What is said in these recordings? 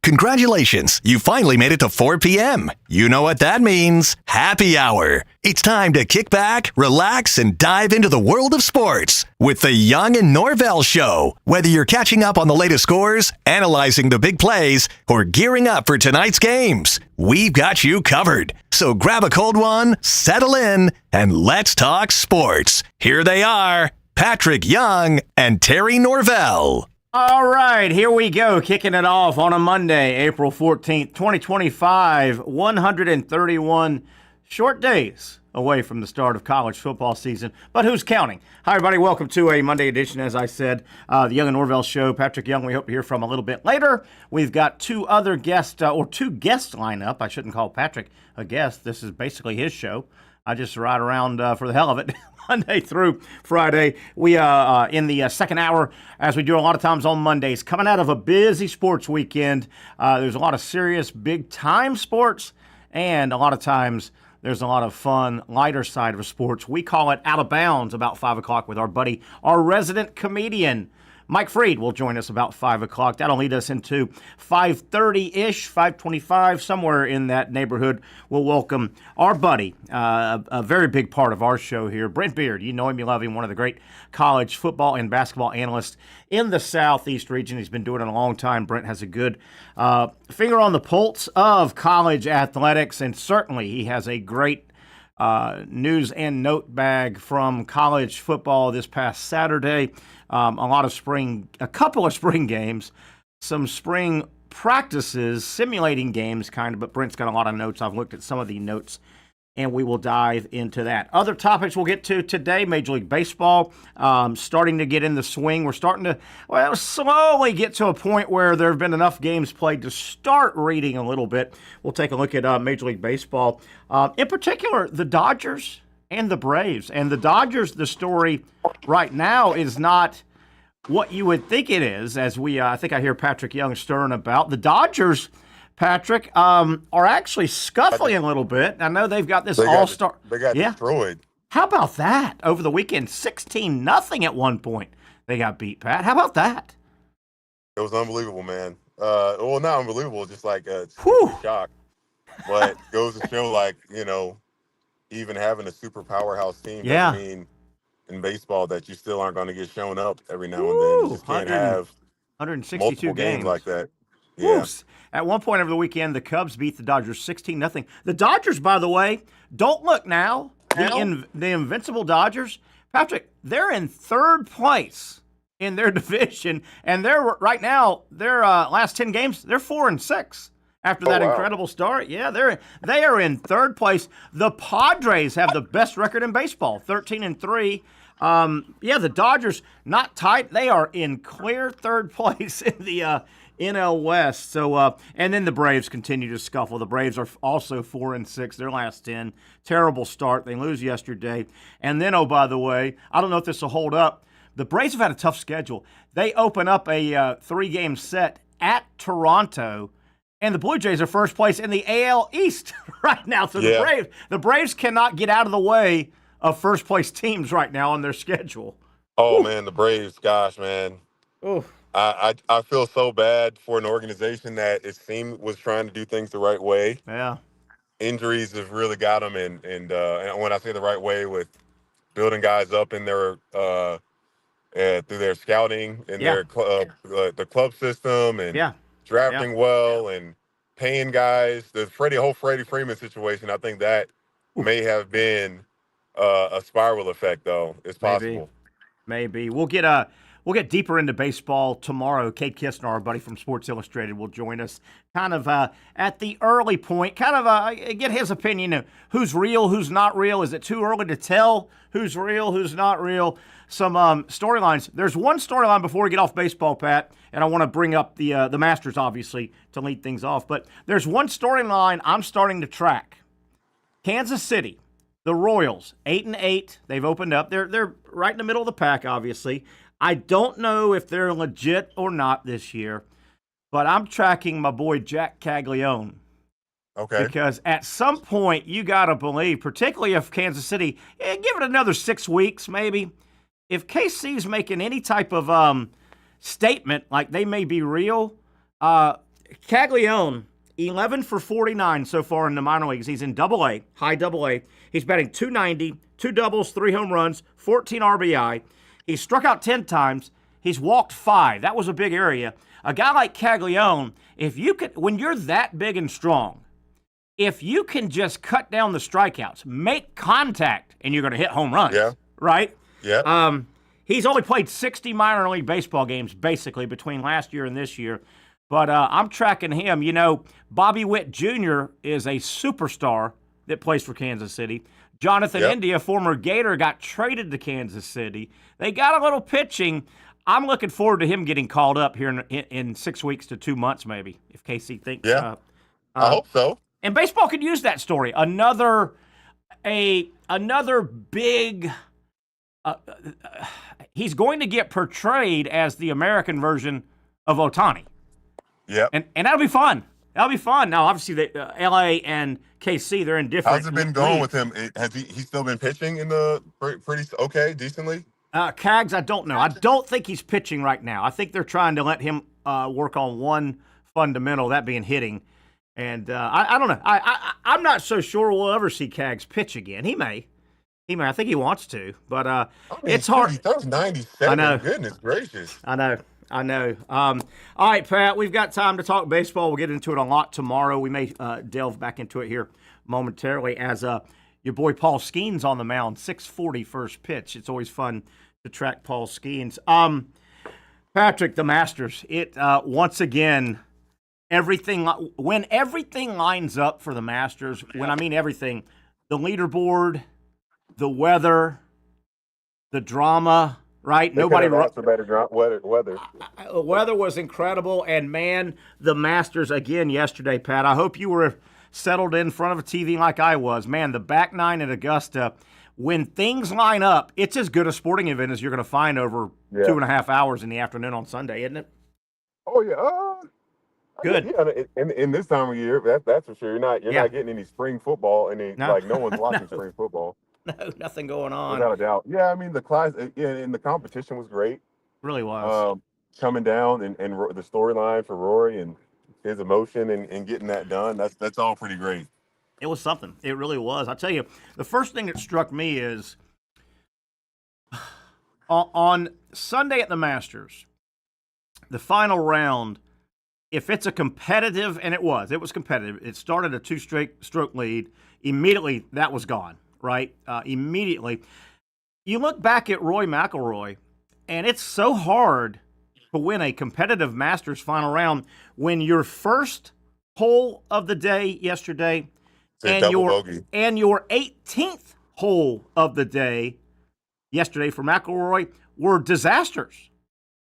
Congratulations, you finally made it to 4 p.m. You know what that means. Happy hour. It's time to kick back, relax, and dive into the world of sports with the Young Norvelle Show. Whether you're catching up on the latest scores, analyzing the big plays, or gearing up for tonight's games, we've got you covered. So grab a cold one, settle in, and let's talk sports. Here they are, Patrick Young and Terry Norvelle. All right, here we go, kicking it off on a Monday, April 14th, 2025, 131 short days away from the start of college football season, but who's counting? Hi, everybody. Welcome to a Monday edition, as I said, the Young Norvelle Show. Patrick Young, we hope to hear from a little bit later. We've got two guests lined up. I shouldn't call Patrick a guest. This is basically his show. I just ride around for the hell of it. Monday through Friday. We in the second hour, as we do a lot of times on Mondays, coming out of a busy sports weekend. There's a lot of serious, big-time sports, and a lot of times there's a lot of fun, lighter side of sports. We call it Out of Bounds about 5 o'clock with our buddy, our resident comedian, Mike Freed will join us about 5 o'clock. That'll lead us into 5:30-ish, 5:25, somewhere in that neighborhood. We'll welcome our buddy, a very big part of our show here, Brent Beaird. You know him, you love him, one of the great college football and basketball analysts in the Southeast region. He's been doing it a long time. Brent has a good finger on the pulse of college athletics, and certainly he has a great news and note bag from college football this past Saturday. A couple of spring games, some spring practices, simulating games kind of, but Brent's got a lot of notes. I've looked at some of the notes, and we will dive into that. Other topics we'll get to today, Major League Baseball, starting to get in the swing. We're starting to, slowly get to a point where there have been enough games played to start reading a little bit. We'll take a look at Major League Baseball. In particular, the Dodgers and the Braves. And the Dodgers, the story right now is not what you would think it is, as I think I hear Patrick Young stirring about. The Dodgers, Patrick, are actually scuffling a little bit. I know they've got this all-star. They got destroyed. How about that? Over the weekend, 16-0 at one point. They got beat, Pat. How about that? It was unbelievable, man. Well, not unbelievable, just like a shock. But goes to show, even having a super powerhouse team doesn't mean in baseball that you still aren't going to get shown up every now and then. You just can't have 162 multiple games like that. Yeah. At one point over the weekend, the Cubs beat the Dodgers 16-0. The Dodgers, by the way, don't look now. The invincible Dodgers, Patrick, they're in third place in their division, and they're right now, their last 10 games, they're 4-6. After that incredible start, they are in third place. The Padres have the best record in baseball, 13-3. The Dodgers not tight; they are in clear third place in the NL West. So, and then the Braves continue to scuffle. The Braves are also 4-6. Their last 10, terrible start. They lose yesterday, and then by the way, I don't know if this will hold up. The Braves have had a tough schedule. They open up a 3-game set at Toronto. And the Blue Jays are first place in the AL East right now. So the Braves cannot get out of the way of first place teams right now on their schedule. Oh, man, the Braves, gosh, man. I feel so bad for an organization that it seemed was trying to do things the right way. Yeah. Injuries have really got them. And when I say the right way, with building guys up in their through their scouting and their the club system and drafting well and paying guys. The whole Freddie Freeman situation, I think that may have been a spiral effect, though. It's possible. Maybe. We'll get deeper into baseball tomorrow. Kate Kistner, our buddy from Sports Illustrated, will join us kind of at the early point, get his opinion of who's real, who's not real. Is it too early to tell who's real, who's not real? Some storylines. There's one storyline before we get off baseball, Pat, and I want to bring up the Masters, obviously, to lead things off. But there's one storyline I'm starting to track. Kansas City, the Royals, 8-8. They've opened up. They're right in the middle of the pack, obviously. I don't know if they're legit or not this year, but I'm tracking my boy Jack Caglione. Okay. Because at some point, you got to believe, particularly if Kansas City, give it another 6 weeks maybe. If KC's making any type of statement like they may be real, Caglione, 11 for 49 so far in the minor leagues. He's in Double-A, high Double-A. He's batting .290, 2 doubles, 3 home runs, 14 RBI. He's struck out 10 times. He's walked 5. That was a big area. A guy like Caglione, if you could, when you're that big and strong, if you can just cut down the strikeouts, make contact, and you're going to hit home runs, right? Yeah. He's only played 60 minor league baseball games, basically, between last year and this year. But I'm tracking him. You know, Bobby Witt Jr. is a superstar that plays for Kansas City. Jonathan India, former Gator, got traded to Kansas City. They got a little pitching. I'm looking forward to him getting called up here in 6 weeks to 2 months, maybe, if KC thinks. Yeah, I hope so. And baseball could use that story. Another big. He's going to get portrayed as the American version of Ohtani. Yeah, and that'll be fun. That'll be fun. Now, obviously, LA and KC, they're in different. How's it been going with him? Has he still been pitching in the pretty okay, decently? Cags, I don't know. I don't think he's pitching right now. I think they're trying to let him work on one fundamental, that being hitting. And I don't know. I'm not so sure we'll ever see Cags pitch again. He may. I think he wants to, but it's hard. He throws 97. I know. Goodness gracious. I know. All right, Pat, we've got time to talk baseball. We'll get into it a lot tomorrow. We may delve back into it here momentarily as your boy Paul Skeens on the mound, 6:40 first pitch. It's always fun to track Paul Skeens. Patrick, the Masters. It once again, when everything lines up for the Masters, when I mean everything, the leaderboard, the weather, the drama, right? Nobody asked for better weather. The weather was incredible, and man, the Masters again yesterday, Pat. I hope you were settled in front of a TV like I was. Man, the back nine at Augusta, when things line up, it's as good a sporting event as you're going to find over 2.5 hours in the afternoon on Sunday, isn't it? Oh yeah, good. Yeah, in this time of year, that's for sure. You're not getting any spring football, no one's watching spring football. No, nothing going on. Without a doubt. Yeah, I mean, the class and the competition was great. Really was. Coming down and the storyline for Rory and his emotion and getting that done, that's all pretty great. It was something. It really was. I tell you, the first thing that struck me is on Sunday at the Masters, the final round, if it's a competitive, and it was competitive. It started a 2-stroke lead. Immediately, that was gone. Right? Immediately. You look back at Roy McIlroy, and it's so hard to win a competitive Masters final round when your first hole of the day yesterday and your 18th hole of the day yesterday for McIlroy were disasters.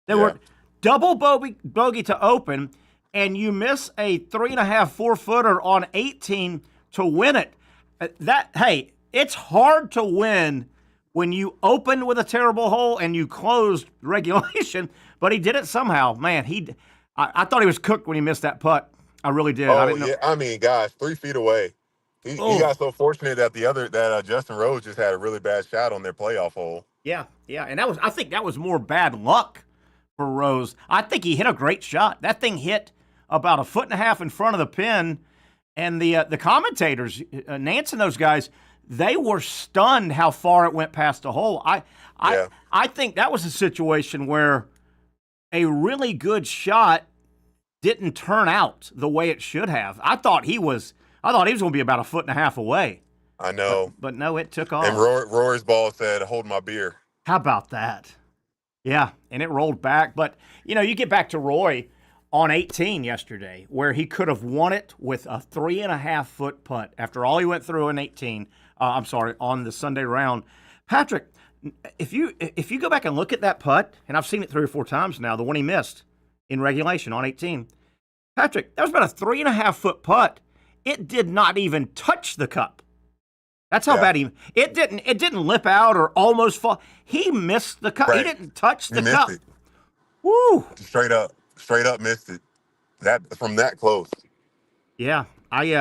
They were double bogey to open, and you miss a 3.5, 4-footer on 18 to win it. It's hard to win when you open with a terrible hole and you closed regulation, but he did it somehow. Man, I thought he was cooked when he missed that putt. I really did. Oh, I didn't know. I mean, guys, 3 feet away. He got so fortunate that Justin Rose just had a really bad shot on their playoff hole. Yeah, and I think that was more bad luck for Rose. I think he hit a great shot. That thing hit about 1.5 feet in front of the pin, and the commentators, Nance and those guys, they were stunned how far it went past the hole. I think that was a situation where a really good shot didn't turn out the way it should have. I thought he was going to be about 1.5 feet away. I know. But no, it took off. And Rory's ball said, "Hold my beer." How about that? Yeah, and it rolled back. But, you get back to Roy on 18 yesterday, where he could have won it with a 3.5-foot putt after all he went through in 18. On the Sunday round. Patrick, if you go back and look at that putt, and I've seen it 3 or 4 times now, the one he missed in regulation on 18, Patrick, that was about a 3.5-foot putt. It did not even touch the cup. That's how bad it didn't lip out or almost fall. He missed the cup. Right. He didn't touch the cup. It. Woo! Straight up missed it. That from that close. Yeah,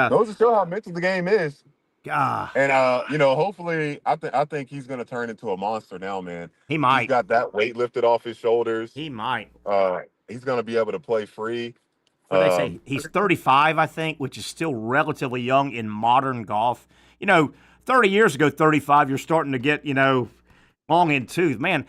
those show how mental the game is. And hopefully, I think he's going to turn into a monster now, man. He might. He's got that weight lifted off his shoulders. He might. He's going to be able to play free. What they say? He's 35, I think, which is still relatively young in modern golf. 30 years ago, 35, you're starting to get, long in tooth. Man,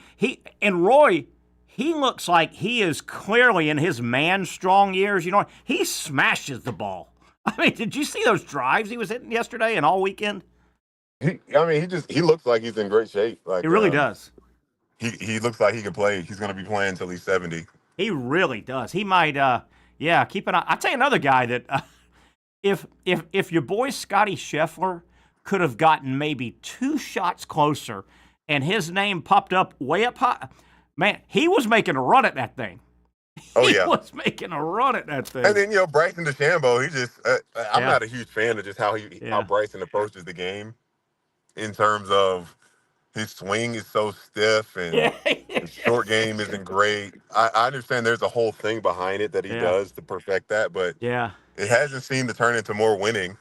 Roy, he looks like he is clearly in his man-strong years. He smashes the ball. I mean, did you see those drives he was hitting yesterday and all weekend? He looks like he's in great shape. Like he really does. He looks like he can play. He's going to be playing until he's 70. He really does. He might, keep an eye. I'll tell you another guy that if your boy Scotty Scheffler could have gotten maybe 2 shots closer and his name popped up way up high, man, he was making a run at that thing. He was making a run at that thing. And then, Bryson DeChambeau, he just, I'm not a huge fan of just how Bryson approaches the game in terms of his swing is so stiff and his short game isn't great. I understand there's a whole thing behind it that he does to perfect that, but it hasn't seemed to turn into more winning.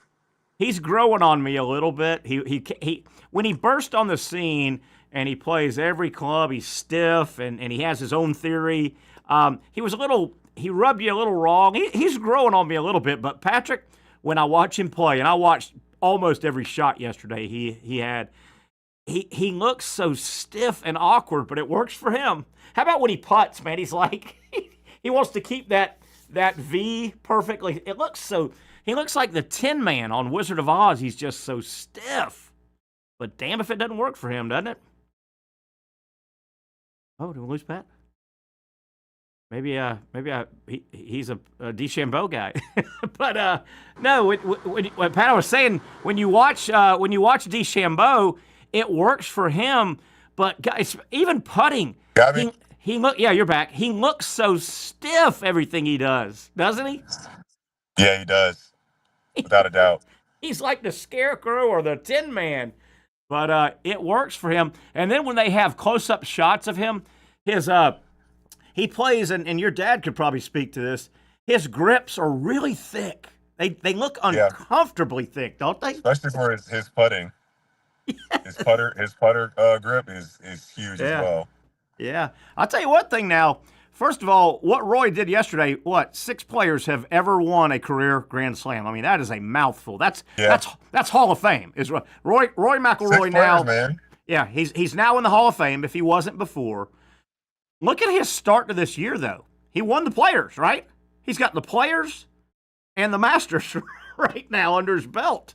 He's growing on me a little bit. He when he burst on the scene and he plays every club, he's stiff and he has his own theory. He rubbed you a little wrong. He's growing on me a little bit, but Patrick, when I watch him play, and I watched almost every shot yesterday he had, he looks so stiff and awkward, but it works for him. How about when he putts, man? He's like, he wants to keep that V perfectly. He looks like the Tin Man on Wizard of Oz. He's just so stiff. But damn if it doesn't work for him, doesn't it? Oh, did we lose Pat? Maybe he's a DeChambeau guy. But no, when Pat was saying, when you watch DeChambeau, it works for him. But guys, even putting, you're back. He looks so stiff everything he does, doesn't he? Yeah, he does, without a doubt. He's like the Scarecrow or the Tin Man. But it works for him. And then when they have close-up shots of him, he plays, and your dad could probably speak to this, his grips are really thick. They look uncomfortably thick, don't they? Especially for his putting. His putter grip is huge as well. Yeah. I'll tell you one thing now. First of all, what Roy did yesterday, 6 players have ever won a career Grand Slam. I mean, that is a mouthful. That's Hall of Fame. Is Roy McIlroy 6 now? Players, man. Yeah, he's now in the Hall of Fame if he wasn't before. Look at his start to this year, though. He won the Players, right? He's got the Players and the Masters right now under his belt.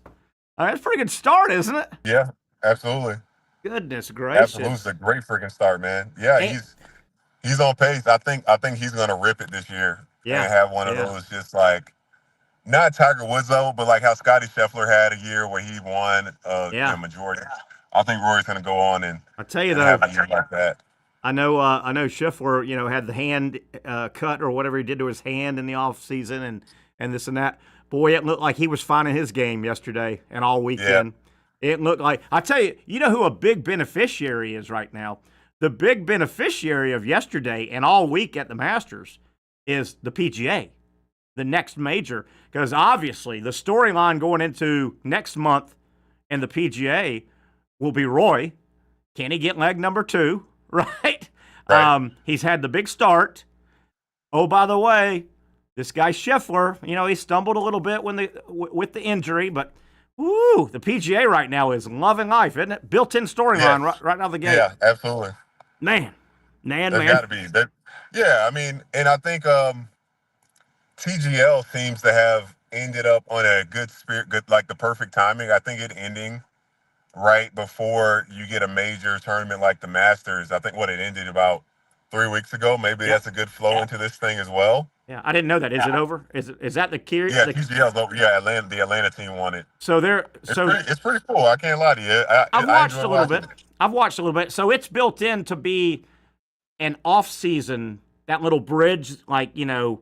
That's a pretty good start, isn't it? Yeah, absolutely. Goodness gracious. Absolutely. It's a great freaking start, man. Yeah, he's on pace. I think he's going to rip it this year and have one of those just like, not Tiger Woods though, but like how Scotty Scheffler had a year where he won the majority. I think Rory's going to go on and I'll tell you though, have a year like that. I know Scheffler, had the hand cut or whatever he did to his hand in the off season and this and that. Boy, it looked like he was finding his game yesterday and all weekend. Yeah. It looked like, I tell you, who a big beneficiary is right now? The big beneficiary of yesterday and all week at the Masters is the PGA, the next major. Because obviously the storyline going into next month and the PGA will be Roy. Can he get leg number 2? Right? He's had the big start. Oh, by the way, this guy Scheffler, he stumbled a little bit with the injury, but the PGA right now is loving life, isn't it? Built-in storyline right out of the gate. Yeah, absolutely. Man. There's got to be. Yeah, I mean, and I think TGL seems to have ended up on a good like the perfect timing. I think it ending right before you get a major tournament like the Masters. I think it ended about 3 weeks ago. Maybe that's a good flow into this thing as well. Yeah, I didn't know that. Is it over? Is that the key? Yeah, TGL's over. Yeah, the Atlanta team won it. So it's pretty cool. I can't lie to you. I've watched a little bit. I've watched a little bit. So it's built in to be an off season, that little bridge, like Not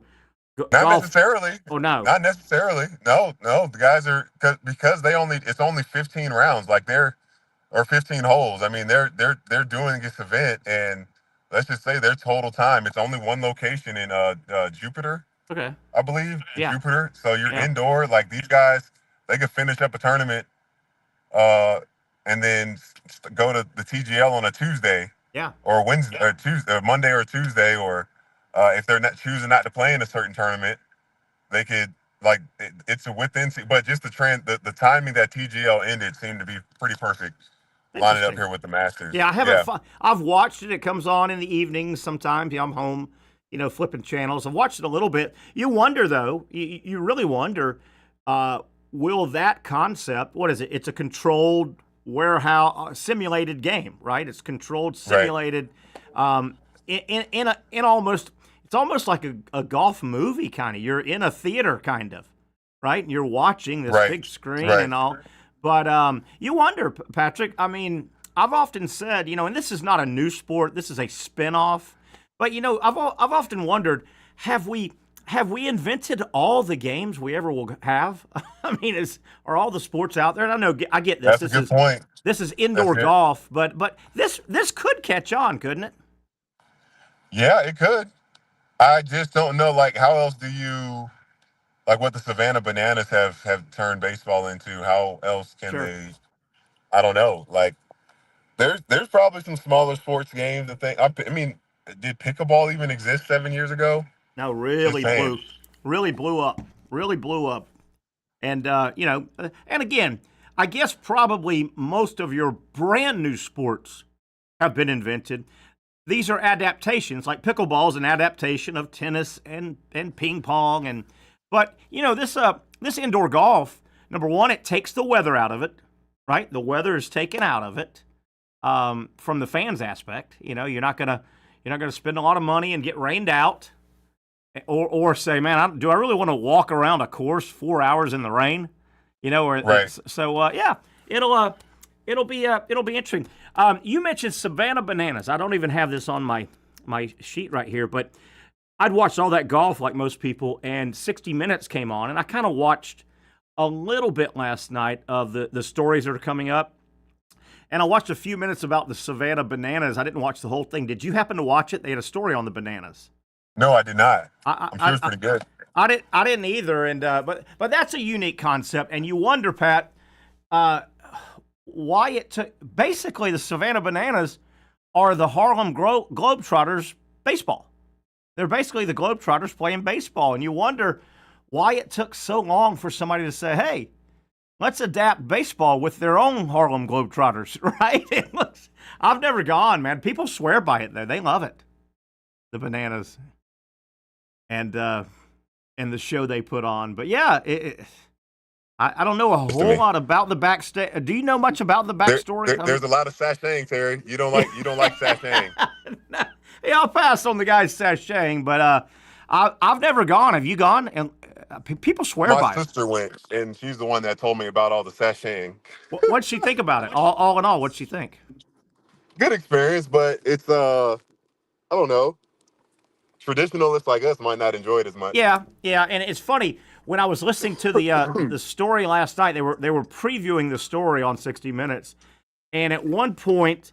golf. necessarily. Oh no, not necessarily. No. The guys are because it's only 15 rounds, or 15 holes. I mean, they're doing this event, and let's just say their total time. It's only one location in Jupiter. Okay. I believe Jupiter. So you're indoor. Like these guys, they could finish up a tournament, and then go to the TGL on a Tuesday. Yeah. Or Wednesday, or Tuesday, or Monday or Tuesday, or if they're not choosing not to play in a certain tournament, they could like it's a within, but just the timing that TGL ended seemed to be pretty perfect. Lining up here with the Masters. Yeah, I haven't. I've watched it. It comes on in the evenings sometimes. I'm home, flipping channels. I've watched it a little bit. You wonder though. You really wonder. Will that concept? What is it? It's a controlled warehouse simulated game, right? It's controlled, simulated. Right. In almost. It's almost like a golf movie kind of. You're in a theater kind of, right? And you're watching this big screen and all. But you wonder, Patrick, I mean, I've often said, and this is not a new sport, this is a spin-off. But, I've often wondered, have we invented all the games we ever will have? I mean, are all the sports out there? And I know, I get this. That's a good point. This is indoor golf, but this could catch on, couldn't it? Yeah, it could. I just don't know, how else do you... what the Savannah Bananas have turned baseball into, how else can they? I don't know. There's probably some smaller sports games that I mean, did pickleball even exist 7 years ago? No, really blew up. And and again, I guess probably most of your brand new sports have been invented. These are adaptations. Like pickleball is an adaptation of tennis and ping pong But, this indoor golf, number one, it takes the weather out of it, right? The weather is taken out of it from the fans' aspect. You're not gonna spend a lot of money and get rained out, or say, man, do I really want to walk around a course 4 hours in the rain? So it'll be interesting. You mentioned Savannah Bananas. I don't even have this on my sheet right here, but I'd watched all that golf like most people, and 60 Minutes came on, and I kind of watched a little bit last night of the stories that are coming up, and I watched a few minutes about the Savannah Bananas. I didn't watch the whole thing. Did you happen to watch it? They had a story on the Bananas. No, I did not. I'm sure it's pretty good. I didn't either, and but that's a unique concept, and you wonder, Pat, why it took. Basically, the Savannah Bananas are the Harlem Globetrotters baseball. They're basically the Globetrotters playing baseball, and you wonder why it took so long for somebody to say, hey, let's adapt baseball with their own Harlem Globetrotters, right? I've never gone, man. People swear by it, though. They love it, the Bananas, and the show they put on. But, yeah, I don't know a whole lot about the backstage. Do you know much about the backstory? There's a lot of sashaying, Terry. You don't like sashaying. No. Yeah, I'll pass on the guys sashaying, but I've never gone. Have you gone? And people swear by it. My sister went, and she's the one that told me about all the sashaying. What'd she think about it? All in all, what'd she think? Good experience, but it's I don't know. Traditionalists like us might not enjoy it as much. Yeah, and it's funny when I was listening to the story last night. They were previewing the story on 60 Minutes, and at one point,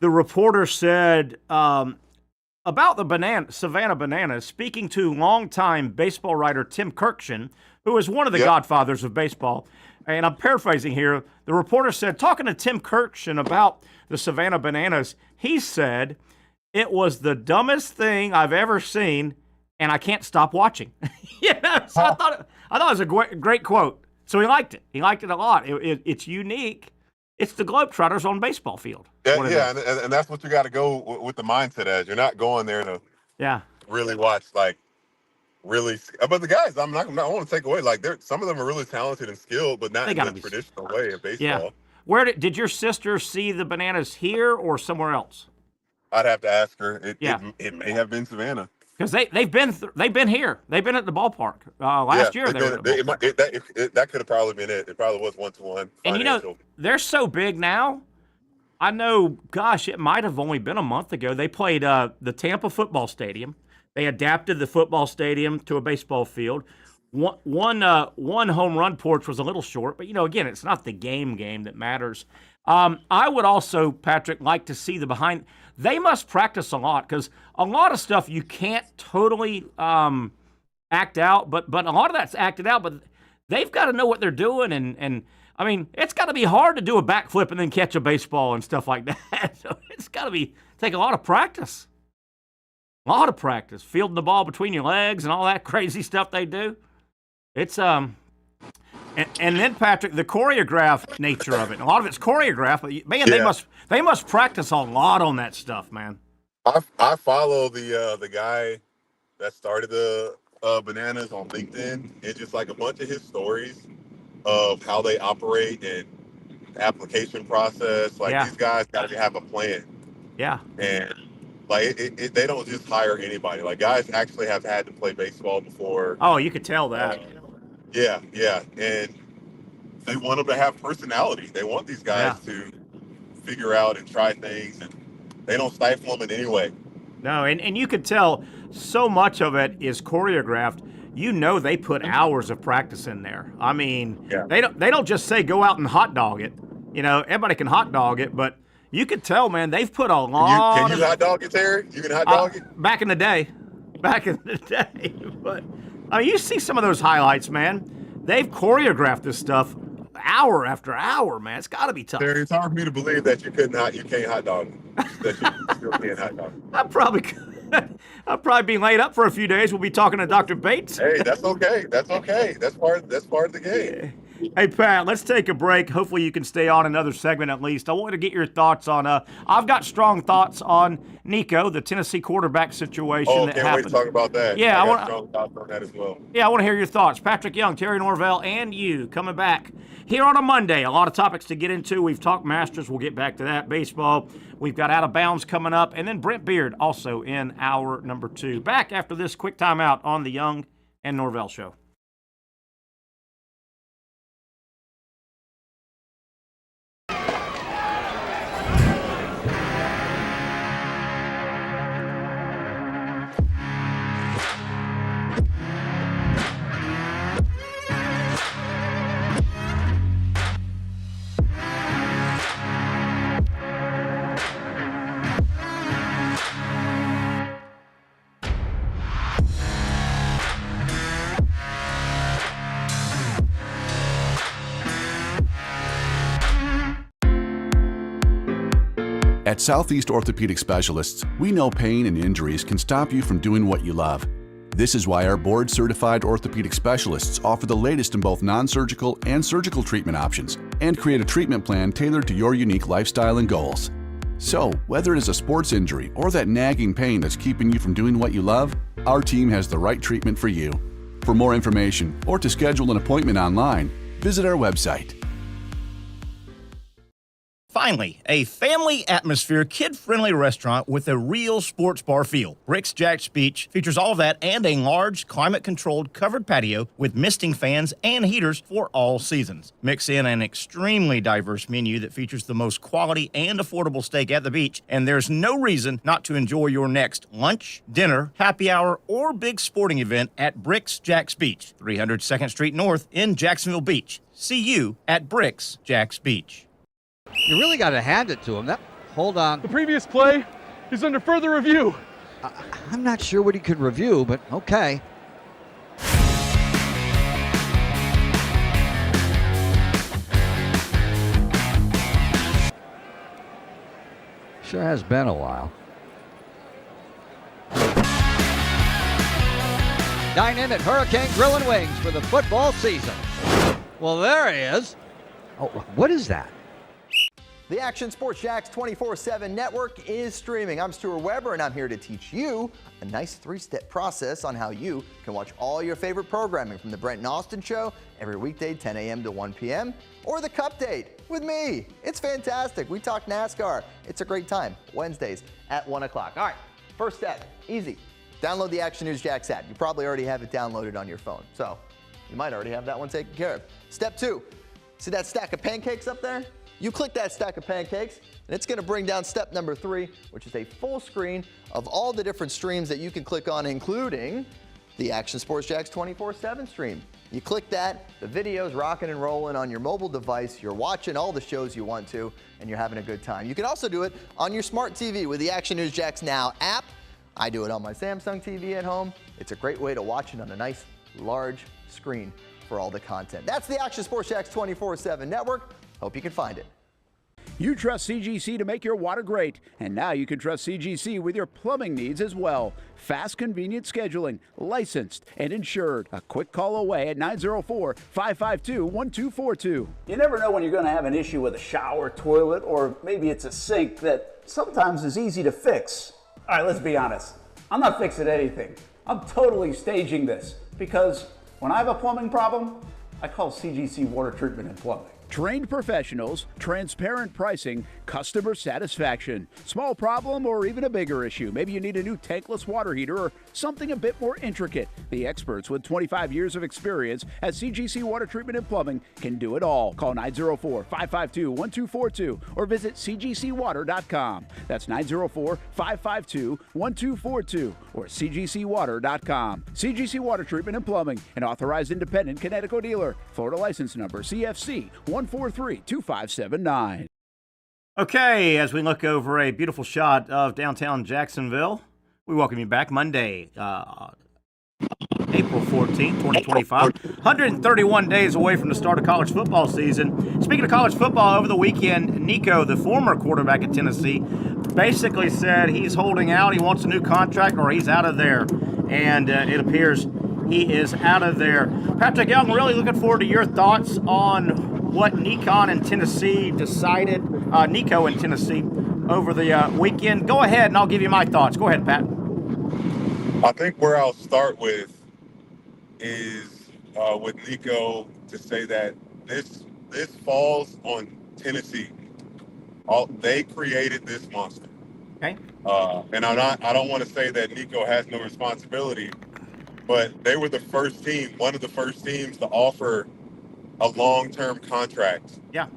the reporter said about the Savannah Bananas, speaking to longtime baseball writer Tim Kirkshin, who is one of the godfathers of baseball. And I'm paraphrasing here. The reporter said, talking to Tim Kirkshin about the Savannah Bananas, he said, it was the dumbest thing I've ever seen, and I can't stop watching. So I thought it was a great quote. So he liked it. He liked it a lot. It's unique. It's the Globetrotters on baseball field. Yeah, and that's what you got to go with the mindset as. You're not going there to really watch, but the guys, I want to take away, some of them are really talented and skilled, but not in the traditional way of baseball. Yeah. Where did your sister see the Bananas here or somewhere else? I'd have to ask her. It may have been Savannah. Because they've been here. They've been at the ballpark last year. That could have probably been it. It probably was 1-to-1. And they're so big now. I know. Gosh, it might have only been a month ago. They played the Tampa football stadium. They adapted the football stadium to a baseball field. One home run porch was a little short, but again, it's not the game that matters. I would also, Patrick, like to see the behind. They must practice a lot because a lot of stuff you can't totally act out, but a lot of that's acted out. But they've got to know what they're doing, and I mean, it's got to be hard to do a backflip and then catch a baseball and stuff like that. So it's got to take a lot of practice. A lot of practice, fielding the ball between your legs and all that crazy stuff they do. It's and then Patrick, the choreographed nature of it. A lot of it's choreographed, but man, they must practice a lot on that stuff, man. I follow the guy that started the Bananas on LinkedIn. It's just like a bunch of his stories of how they operate and the application process. Like these guys got to have a plan. Yeah. And like they don't just hire anybody. Like guys actually have had to play baseball before. Oh, you could tell that. Yeah. And they want them to have personality. They want these guys to figure out and try things, and they don't stifle them in any way. No, and you could tell so much of it is choreographed. You know they put hours of practice in there. I mean, they don't just say go out and hot dog it. You know, everybody can hot dog it, but you could tell, man, they've put a lot. Can you hot dog it, Terry? You can hot dog it? Back in the day. But, I mean, you see some of those highlights, man. They've choreographed this stuff hour after hour, man. It's got to be tough. Terry, it's hard for me to believe that you can't hot dog that you still can't hot dog. I probably could. I'll probably be laid up for a few days. We'll be talking to Dr. Bates. Hey, that's okay. That's okay. That's part of the game. Hey, Pat, let's take a break. Hopefully you can stay on another segment at least. I want to get your thoughts on, I've got strong thoughts on Nico, the Tennessee quarterback situation that happened. Can't wait to talk about that. Yeah, I got strong thoughts on that as well. Yeah, I want to hear your thoughts. Patrick Young, Terry Norvelle, and you coming back here on a Monday. A lot of topics to get into. We've talked Masters. We'll get back to that. Baseball. We've got Out of Bounds coming up. And then Brent Beaird also in hour number 2. Back after this quick timeout on the Young and Norvelle Show. At Southeast Orthopedic Specialists, we know pain and injuries can stop you from doing what you love. This is why our board-certified orthopedic specialists offer the latest in both non-surgical and surgical treatment options and create a treatment plan tailored to your unique lifestyle and goals. So, whether it is a sports injury or that nagging pain that's keeping you from doing what you love, our team has the right treatment for you. For more information or to schedule an appointment online, visit our website. Finally, a family atmosphere, kid-friendly restaurant with a real sports bar feel. Bricks Jack's Beach features all of that and a large, climate-controlled covered patio with misting fans and heaters for all seasons. Mix in an extremely diverse menu that features the most quality and affordable steak at the beach, and there's no reason not to enjoy your next lunch, dinner, happy hour, or big sporting event at Bricks Jack's Beach, 300 2nd Street North in Jacksonville Beach. See you at Bricks Jack's Beach. You really got to hand it to him. Hold on. The previous play is under further review. I'm not sure what he could review, but okay. Sure has been a while. Dine in at Hurricane Grill and Wings for the football season. Well, there he is. Oh, what is that? The Action Sports Jax 24/7 network is streaming. I'm Stuart Weber, and I'm here to teach you a nice 3-step process on how you can watch all your favorite programming from the Brent and Austin Show every weekday 10 a.m. to 1 p.m. or the Cup Date with me. It's fantastic. We talk NASCAR. It's a great time. Wednesdays at 1 o'clock. All right, first step, easy. Download the Action News Jax app. You probably already have it downloaded on your phone, so you might already have that one taken care of. Step 2, see that stack of pancakes up there? You click that stack of pancakes, and it's going to bring down step number 3, which is a full screen of all the different streams that you can click on, including the Action Sports Jax 24/7 stream. You click that, the video's rocking and rolling on your mobile device. You're watching all the shows you want to, and you're having a good time. You can also do it on your smart TV with the Action News Jax Now app. I do it on my Samsung TV at home. It's a great way to watch it on a nice, large screen for all the content. That's the Action Sports Jax 24/7 network. Hope you can find it. You trust CGC to make your water great, and now you can trust CGC with your plumbing needs as well. Fast, convenient scheduling, licensed and insured. A quick call away at 904-552-1242. You never know when you're going to have an issue with a shower, toilet, or maybe it's a sink that sometimes is easy to fix. All right, let's be honest. I'm not fixing anything. I'm totally staging this because when I have a plumbing problem, I call CGC Water Treatment and Plumbing. Trained professionals, transparent pricing, customer satisfaction. Small problem or even a bigger issue. Maybe you need a new tankless water heater or something a bit more intricate. The experts with 25 years of experience at CGC Water Treatment and Plumbing can do it all. Call 904-552-1242 or visit cgcwater.com. That's 904-552-1242 or cgcwater.com. CGC Water Treatment and Plumbing, an authorized independent Connecticut dealer. Florida license number CFC 1432579. Okay, as we look over a beautiful shot of downtown Jacksonville, we welcome you back Monday, April 14th, 2025. 131 days away from the start of college football season. Speaking of college football, over the weekend, Nico, the former quarterback at Tennessee, basically said he's holding out. He wants a new contract or he's out of there. And it appears he is out of there. Patrick Young, really looking forward to your thoughts on what Nico in Tennessee over the weekend. Go ahead, and I'll give you my thoughts. Go ahead, Pat. I think where I'll start with is with Nico to say that this falls on Tennessee. They created this monster. Okay. And I don't want to say that Nico has no responsibility, but they were the first team, one of the first teams to offer a long-term contract. Yeah.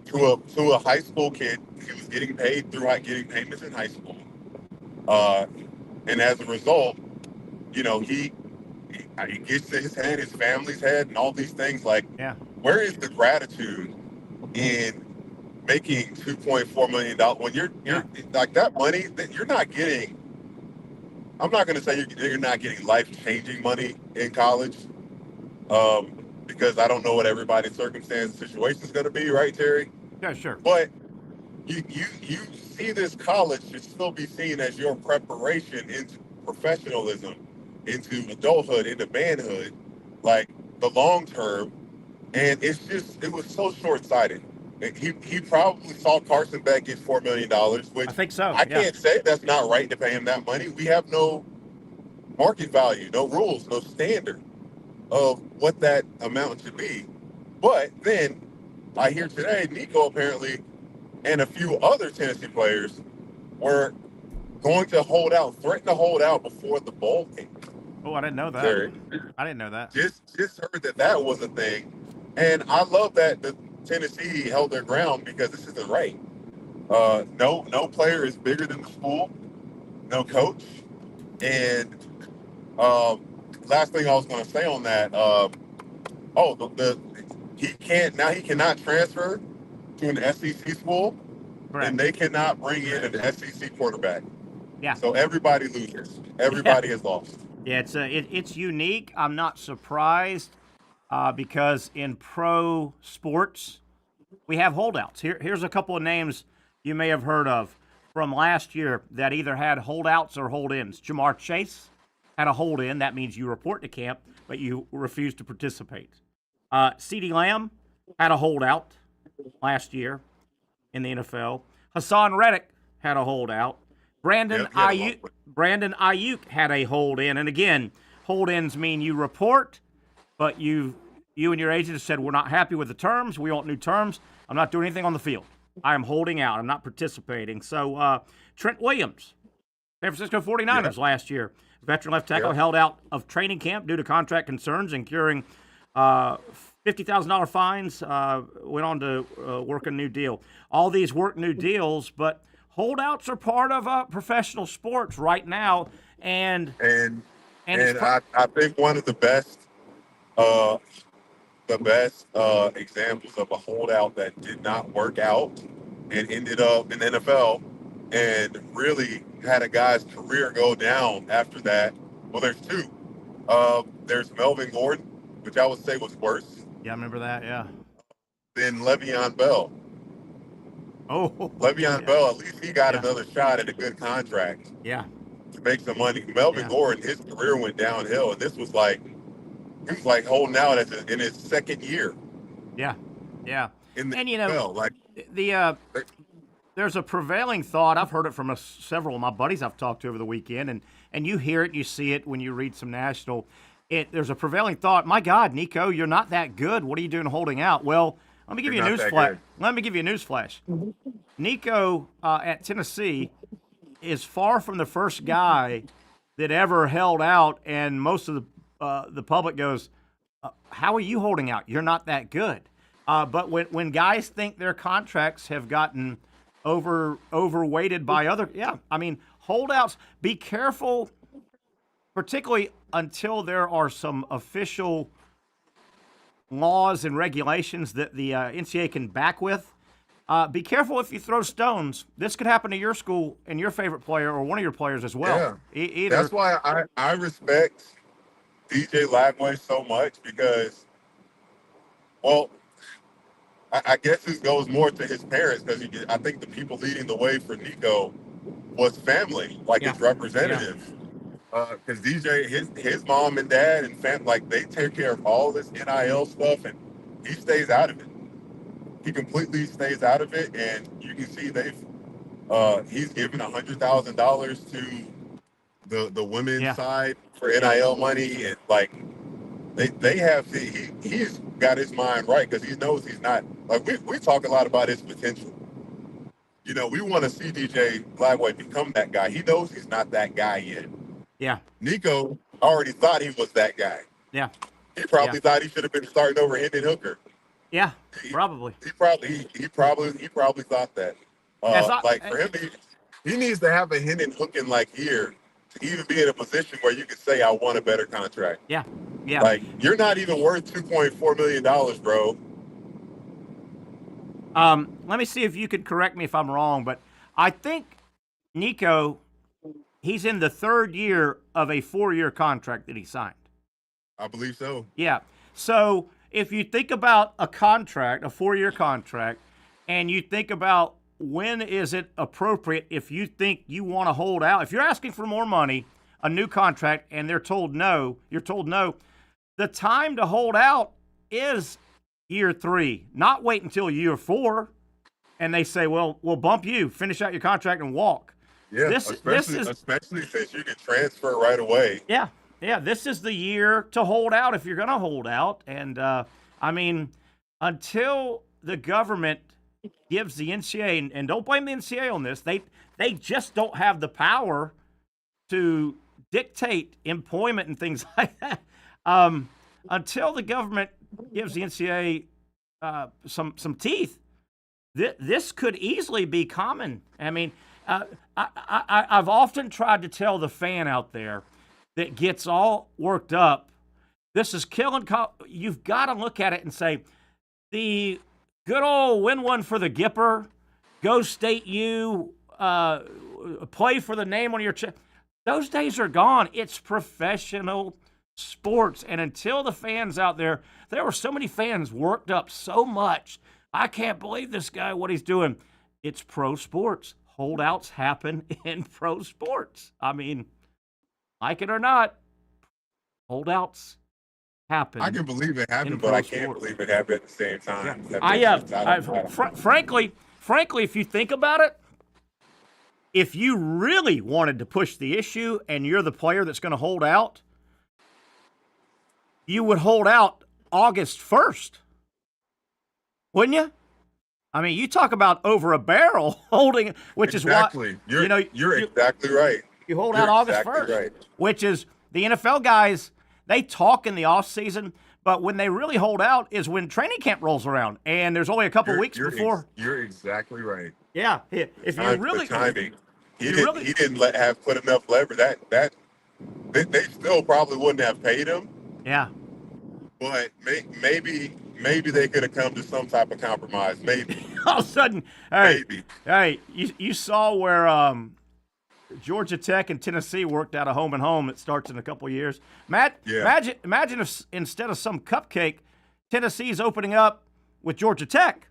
To a high school kid. He was getting paid through getting payments in high school. And as a result, he gets to his head, his family's head, and all these things. Where is the gratitude in making $2.4 million when you're like that money that you're not getting? I'm not going to say you're not getting life-changing money in college, because I don't know what everybody's situation is going to be, right, Terry? Yeah, sure. But you see this college should still be seen as your preparation into professionalism, into adulthood, into manhood, like the long term. And it was so short-sighted. He probably saw Carson Beck get $4 million, which I think so. I can't say that's not right to pay him that money. We have no market value, no rules, no standard of what that amount should be. But then I hear today Nico apparently and a few other Tennessee players were going to threaten to hold out before the bowl game. Oh, I didn't know that. Terry, I didn't know that. Just heard that was a thing. And I love that the Tennessee held their ground because this isn't right. No player is bigger than the school, no coach. And last thing I was going to say on that, he cannot transfer to an SEC school, Correct. and they cannot bring in an SEC quarterback. Yeah. So everybody loses. Everybody is lost. Yeah, it's unique. I'm not surprised because in pro sports we have holdouts. Here's a couple of names you may have heard of from last year that either had holdouts or hold-ins. Jamar Chase had a hold-in. That means you report to camp, but you refuse to participate. CeeDee Lamb had a holdout last year in the NFL. Hassan Reddick had a holdout. Brandon Ayuk had a hold-in. And again, hold-ins mean you report, but you and your agent have said, we're not happy with the terms. We want new terms. I'm not doing anything on the field. I am holding out. I'm not participating. So Trent Williams, San Francisco 49ers last year, veteran left tackle, held out of training camp due to contract concerns, incurring $50,000 fines, went on to work a new deal. All these work new deals, but holdouts are part of professional sports right now. And I think one of the best examples of a holdout that did not work out and ended up in the NFL and really had a guy's career go down after that. Well, there's two. There's Melvin Gordon, which I would say was worse. Yeah, I remember that, yeah. Than Le'Veon Bell. Oh, Le'Veon Bell, at least he got another shot at a good contract. Yeah. To make some money. Melvin Gordon, his career went downhill, and this was like, he was like holding out in his second year. Yeah. In the and NFL, like there's a prevailing thought. I've heard it from several of my buddies I've talked to over the weekend, and you hear it, you see it when you read some national. There's a prevailing thought. My God, Nico, you're not that good. What are you doing holding out? Well, let me give you a news flash. Let me give you a news flash. Nico at Tennessee is far from the first guy that ever held out, and most of the public goes, "How are you holding out? You're not that good." But when guys think their contracts have gotten overweighted by other, holdouts. Be careful, particularly until there are some official laws and regulations that the NCAA can back with. Be careful if you throw stones. This could happen to your school and your favorite player or one of your players as well. Yeah. That's why I respect DJ Lagway so much because, well, I guess this goes more to his parents because I think the people leading the way for Nico was family, like his representative. Because DJ, his mom and dad and family, like they take care of all this NIL stuff, and he stays out of it. He completely stays out of it, and you can see he's given $100,000 to the women's side for NIL money, and like he's got his mind right because he knows he's not like we talk a lot about his potential. You know, we want to see DJ Lagway become that guy. He knows he's not that guy yet. Yeah. Nico already thought he was that guy. Yeah. He probably thought he should have been starting over Hendon Hooker. Yeah, probably. He probably thought that. For him, he needs to have a Hendon Hooking like year to even be in a position where you could say, I want a better contract. Yeah. Like, you're not even worth $2.4 million, bro. Let me see if you could correct me if I'm wrong, but I think Nico, he's in the third year of a 4-year contract that he signed. I believe so. Yeah. So if you think about a contract, a 4-year contract, and you think about when is it appropriate if you think you want to hold out, if you're asking for more money, a new contract, and you're told no, the time to hold out is year 3, not wait until year 4, and they say, well, we'll bump you, finish out your contract, and walk. Yeah, especially since you can transfer right away. Yeah, this is the year to hold out if you're going to hold out. And, until the government gives the NCAA, and don't blame the NCAA on this, they just don't have the power to dictate employment and things like that. Until the government gives the NCAA some teeth, this could easily be common. I mean, I've often tried to tell the fan out there that gets all worked up, this is killing. You've got to look at it and say, the good old win one for the Gipper, go State U, play for the name on your chest. Those days are gone. It's professional sports. And until the fans out there were so many fans worked up so much. I can't believe this guy, what he's doing. It's pro sports. Holdouts happen in pro sports. I mean, like it or not, holdouts happen. I can believe it happened, but I can't believe it happened at the same time. Yeah. Frankly, if you think about it, if you really wanted to push the issue and you're the player that's going to hold out, you would hold out August 1st, wouldn't you? I mean, you talk about over a barrel holding, which exactly. is what you're exactly right. You hold out August 1st, right. Which is the NFL guys. They talk in the off season, but when they really hold out is when training camp rolls around, and there's only a couple weeks before. You're exactly right. Yeah, if you really timing, he didn't have put enough leverage. That they still probably wouldn't have paid him. Yeah, but maybe they could have come to some type of compromise. Maybe all of a sudden, hey, you saw where Georgia Tech and Tennessee worked out a home and home that starts in a couple of years. Imagine if instead of some cupcake, Tennessee's opening up with Georgia Tech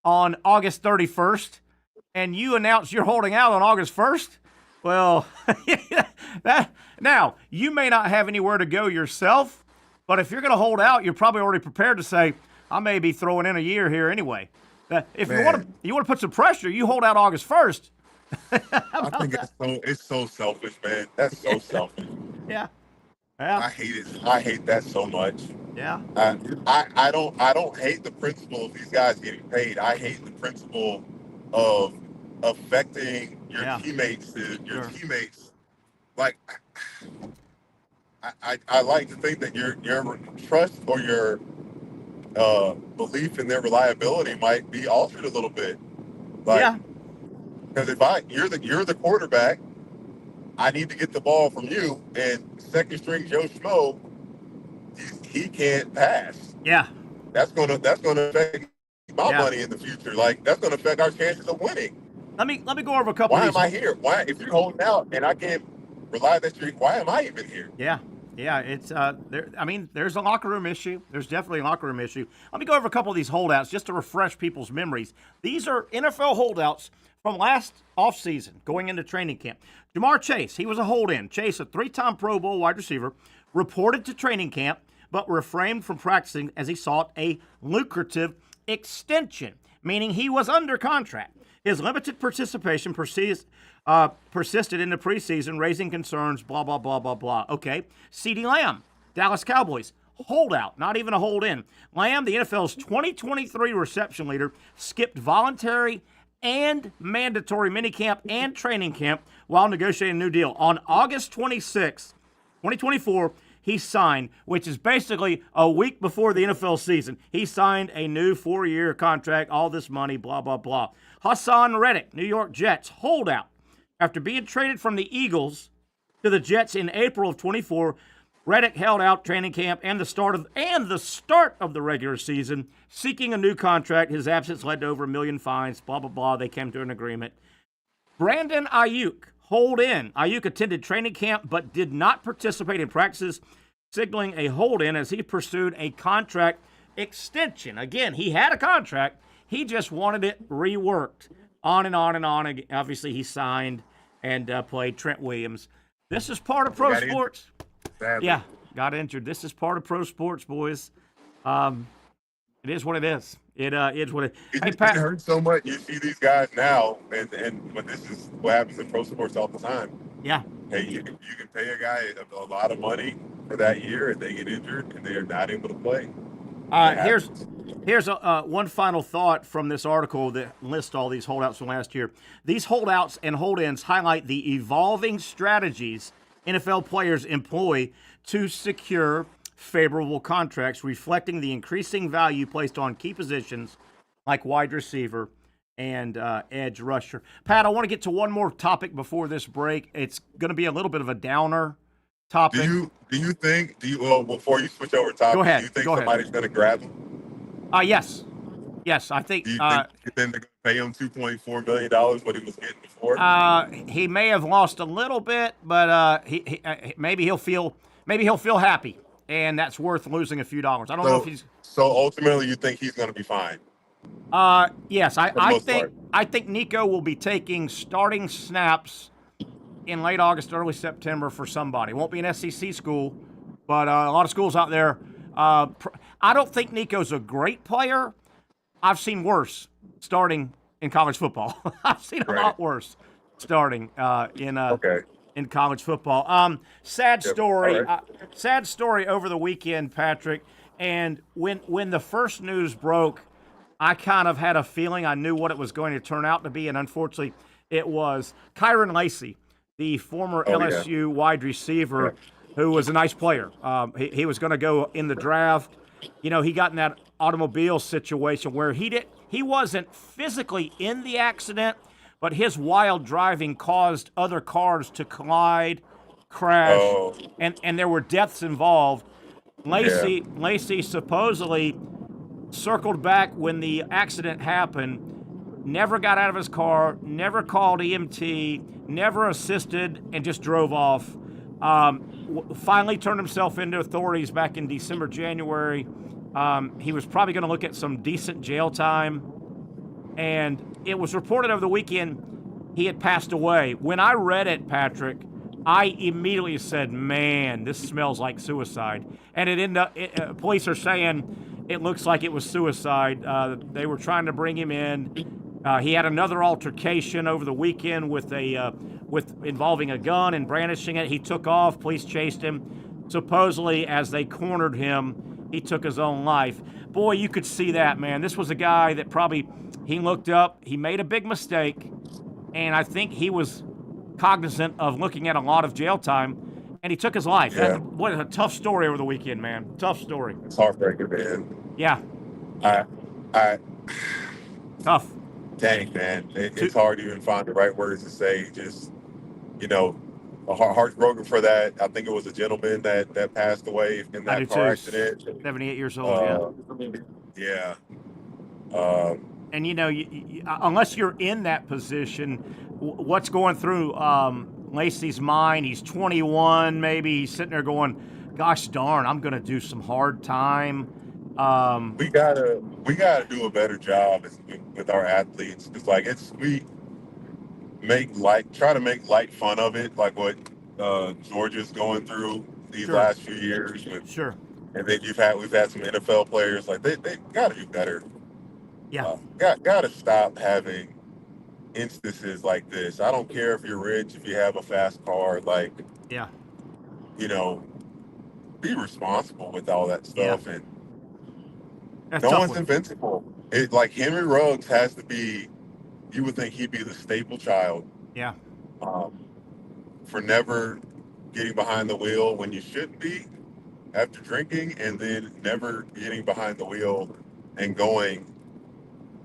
on August 31st. and you announce you're holding out on August 1st, well, now, you may not have anywhere to go yourself, but if you're going to hold out, you're probably already prepared to say, I may be throwing in a year here anyway. If you want to put some pressure, you hold out August 1st. I think it's so selfish, man. That's so selfish. Yeah. I hate it. I hate that so much. Yeah. I don't hate the principle of these guys getting paid. I hate the principle of affecting your teammates. Teammates. Like, I like to think that your trust or your belief in their reliability might be altered a little bit. Like, because you're the quarterback, I need to get the ball from you, and second string Joe Schmo, he can't pass. Yeah, that's gonna affect my money in the future. Like, that's gonna affect our chances of winning. Let me go over a couple. Why am I here? Why, if you're holding out and I can't rely that you're, why am I even here? Yeah, it's there. I mean, there's a locker room issue. There's definitely a locker room issue. Let me go over a couple of these holdouts just to refresh people's memories. These are NFL holdouts from last offseason, going into training camp. Jamar Chase, he was a hold-in. Chase, a 3-time Pro Bowl wide receiver, reported to training camp, but refrained from practicing as he sought a lucrative extension, meaning he was under contract. His limited participation persisted into preseason, raising concerns, blah, blah, blah, blah, blah. Okay. CeeDee Lamb, Dallas Cowboys, holdout, not even a hold-in. Lamb, the NFL's 2023 reception leader, skipped voluntary and mandatory minicamp and training camp while negotiating a new deal. On August 26, 2024, he signed, which is basically a week before the NFL season. He signed a new 4-year contract, all this money, blah, blah, blah. Hassan Reddick, New York Jets, holdout. After being traded from the Eagles to the Jets in April of 24, Reddick held out training camp and the start of the regular season, seeking a new contract. His absence led to over $1 million fines, blah, blah, blah. They came to an agreement. Brandon Ayuk, hold in. Ayuk attended training camp but did not participate in practices, signaling a hold-in as he pursued a contract extension. Again, he had a contract. He just wanted it reworked. On and on and on. Obviously, he signed and played Trent Williams. This is part of pro sports. Yeah, got injured. This is part of pro sports, boys. It is what it is. It is what it is. It hurts so much. You see these guys now, but this is what happens in pro sports all the time. Yeah. Hey, you can pay a guy a lot of money for that year, and they get injured, and they are not able to play. Here's one final thought from this article that lists all these holdouts from last year. These holdouts and hold-ins highlight the evolving strategies NFL players employ to secure favorable contracts, reflecting the increasing value placed on key positions like wide receiver and edge rusher. Pat, I want to get to one more topic before this break. It's going to be a little bit of a downer topic. Before you switch over topics, go ahead. Do you think somebody's going to grab him? Yes. Yes, I think. Do you think they're going to pay him $2.4 million what he was getting before? He may have lost a little bit, but maybe he'll feel happy, and that's worth losing a few dollars. I don't know if he's. So ultimately, you think he's going to be fine? Yes, I think Nico will be taking starting snaps in late August, early September for somebody. It won't be an SEC school, but a lot of schools out there. I don't think Nico's a great player. I've seen worse starting in college football. I've seen a lot worse starting in college football. Sad story. Right. Sad story over the weekend, Patrick. And when the first news broke, I kind of had a feeling I knew what it was going to turn out to be, and unfortunately, it was Kyron Lacey, the former LSU wide receiver, who was a nice player. He was going to go in the draft. You know, he got in that automobile situation where he wasn't physically in the accident, but his wild driving caused other cars to collide, crash, and there were deaths involved. Lacey supposedly circled back when the accident happened, never got out of his car, never called EMT, never assisted, and just drove off. Finally turned himself into authorities back in December, January. He was probably going to look at some decent jail time, And it was reported over the weekend he had passed away. When I read it, Patrick, I immediately said, man, this smells like suicide. And it ended up, police are saying it looks like it was suicide. They were trying to bring him in. He had another altercation over the weekend with involving a gun and brandishing it. He took off. Police chased him. Supposedly, as they cornered him, he took his own life. Boy, you could see that, man. This was a guy that he looked up. He made a big mistake, and I think he was cognizant of looking at a lot of jail time, and he took his life. Yeah. What a tough story over the weekend, man. Tough story. It's heartbreaking, man. Yeah. Tough. Dang, man. It's hard to even find the right words to say. Just, heartbroken for that. I think it was a gentleman that passed away in that car accident. 78 years old, yeah. And, unless you're in that position, what's going through Lacey's mind? He's 21, maybe. He's sitting there going, gosh darn, I'm going to do some hard time. We gotta do a better job with our athletes. It's we try to make light fun of it, like what Georgia's going through these last few years. Sure. And then we've had some NFL players, like they got to do better. Yeah. Got to stop having instances like this. I don't care if you're rich, if you have a fast car, be responsible with all that stuff. Yeah. And That's no tough one's one. invincible. Like Henry Ruggs has to be, you would think he'd be the staple child. Yeah. For never getting behind the wheel when you shouldn't be after drinking, and then never getting behind the wheel and going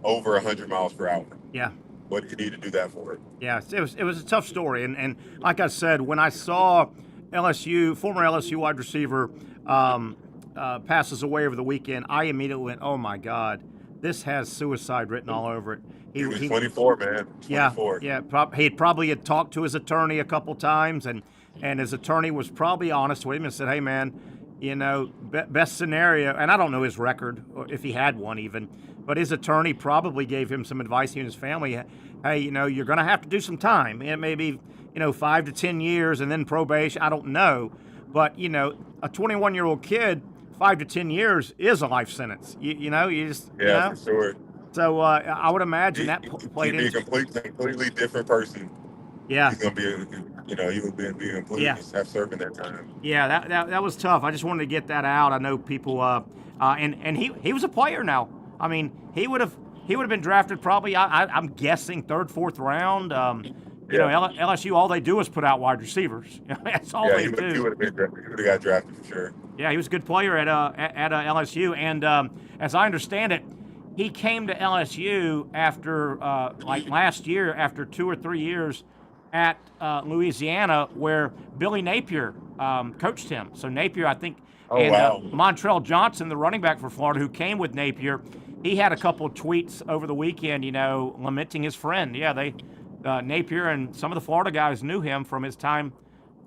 over 100 miles per hour. Yeah. What do you need to do that for? Yeah, it was a tough story. And like I said, when I saw former LSU wide receiver, passes away over the weekend, I immediately went, oh my God, this has suicide written all over it. He was 24, man. 24. Yeah. He probably had talked to his attorney a couple times, and his attorney was probably honest with him and said, hey, man, best scenario, and I don't know his record, or if he had one even, but his attorney probably gave him some advice, he and his family, hey, you're going to have to do some time. It may be, 5 to 10 years and then probation. I don't know. But, a 21-year-old kid, 5 to 10 years is a life sentence. For sure. So I would imagine that played into into a completely different person. Yeah. He's going to be, he would be completely have serving that time. Yeah, that was tough. I just wanted to get that out. I know people, and he was a player now. I mean, he would have been drafted probably, I'm guessing, 3rd, 4th round. LSU, all they do is put out wide receivers. That's all they do. He would have got drafted for sure. Yeah, he was a good player at LSU, and as I understand it, he came to LSU after last year, after 2 or 3 years at Louisiana, where Billy Napier coached him. So Napier, I think, Montrell Johnson, the running back for Florida, who came with Napier, he had a couple of tweets over the weekend, lamenting his friend. Yeah, Napier and some of the Florida guys knew him from his time,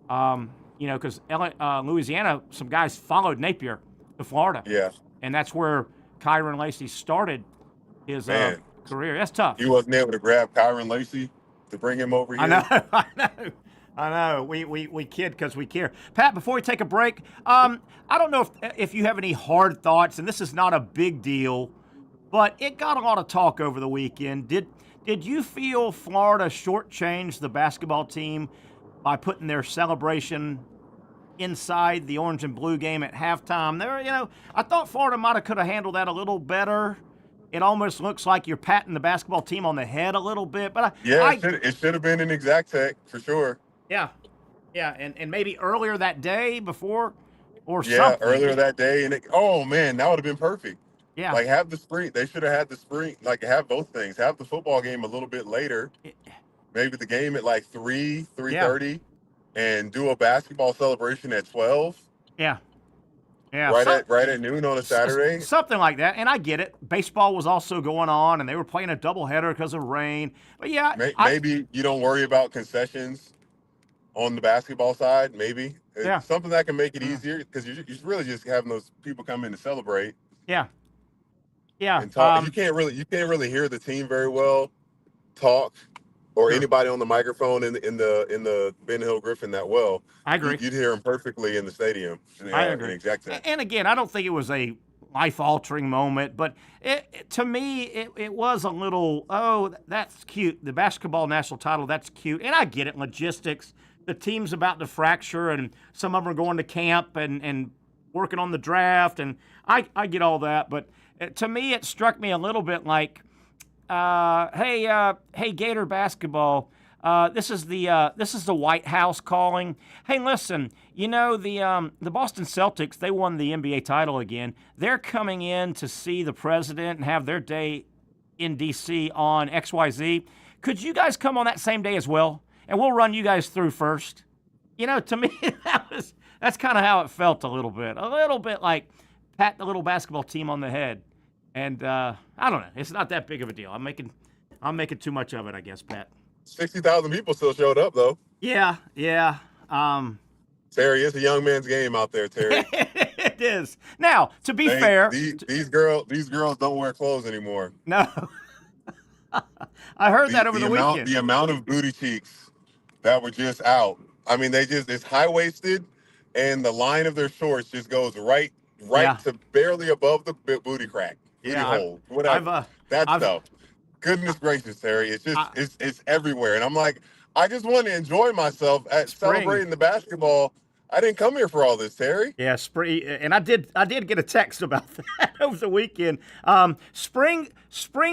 because Louisiana, some guys followed Napier to Florida. Yeah. And that's where Kyron Lacey started his career. That's tough. You wasn't able to grab Kyron Lacey to bring him over here? I know. We kid because we care. Pat, before we take a break, I don't know if you have any hard thoughts, and this is not a big deal, but it got a lot of talk over the weekend. Did you feel Florida shortchanged the basketball team by putting their celebration inside the orange and blue game at halftime? I thought Florida could have handled that a little better. It almost looks like you're patting the basketball team on the head a little bit, but it should have been an exact tech for sure. Yeah, and maybe earlier that day before or something. Yeah, earlier that day, and that would have been perfect. Yeah, have the spring. They should have had the spring. Have both things. Have the football game a little bit later. Maybe the game at 3:30, and do a basketball celebration at 12. Yeah. Right at noon on a Saturday. Something like that. And I get it. Baseball was also going on, and they were playing a doubleheader because of rain. But yeah, maybe you don't worry about concessions on the basketball side. Maybe something that can make it easier, because you're really just having those people come in to celebrate. Yeah. Yeah. and talk. You can't really hear the team very well talk, or anybody on the microphone in the Ben Hill Griffin that well. I agree. You'd hear him perfectly in the stadium. I agree. And again, I don't think it was a life-altering moment, but to me, it was a little, oh, that's cute. The basketball national title, that's cute. And I get it, logistics. The team's about to fracture, and some of them are going to camp and working on the draft, and I get all that. But to me, it struck me a little bit like, hey, Gator basketball. This is the White House calling. Hey, listen, you know the Boston Celtics, they won the NBA title again. They're coming in to see the president and have their day in D.C. on XYZ. Could you guys come on that same day as well? And we'll run you guys through first. You know, to me, that's kind of how it felt a little bit like pat the little basketball team on the head. And I don't know, it's not that big of a deal. I'm making too much of it, I guess, Pat. 60,000 people still showed up, though. Yeah. Terry, it's a young man's game out there, Terry. It is. Now, to be fair, these girls don't wear clothes anymore. No. I heard that over the weekend. The amount of booty cheeks that were just out. I mean, it's high-waisted, and the line of their shorts just goes right to barely above the booty crack. Booty hole. Whatever. That stuff. Goodness gracious, Terry. It's just it's everywhere. And I'm like, I just want to enjoy myself at celebrating the basketball. I didn't come here for all this, Terry. Yeah, spring, and I did get a text about that over the weekend. Spring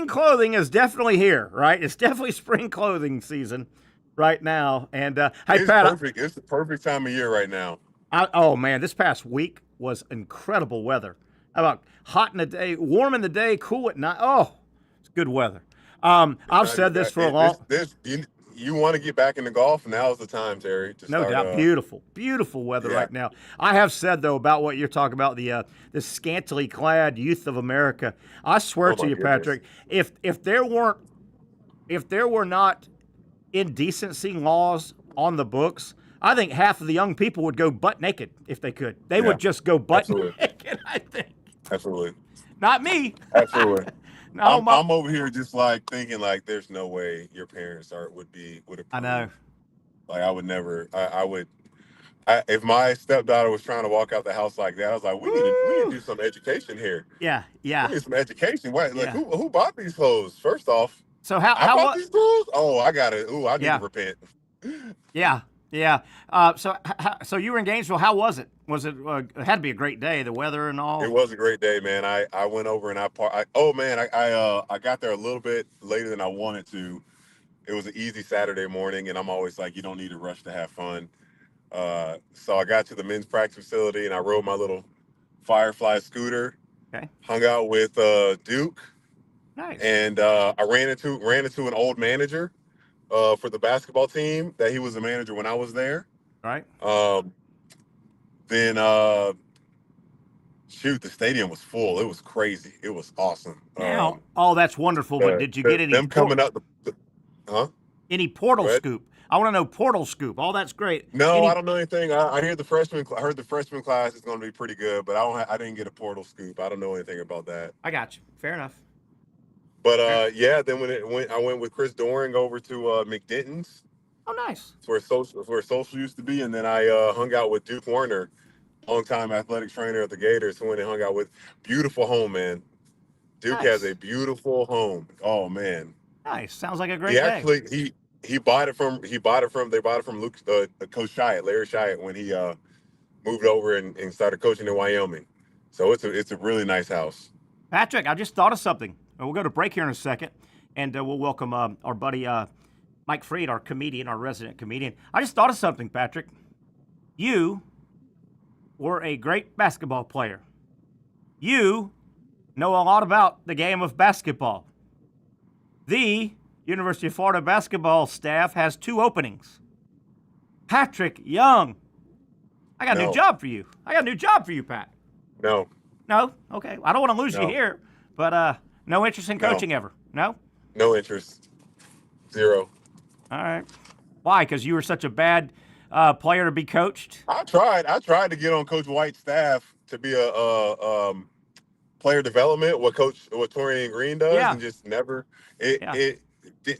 clothing is definitely here, right? It's definitely spring clothing season right now. And hey, it's Pat, perfect. It's the perfect time of year right now. Oh man, this past week was incredible weather. How about hot in the day, warm in the day, cool at night? Oh, it's good weather. I've said this for a long. You want to get back into golf? Now's the time, Terry. No doubt. Beautiful weather right now. I have said, though, about what you're talking about, the scantily clad youth of America. I swear to you, Patrick, if there were not indecency laws on the books, I think half of the young people would go butt naked if they could. They would just go butt naked, I think. Absolutely. Not me. Absolutely. No, I'm over here just like thinking like there's no way your parents would approve. I know. Like I would never. If my stepdaughter was trying to walk out the house like that, I was like, we need to do some education here. Yeah. We need some education. Who bought these clothes? First off. So how bought these clothes? Oh, I got it. I need to repent. Yeah. So you were in Gainesville. How was it? Was it? It had to be a great day. The weather and all. It was a great day, man. I went over and I got there a little bit later than I wanted to. It was an easy Saturday morning, and I'm always like, you don't need to rush to have fun. So I got to the men's practice facility and I rode my little Firefly scooter. Okay. Hung out with Duke. Nice. And I ran into an old manager for the basketball team that he was a manager when I was there. Right. Then the stadium was full. It was crazy. It was awesome. That's wonderful. But did you get any? Them coming up, Any portal scoop? I want to know portal scoop. All that's great. No, I don't know anything. I heard the freshman class is going to be pretty good, but I didn't get a portal scoop. I don't know anything about that. I got you. Fair enough. But then I went with Chris Doring over to McDenton's. Oh, nice. It's where social used to be, and then I hung out with Duke Warner, longtime athletic trainer of the Gators, who went and hung out with. Beautiful home, man. Duke has a beautiful home. Oh man. Nice. Sounds like a great day. He bought it from Luke, Coach Shiat, Larry Shiat, when he moved over and started coaching in Wyoming. So it's a really nice house. Patrick, I just thought of something. We'll go to break here in a second, and we'll welcome our buddy Mike Freed, our comedian, our resident comedian. I just thought of something, Patrick. You were a great basketball player. You know a lot about the game of basketball. The University of Florida basketball staff has 2 openings. Patrick Young. I got a new job for you. Pat. No. No? Okay. I don't want to lose you here, but no interest in coaching ever? No? No interest. 0. All right. Why? Because you were such a bad player to be coached? I tried to get on Coach White's staff to be a player development, what Torian Green does, and just never.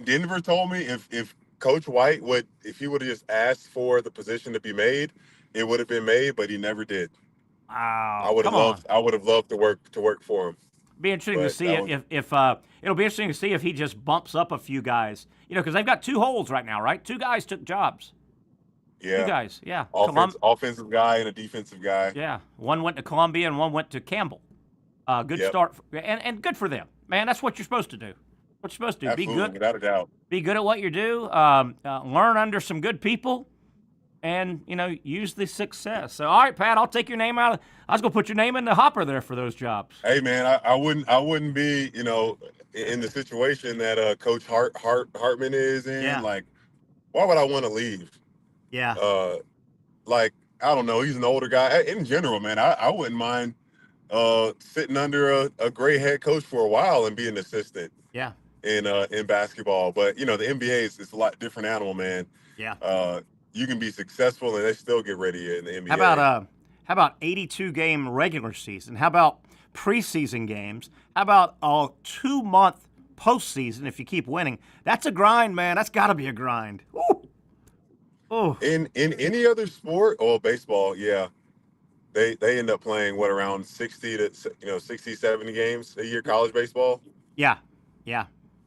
Denver told me if Coach White if he would have just asked for the position to be made, it would have been made, but he never did. Wow. I would have loved to work for him. Be interesting to see if it'll be interesting to see if he just bumps up a few guys. Because they've got 2 holes right now, right? 2 guys took jobs. Yeah. 2 guys, yeah. Offensive guy and a defensive guy. Yeah. One went to Columbia and one went to Campbell. Good start. And good for them. Man, that's what you're supposed to do. What you're supposed to do. Absolutely, Be good. Without a doubt. Be good at what you do. Learn under some good people. And, use the success. So, all right, Pat, I'll take your name out. I was going to put your name in the hopper there for those jobs. Hey, man, I wouldn't be, in the situation that Coach Hartman is in. Yeah. Like, why would I want to leave? Yeah. I don't know. He's an older guy. In general, man, I wouldn't mind sitting under a great head coach for a while and be an assistant. Yeah. In basketball. But, the NBA is a lot different animal, man. Yeah. You can be successful and they still get ready in the NBA. How about 82-game regular season? How about preseason games? How about a 2-month postseason if you keep winning? That's a grind, man. That's got to be a grind. Ooh. Oh. In any other sport, baseball, yeah. They end up playing around 60 to 60, 70 games a year, college baseball. Yeah. Yeah.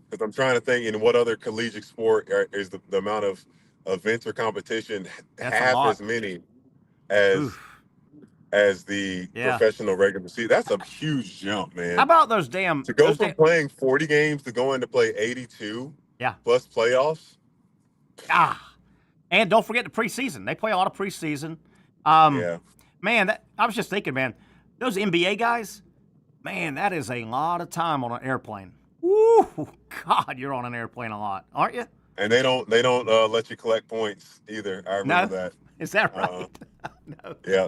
Because I'm trying to think in what other collegiate sport is the amount of events or competition half as many as the professional regular season. That's a huge jump, man. How about those to go from playing 40 games to going to play 82 plus playoffs? And don't forget the preseason. They play a lot of preseason. Man, I was just thinking, man, those NBA guys, man, that is a lot of time on an airplane. Woo, God, you're on an airplane a lot, aren't you? And they don't let you collect points either. I remember that. Is that right? No. Yeah.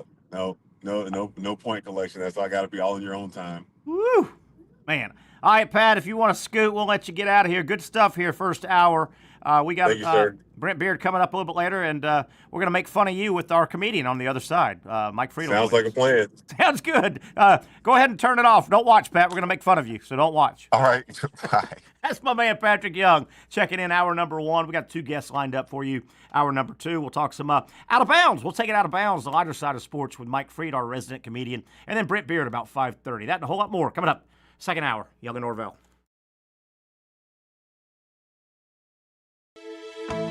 No point collection. That's all got to be all in your own time. Woo, man. All right, Pat, if you want to scoot, we'll let you get out of here. Good stuff here, first hour. We got Thank you, sir. Brent Beaird coming up a little bit later, and we're going to make fun of you with our comedian on the other side, Mike Friedel. Sounds like a plan. Sounds good. Go ahead and turn it off. Don't watch, Pat. We're going to make fun of you, so don't watch. All right. Bye. That's my man, Patrick Young, checking in hour number 1. We got 2 guests lined up for you. Hour number 2, we'll talk some out of bounds. We'll take it out of bounds, the lighter side of sports with Mike Fried, our resident comedian, and then Brent Beaird about 5:30. That and a whole lot more coming up. Second hour, Young Norvelle.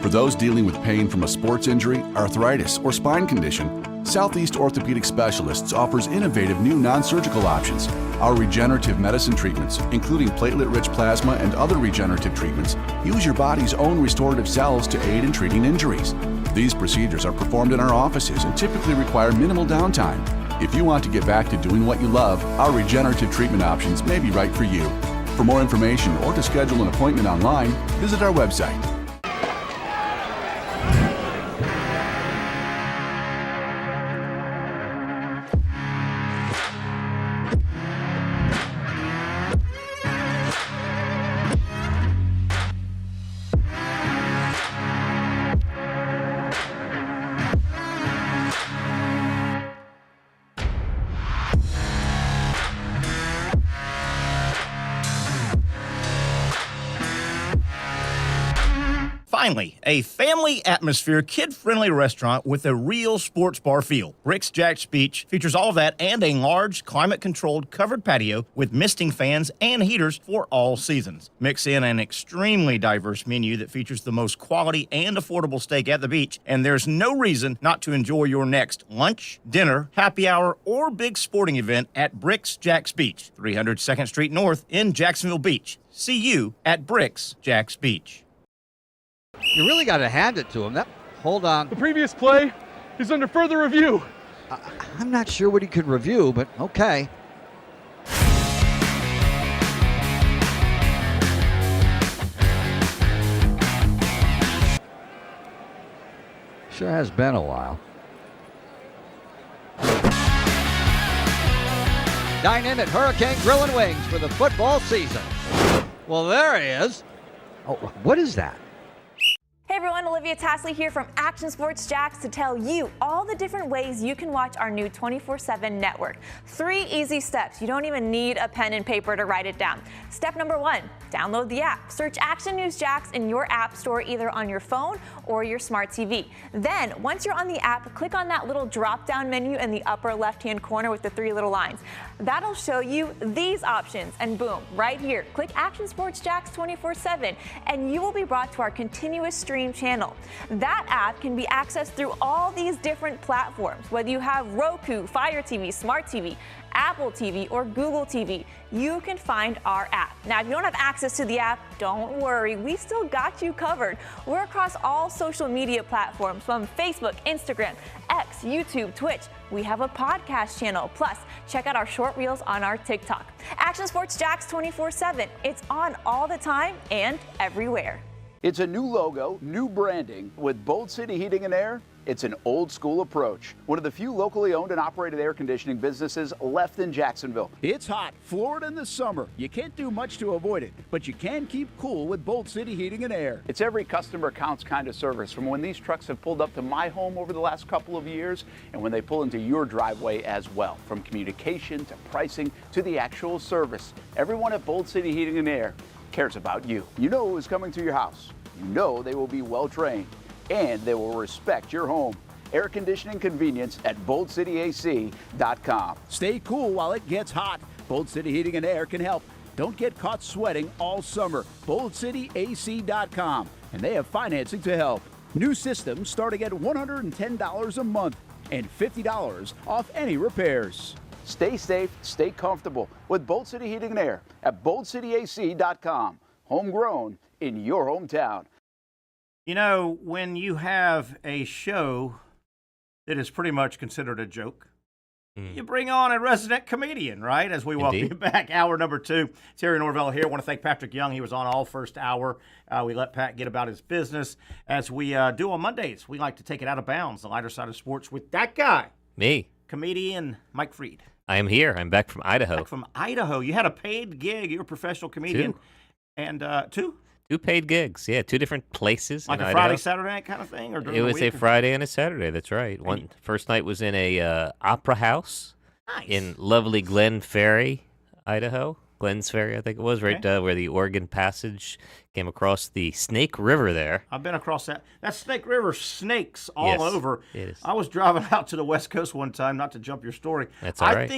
For those dealing with pain from a sports injury, arthritis, or spine condition, Southeast Orthopedic Specialists offers innovative new non-surgical options. Our regenerative medicine treatments, including platelet-rich plasma and other regenerative treatments, use your body's own restorative cells to aid in treating injuries. These procedures are performed in our offices and typically require minimal downtime. If you want to get back to doing what you love, our regenerative treatment options may be right for you. For more information or to schedule an appointment online, visit our website. Finally, a family atmosphere, kid-friendly restaurant with a real sports bar feel. Bricks Jack's Beach features all of that and a large, climate-controlled covered patio with misting fans and heaters for all seasons. Mix in an extremely diverse menu that features the most quality and affordable steak at the beach, and there's no reason not to enjoy your next lunch, dinner, happy hour, or big sporting event at Bricks Jack's Beach, 300 2nd Street North in Jacksonville Beach. See you at Bricks Jack's Beach. You really got to hand it to him. Hold on. The previous play is under further review. I'm not sure what he could review, but okay. Sure has been a while. Dynamic Hurricane Grill and Wings for the football season. Well, there he is. Oh, what is that? Hey everyone, Olivia Tasley here from Action Sports Jax to tell you all the different ways you can watch our new 24/7 network. 3 easy steps. You don't even need a pen and paper to write it down. Step number 1, download the app. Search Action News Jax in your app store either on your phone or your smart TV. Then, once you're on the app, click on that little drop-down menu in the upper left-hand corner with the 3 little lines. That'll show you these options, and boom, right here, click Action Sports Jax 24/7, and you will be brought to our continuous stream channel. That app can be accessed through all these different platforms. Whether you have Roku, Fire TV, Smart TV, Apple TV, or Google TV, you can find our app. Now, if you don't have access to the app, don't worry, we still got you covered. We're across all social media platforms from Facebook, Instagram, X, YouTube, Twitch. We have a podcast channel. Plus, check out our short reels on our TikTok. Action Sports Jax 24/7. It's on all the time and everywhere. It's a new logo, new branding. With Bold City Heating and Air, it's an old school approach. One of the few locally owned and operated air conditioning businesses left in Jacksonville. It's hot, Florida in the summer. You can't do much to avoid it, but you can keep cool with Bold City Heating and Air. It's every customer counts kind of service, from when these trucks have pulled up to my home over the last couple of years and when they pull into your driveway as well. From communication to pricing to the actual service, everyone at Bold City Heating and Air cares about you. You know who's coming to your house. You know they will be well trained, and they will respect your home. Air conditioning convenience at boldcityac.com. Stay cool while it gets hot. Bold City Heating and Air can help. Don't get caught sweating all summer. boldcityac.com, and they have financing to help. New systems starting at $110 a month and $50 off any repairs. Stay safe, stay comfortable with Bold City Heating and Air at boldcityac.com. Homegrown in your hometown. You know, when you have a show that is pretty much considered a joke, you bring on a resident comedian, right? As we welcome you back, hour number 2. Terry Norvelle here. I want to thank Patrick Young. He was on all first hour. We let Pat get about his business. As we do on Mondays, we like to take it out of bounds, the lighter side of sports, with that guy. Me. Comedian Mike Freed. I am here. I'm back from Idaho. Back from Idaho. You had a paid gig. You're a professional comedian. 2. And 2? 2 paid gigs. Yeah, 2 different places. Like in a Idaho. Friday, Saturday night kind of thing? Or it was a Friday and a Saturday. That's right. First night was in a opera house in lovely Glen Ferry, Idaho. Glens Ferry, I think it was, right where the Oregon Passage came across the Snake River there. I've been across that. That Snake River, snakes all over. It is. I was driving out to the West Coast one time, not to jump your story. That's all right.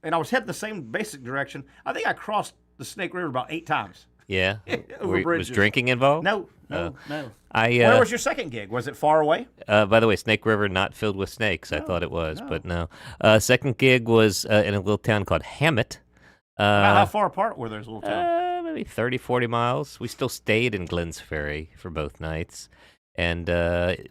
And I was heading the same basic direction. I think I crossed the Snake River about 8 times. Yeah. Over bridges. Was drinking involved? No. Where was your second gig? Was it far away? By the way, Snake River not filled with snakes. I thought it was, but no. Second gig was in a little town called Hammett. How far apart were those little towns? Maybe 30, 40 miles. We still stayed in Glens Ferry for both nights. And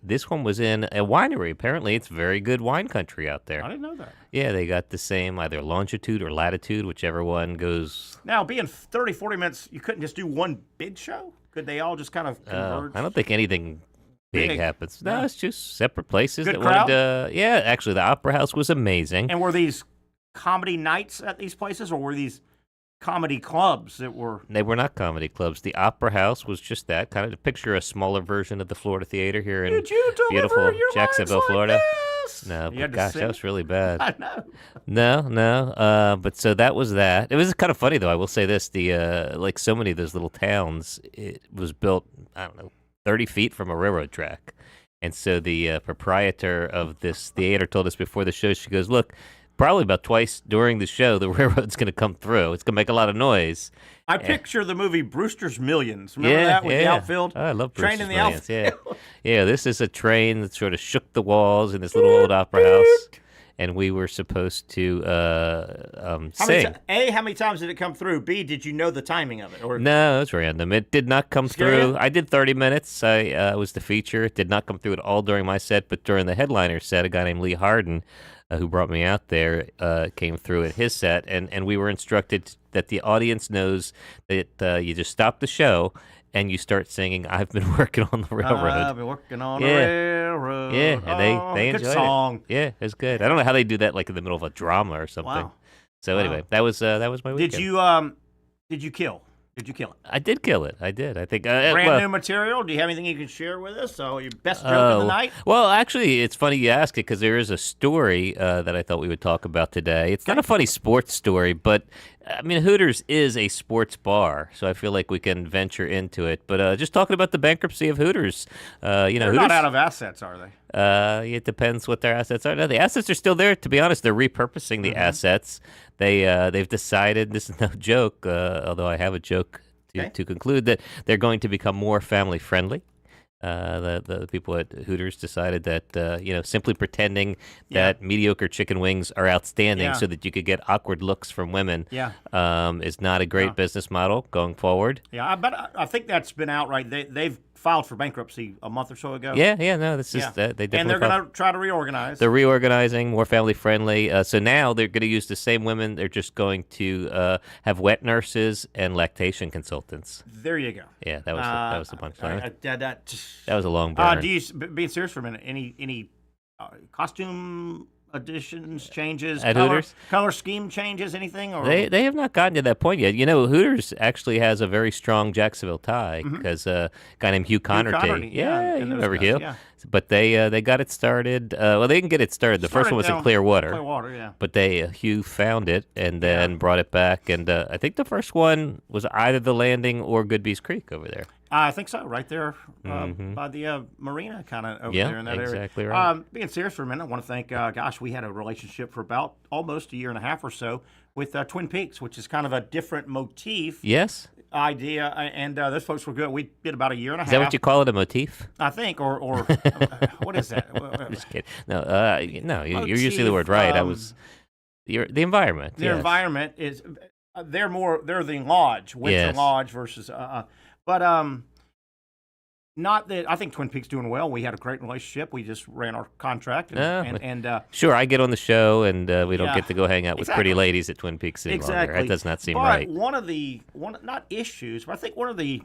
this one was in a winery. Apparently, it's very good wine country out there. I didn't know that. Yeah, they got the same either longitude or latitude, whichever one goes. Now, being 30, 40 minutes, you couldn't just do one big show? Could they all just kind of converge? I don't think anything big happens. No, it's just separate places. Good that crowd? wanted to. Yeah, actually, the Opera House was amazing. And were these comedy nights at these places, or were these comedy clubs that were? They were not comedy clubs. The Opera House was just that, kind of to picture a smaller version of the Florida Theater here in beautiful Jacksonville, Florida. No, but gosh, that was really bad. I know. No. But so that was that. It was kind of funny though. I will say this: the like so many of those little towns, it was built 30 feet from a railroad track, and so the proprietor of this theater told us before the show. She goes, "Look, probably about twice during the show, the railroad's going to come through. It's going to make a lot of noise." I picture the movie Brewster's Millions. Remember that with the outfield? Oh, I love Train Brewster's in the Millions. outfield. Yeah, this is a train that sort of shook the walls in this little old opera house, and we were supposed to sing. How many times did it come through? B, did you know the timing of it? Or? No, it was random. It did not come through. I did 30 minutes. I was the feature. It did not come through at all during my set, but during the headliner set, a guy named Lee Harden, who brought me out there, came through at his set, and we were instructed that the audience knows that you just stop the show and you start singing, "I've been working on the railroad." I've been working on the railroad. Yeah, and they enjoyed good song. it. Yeah, it was good. I don't know how they do that, like in the middle of a drama or something. Wow. So anyway, that was my weekend. Did you kill? Did you kill it? I did kill it. I did. I think brand new material. Do you have anything you can share with us? So your best joke of the night? Well, actually, it's funny you ask it because there is a story that I thought we would talk about today. It's not a funny sports story, but I mean, Hooters is a sports bar, so I feel like we can venture into it. But just talking about the bankruptcy of Hooters, They're Hooters, not out of assets, are they? it depends what their assets are. No, the assets are still there. To be honest, they're repurposing the assets. They've decided, this is no joke, although I have a joke to conclude, that they're going to become more family friendly. The people at Hooters decided that simply pretending that mediocre chicken wings are outstanding so that you could get awkward looks from women is not a great business model going forward. Yeah, I think that's been outright. They've filed for bankruptcy a month or so ago. This is they definitely and they're going to try to reorganize. They're reorganizing, more family friendly. So now they're going to use the same women. They're just going to have wet nurses and lactation consultants. There you go. Yeah, that was the punchline. That was a long burn. burn. Being serious for a minute, any costume additions, changes, at Hooters? Color scheme changes, anything? Or? They have not gotten to that point yet. Hooters actually has a very strong Jacksonville tie because a guy named Hugh Connerty. Yeah, you remember Hugh? Yeah. But they got it started. Well, they didn't get it started. The first one was in Clearwater. Clearwater, yeah. But Hugh found it and then brought it back. And I think the first one was either the Landing or Goodby's Creek over there. I think so, right there by the marina kind of over there in that area. Exactly right. Being serious for a minute, I want to thank, we had a relationship for about almost a year and a half or so with Twin Peaks, which is kind of a different motif. Yes. Idea, and those folks were good. We did about a year and a half. Is that what you call it, a motif? I think, or what is that? I'm just kidding. No, you're using the word right. The environment. The environment is they're the lodge, Windsor Lodge versus not that I think Twin Peaks doing well. We had a great relationship. We just ran our contract. Sure, I get on the show, and we don't get to go hang out with pretty ladies at Twin Peaks any longer. That does not seem right. One of the not issues, but I think one of the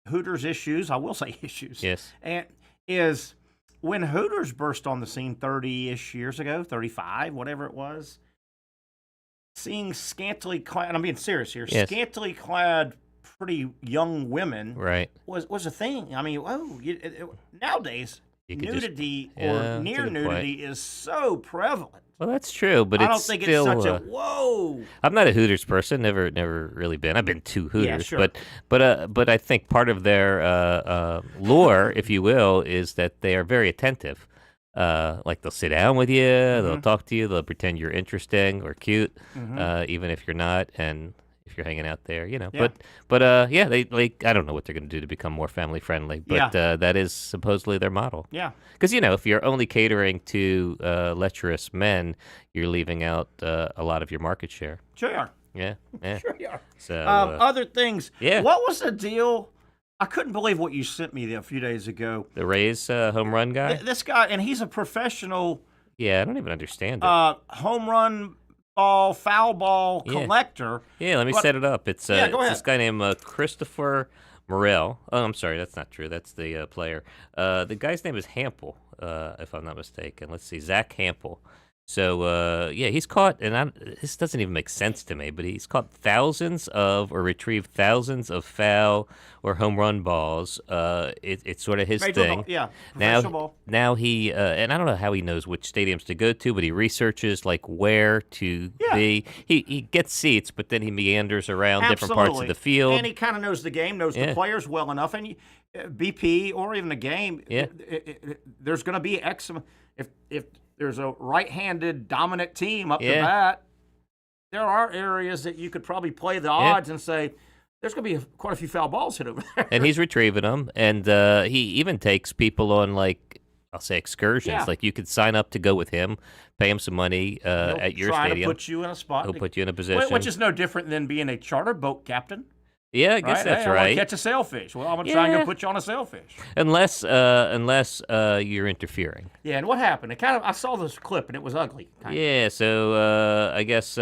Hooters issues, I will say issues, and is when Hooters burst on the scene 30-ish years ago, 35, whatever it was, seeing scantily clad, and I'm being serious here, scantily clad pretty young women was a thing. I mean, nowadays nudity or near nudity is so prevalent. Well, that's true, but I don't think it's such a whoa. I'm not a Hooters person. Never really been. I've been to Hooters, sure. but I think part of their lure, if you will, is that they are very attentive. Like they'll sit down with you, they'll talk to you, they'll pretend you're interesting or cute, even if you're not, and if you're hanging out there, But they I don't know what they're going to do to become more family friendly, but that is supposedly their model. Yeah. Because if you're only catering to lecherous men, you're leaving out a lot of your market share. Sure you are. Yeah. Sure you are. So other things. Yeah. What was the deal? I couldn't believe what you sent me a few days ago. The Rays home run guy. This guy, and he's a professional. Yeah, I don't even understand it. Home run foul ball collector. Yeah, let me set it up. It's, go ahead. It's this guy named Christopher Morel. Oh, I'm sorry, that's not true. That's the player. The guy's name is Hampel, if I'm not mistaken. Let's see, Zach Hampel. So, he's caught, and this doesn't even make sense to me, but he's caught retrieved thousands of foul or home run balls. It's sort of his thing. Now he, and I don't know how he knows which stadiums to go to, but he researches like where to be. He gets seats, but then he meanders around different parts of the field. And he kind of knows the game, knows the players well enough. And BP or even a game, there's going to be X. If there's a right-handed dominant team up to bat, there are areas that you could probably play the odds and say, there's going to be quite a few foul balls hit over there. And he's retrieving them. And he even takes people on, like, I'll say excursions. Yeah. Like, you could sign up to go with him, pay him some money at your stadium. He'll put you in a spot. He'll put you in a position. Which is no different than being a charter boat captain. Yeah, I guess that's right. I want to catch a sailfish. Well, I'm going to try and go put you on a sailfish. Unless you're interfering. Yeah, and what happened? I saw this clip, and it was ugly. Yeah, so I guess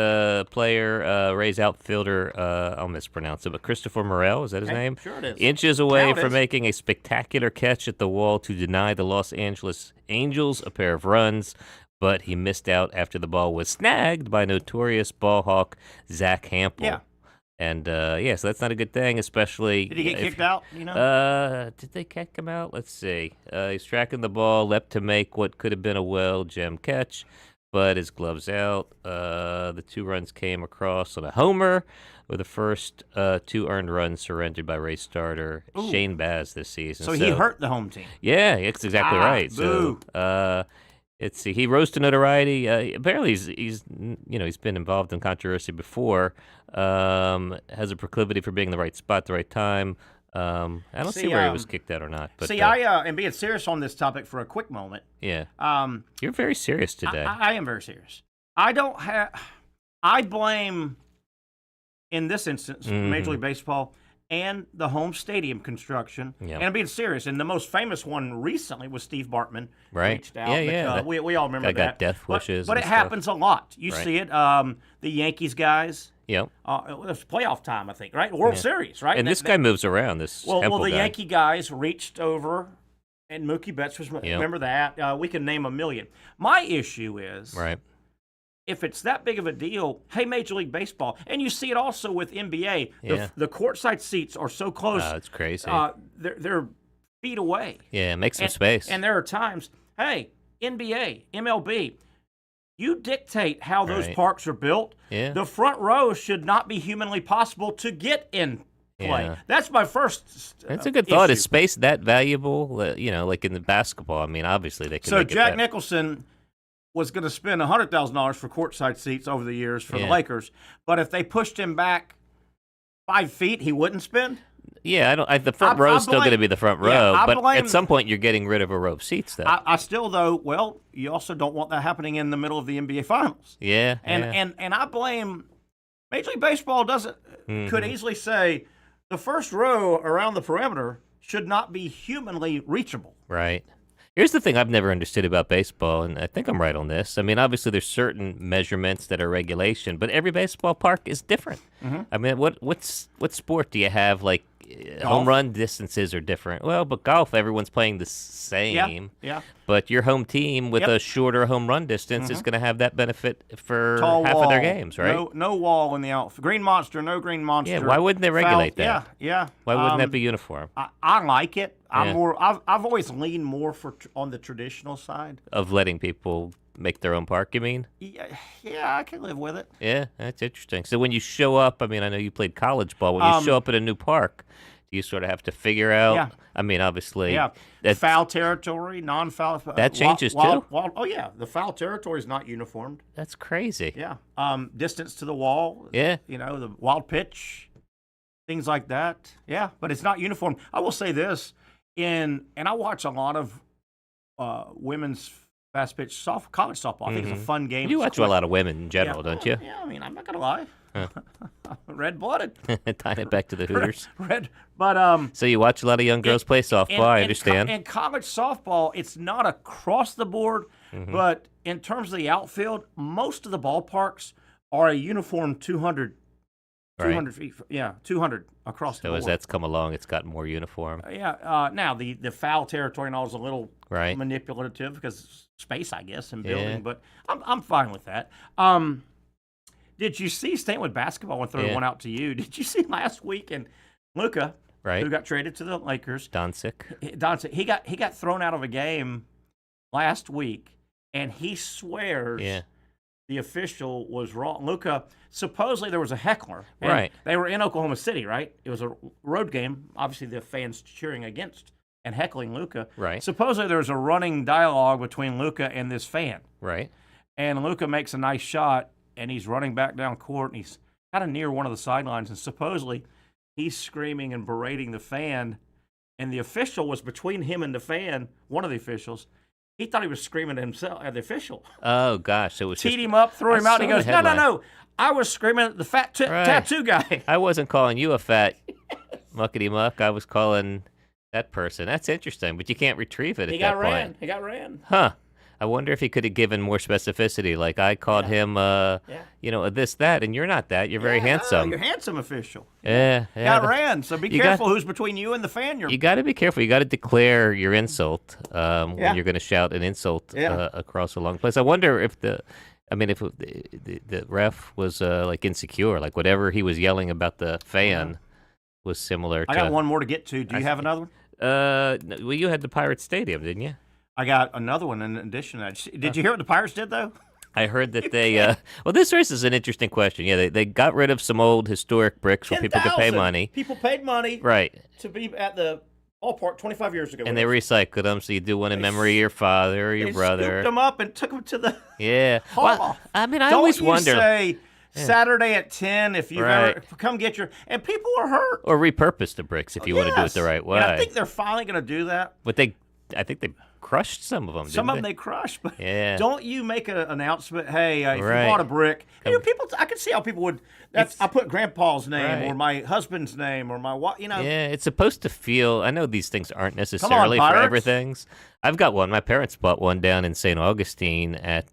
player, Ray's outfielder, I'll mispronounce it, but Christopher Morel, is that his name? Sure it is. Inches away from making a spectacular catch at the wall to deny the Los Angeles Angels a pair of runs, but he missed out after the ball was snagged by notorious ball hawk Zach Hampel. Yeah. And so that's not a good thing, especially. Did he get kicked out? You know? Did they kick him out? Let's see. He's tracking the ball, leapt to make what could have been a well-gem catch, but his gloves out. The 2 runs came across on a homer, with the first 2 earned runs surrendered by race starter Shane Baz this season. So he hurt the home team. Yeah, that's exactly right. Boo. So he rose to notoriety. Apparently, he's been involved in controversy before. Has a proclivity for being in the right spot, the right time. I don't see where he was kicked out or not. But I am being serious on this topic for a quick moment. Yeah. You're very serious today. I am very serious. I blame, in this instance, Major League Baseball and the home stadium construction. Yep. And I'm being serious. And the most famous one recently was Steve Bartman. Right. Reached out. We all remember that. Got death wishes. But it happens a lot. You see it. The Yankees guys. Yep. It was playoff time, I think, right? World Series, right? And this guy moves around. This the guy. Yankee guys reached over, and Mookie Betts was. Remember that? We can name a million. My issue is right. If it's that big of a deal, hey, Major League Baseball, and you see it also with NBA. The courtside seats are so close. It's crazy. They're feet away. Yeah, make some space. And there are times, hey, NBA, MLB. You dictate how those parks are built. Yeah. The front row should not be humanly possible to get in play. Yeah. That's my first That's a good thought. issue. Is space that valuable? Like in the basketball, I mean, obviously they can So make it Jack that. Nicholson was going to spend $100,000 for courtside seats over the years for the Lakers, but if they pushed him back 5 feet, he wouldn't spend? Yeah, the front row is still going to be the front row, but at some point you're getting rid of a row of seats, though. I still, though, you also don't want that happening in the middle of the NBA Finals. Yeah, and I blame Major League Baseball could easily say the first row around the perimeter should not be humanly reachable. Right. Here's the thing I've never understood about baseball, and I think I'm right on this. I mean, obviously there's certain measurements that are regulation, but every baseball park is different. Mm-hmm. I mean, what sport do you have, like, Golf. home run distances are different? Well, but golf, everyone's playing the same. Yeah. But your home team with a shorter home run distance is going to have that benefit for Tall half wall, of their games, right? No wall in the outfield. Green monster, no green monster. Yeah, why wouldn't they regulate that? Yeah. Why wouldn't that be uniform? I like it. Yeah. I've always leaned more on the traditional side Of letting people make their own park, you mean? Yeah, I can live with it. Yeah, that's interesting. So when you show up, I mean, I know you played college ball. When you show up at a new park, do you sort of have to figure out? Yeah. I mean, obviously. Yeah. Foul territory, non-foul. That changes too? Oh, yeah. The foul territory is not uniformed. That's crazy. Yeah. Distance to the wall. Yeah. The wild pitch, things like that. Yeah, but it's not uniform. I will say this, and I watch a lot of women's fast pitch college softball. I think it's a fun game. You watch a lot of women in general, don't you? Yeah, I mean, I'm not going to lie. Red-blooded. Tying it back to the Hooters. But so you watch a lot of young girls play softball, I understand. In college softball, it's not across the board, but in terms of the outfield, most of the ballparks are a uniform 200 feet. Yeah, 200 across the board. So as that's come along, it's gotten more uniform. Now the foul territory and all is a little right. manipulative because space, I guess, and building. But I'm fine with that. Did you see, staying with basketball, I want to throw one out to you. Did you see last week and Luka, who got traded to the Lakers? Doncic. He got thrown out of a game last week, and he swears the official was wrong. Luka, supposedly there was a heckler. Right. They were in Oklahoma City, right? It was a road game. Obviously, the fans cheering against and heckling Luka. Right. Supposedly there was a running dialogue between Luka and this fan. Right. And Luka makes a nice shot, and he's running back down court, and he's kind of near one of the sidelines, and supposedly he's screaming and berating the fan, and the official was between him and the fan, one of the officials. He thought he was screaming at himself, at the official. Oh, gosh. So it was Teed him up, threw him out, and he goes, no. I was screaming at the fat tattoo guy. I wasn't calling you a fat muckety-muck. I was calling that person. That's interesting, but you can't retrieve it at that point. He got ran. Huh. I wonder if he could have given more specificity. Like, I called him, this, that, and you're not that. You're very handsome. You're handsome official. Yeah. Got ran, so be careful who's between you and the fan. You got to be careful. You got to declare your insult when you're going to shout an insult across a long place. I wonder if I mean, if the ref was like insecure, like whatever he was yelling about the fan was similar. I got one more to get to. Do you have another one? Well, you had the Pirates Stadium, didn't you? I got another one in addition to that. Did you hear what the Pirates did though? I heard that they. Well, this race is an interesting question. Yeah, they got rid of some old historic bricks where people could pay money. People paid money, right, to be at the ballpark 25 years ago. And they recycled them, so you do one in memory of your father or your brother. They scooped them up and took them to the hall. Well, I mean, I Don't always you wonder. Say Saturday at 10 if you ever come get your. And people are hurt. Or repurpose the bricks if you want to do it the right way. And I think they're finally going to do that. But I think they crushed some of them. Some of them they crushed, but don't you make an announcement? Hey, if you bought a brick, people. I can see how people would. I put Grandpa's name or my husband's name or my wife. Yeah, it's supposed to feel. I know these things aren't necessarily for everything. I've got one. My parents bought one down in St. Augustine at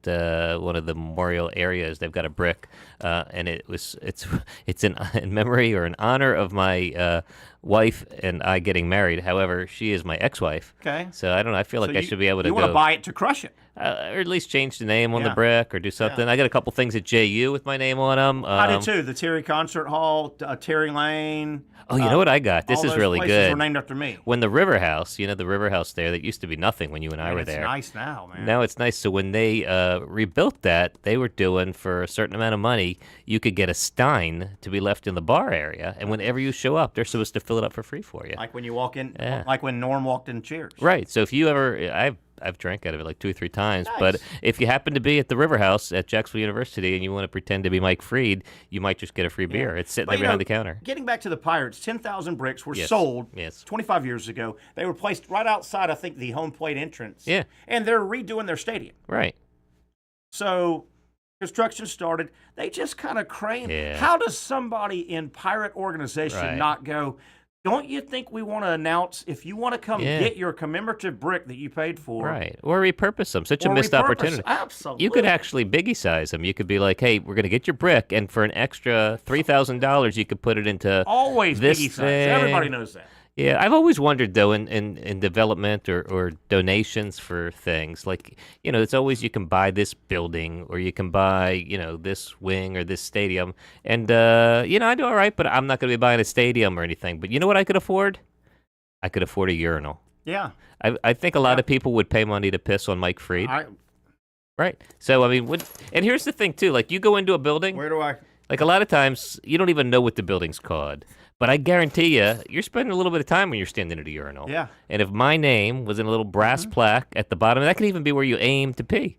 one of the memorial areas. They've got a brick, and it's in memory or in honor of my wife and I getting married. However, she is my ex-wife. Okay. So I don't know. I feel like I should be able to go. You want to buy it to crush it. Or at least change the name on the brick or do something. I got a couple things at JU with my name on them. I did too. The Terry Concert Hall, Terry Lane. Oh, you know what I got? This is really good. Were named after me. When the River House, the River House there, that used to be nothing when you and I were there. It's nice now, man. Now it's nice. So when they rebuilt that, they were doing for a certain amount of money, you could get a stein to be left in the bar area, and whenever you show up, they're supposed to fill it up for free for you. Like when you walk in, like when Norm walked in Cheers. Right. So if you ever, I've drank out of it like 2 or 3 times. Nice. But if you happen to be at the River House at Jacksonville University and you want to pretend to be Mike Freed, you might just get a free beer. It's sitting there behind the counter. Getting back to the Pirates, 10,000 bricks were sold 25 years ago. They were placed right outside, I think, the home plate entrance. Yeah. And they're redoing their stadium. Right. So construction started. They just kind of craned. Yeah. How does somebody in Pirate organization not go, don't you think we want to announce if you want to come get your commemorative brick that you paid for? Right. Or repurpose them. Such a missed opportunity. Absolutely. You could actually biggie size them. You could be like, hey, we're going to get your brick, and for an extra $3,000, you could put it into always this biggie size. thing. Everybody knows that. Yeah, I've always wondered, though, in development or donations for things, like, it's always you can buy this building or you can buy, this wing or this stadium. And, I do all right, but I'm not going to be buying a stadium or anything. But you know what I could afford? I could afford a urinal. Yeah. I think a lot of people would pay money to piss on Mike Freed. Right. So, I mean, and here's the thing, too. Like, you go into a building. Where do I? Like, a lot of times, you don't even know what the building's called. But I guarantee you're spending a little bit of time when you're standing at a urinal. Yeah. And if my name was in a little brass plaque at the bottom, that could even be where you aim to pee.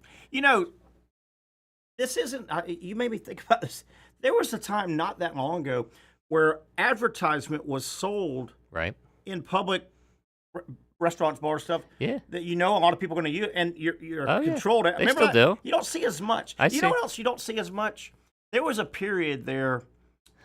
This isn't, you made me think about this. There was a time not that long ago where advertisement was sold in public restaurants, bars, stuff. Yeah. That a lot of people are going to use, and you're controlled. They still do. You don't see as much. You know what else you don't see as much? There was a period there.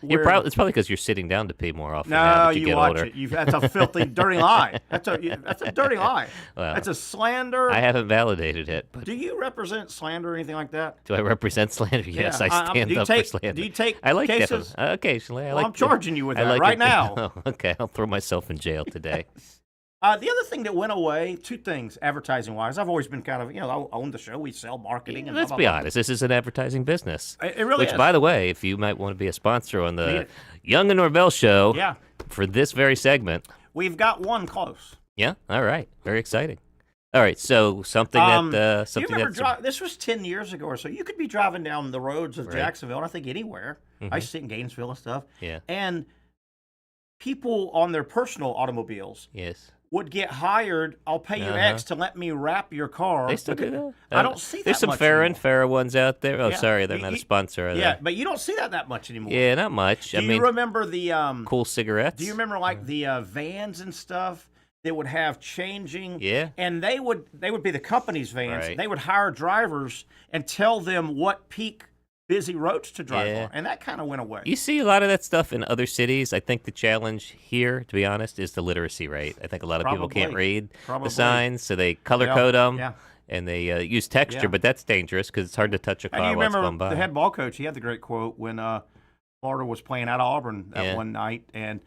It's probably because you're sitting down to pee more often. No, now that you get watch older. it. That's a filthy, dirty lie. That's a dirty lie. Well, that's a slander. I haven't validated it. But do you represent slander or anything like that? Do I represent slander? Yes, I stand up for slander. Do you take I like cases? Occasionally. I'm charging you with that right now. Oh, okay, I'll throw myself in jail today. The other thing that went away, 2 things, advertising-wise. I've always been kind of, I own the show. We sell marketing. And let's be honest. This is an advertising business. It really is. Which, by the way, if you might want to be a sponsor on the Young Norvelle Show for this very segment. We've got one close. Yeah? All right. Very exciting. All right. So something that... you remember, this was 10 years ago or so. You could be driving down the roads of Jacksonville, and I think anywhere. Mm-hmm. I used to sit in Gainesville and stuff. Yeah. And people on their personal automobiles would get hired. I'll pay you X to let me wrap your car. They still do that. I don't see that There's some much Farrah ones out there. Oh, sorry, they're not a sponsor. But you don't see that much anymore. Yeah, not much. Do you remember the cool cigarettes? Do you remember the vans and stuff that would have changing? Yeah. And they would be the company's vans. Right. They would hire drivers and tell them what peak busy roads to drive on, and that kind of went away. You see a lot of that stuff in other cities. I think the challenge here, to be honest, is the literacy rate. I think a lot of people can't read the signs, so they color code them, and they use texture, but that's dangerous because it's hard to touch a car while it's going by. The head ball coach, he had the great quote when Florida was playing at Auburn that one night, and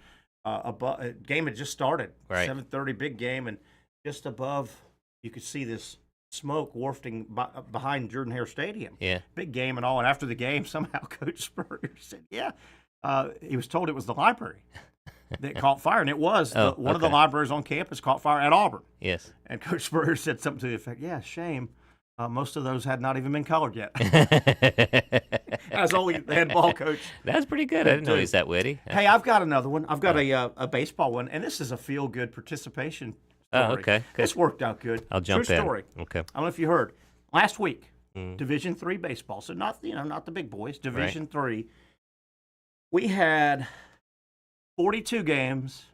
a game had just started, 7:30, big game, and just above, you could see this smoke wafting behind Jordan Hare Stadium. Yeah. Big game and all. And after the game, somehow Coach Spurrier said, he was told it was the library that caught fire. And it was. One of the libraries on campus caught fire at Auburn. Yes. And Coach Spurrier said something to the effect, shame. Most of those had not even been colored yet. As only the head ball coach. That's pretty good. I didn't know he's that witty. Hey, I've got another one. I've got a baseball one, and this is a feel-good participation story. Oh, okay. Good. This worked out good. I'll jump True in. story. Okay. I don't know if you heard. Last week, Division III baseball, so not the big boys, Division III. We had 42 games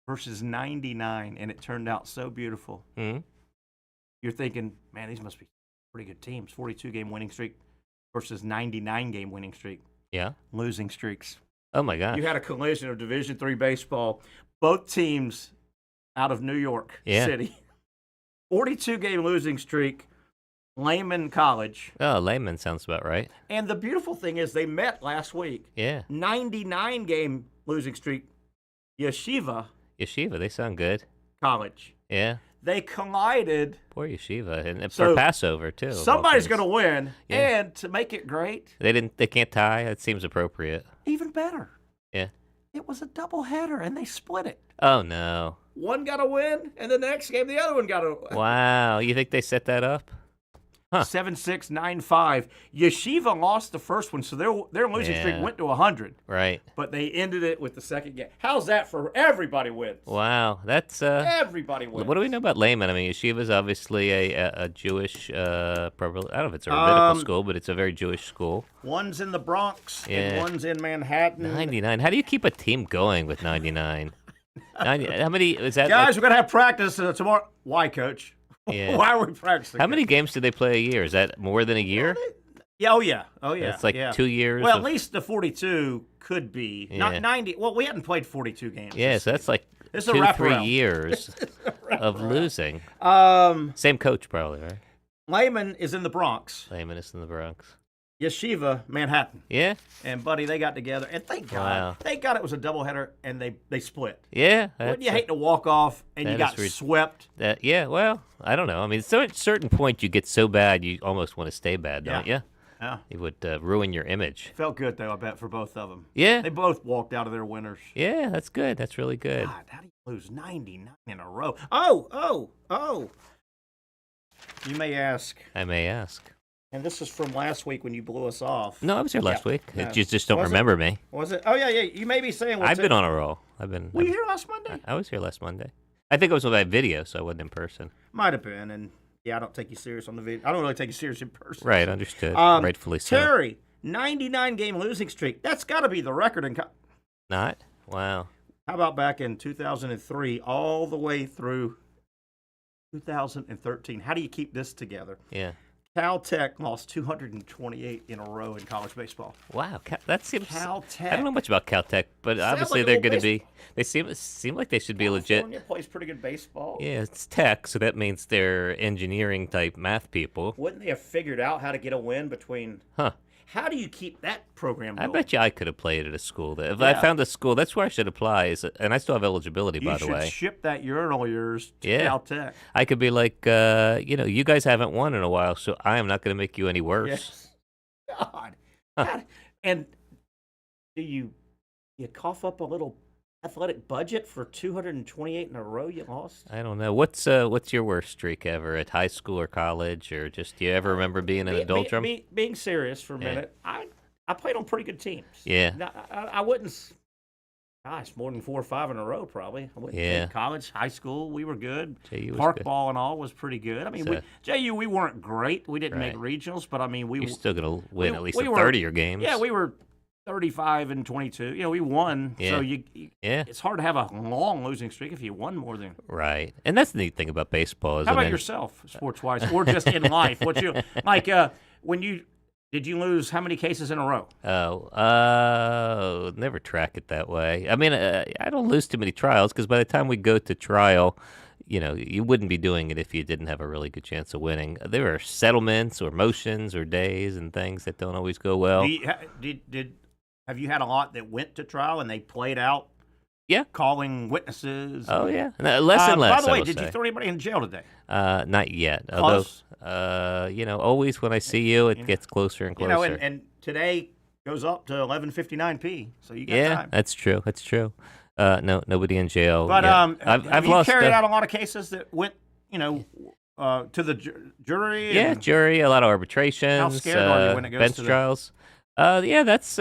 versus 99, and it turned out so beautiful. Mm-hmm. You're thinking, man, these must be pretty good teams. 42-game winning streak versus 99-game winning streak. Yeah. Losing streaks. Oh, my gosh. You had a collision of Division III baseball. Both teams out of New York City. 42-game losing streak. Lehman College. Oh, Lehman sounds about right. And the beautiful thing is they met last week. Yeah. 99-game losing streak. Yeshiva. Yeshiva, they sound good. College. Yeah. They collided. Poor Yeshiva, and So, for Passover too. Somebody's going to win, Yeah. and to make it great, They can't tie. It seems appropriate. even better. Yeah. It was a doubleheader, and they split it. Oh no. One got a win, and the next game, the other one got a Wow. You think they set that up? Huh. 7-6, 9-5. Yeshiva lost the first one, so their losing streak went to 100. Right. But they ended it with the second game. How's that for everybody wins? Wow. That's Everybody wins. What do we know about Lehman? I mean, Yeshiva's obviously a Jewish, probably, I don't know if it's a rabbinical school, but it's a very Jewish school. One's in the Bronx Yeah. and one's in Manhattan. 99. How do you keep a team going with 99? 90, how many is that? Guys, we're going to have practice tomorrow. Why, Coach? Yeah. Why are we practicing? How many games do they play a year? Is that more than a year? Oh, yeah. It's like 2 years. Well, at least the 42 could be. Yeah. Not 90. Well, we hadn't played 42 games. Yeah, so that's like It's 2-3 years of losing. Same coach, probably, right? Lehman is in the Bronx. Lehman is in the Bronx. Yeshiva, Manhattan. Yeah? And, buddy, they got together. And thank God. Wow. Thank God it was a doubleheader, and they split. Yeah. Wouldn't you hate to walk off and you got swept? Yeah, well, I don't know. I mean, so at a certain point, you get so bad, you almost want to stay bad, don't you? Yeah. It would ruin your image. Felt good, though, I bet, for both of them. Yeah. They both walked out of their winners. Yeah, that's good. That's really good. God, how do you lose 99 in a row? Oh. You may ask. I may ask. And this is from last week when you blew us off. No, I was here last week. Yeah. You just don't Was it? remember me. Was it? Oh, yeah. You may be saying I've been on a roll. Were you here last Monday? I was here last Monday. I think it was on that video, so I wasn't in person. Might have been. And, yeah, I don't take you serious on the video. I don't really take you serious in person. Right, understood. Rightfully so. Terry, 99-game losing streak. That's got to be the record in Not? Wow. How about back in 2003 all the way through 2013? How do you keep this together? Yeah. Caltech lost 228 in a row in college baseball. Wow, that seems. Caltech. I don't know much about Caltech, but Sounds obviously like a they're little going to be. They seem like they should be legit. California plays pretty good baseball. Yeah, it's tech, so that means they're engineering type math people. Wouldn't they have figured out how to get a win between? Huh. How do you keep that program going? I bet you I could have played at a school. If I found a school, that's where I should apply. And I still have eligibility, by the way. You should ship that urinal of yours to Caltech. I could be like, you guys haven't won in a while, so I am not going to make you any worse. Yes. God. And do you cough up a little athletic budget for 228 in a row you lost? I don't know. What's your worst streak ever at high school or college, or just do you ever remember being in a doldrum? Being serious for a minute, I played on pretty good teams. Yeah. I wouldn't. Gosh, more than 4 or 5 in a row, probably. I wouldn't think. College, high school, we were good. Park ball and all was pretty good. I mean, JU, we weren't great. We didn't make regionals, but I mean, we were still going to win at least 30 of your games. Yeah, we were 35-22. We won. Yeah. So it's hard to have a long losing streak if you won more than. Right, and that's the neat thing about baseball. How about yourself, sports-wise, or just in life? What you like? Did you lose how many cases in a row? Never track it that way. I mean, I don't lose too many trials because by the time we go to trial, you wouldn't be doing it if you didn't have a really good chance of winning. There are settlements or motions or days and things that don't always go well. Have you had a lot that went to trial and they played out? Yeah. Calling witnesses. Oh, yeah. Less and less, by the way, you throw anybody in jail today? Not yet. Although Always when I see you, it gets closer and closer. And today goes up to 11:59 p. So you got time. Yeah, that's true. That's true. No, nobody in jail. But yet. I've lost, carried out a lot of cases that went, to the jury. Yeah, jury, a lot of arbitrations. How scared are you when it goes bench to trials? That's.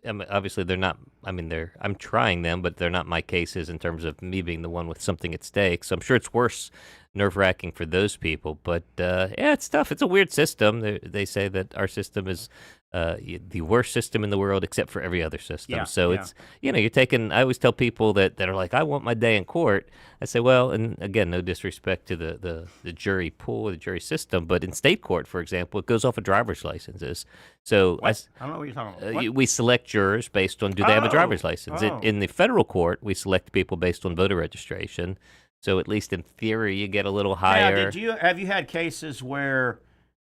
Obviously they're not. I'm trying them, but they're not my cases in terms of me being the one with something at stake. So I'm sure it's worse, nerve-wracking for those people. But it's tough. It's a weird system. They say that our system is the worst system in the world, except for every other system. Yeah, so yeah. it's you're taking. I always tell people that are like, I want my day in court. I say, well, and again, no disrespect to the jury pool, the jury system, but in state court, for example, it goes off of driver's licenses. So I don't know what you're talking about. we select jurors based on do they have a driver's license. In the federal court, we select people based on voter registration. So at least in theory, you get a little higher. Have you had cases where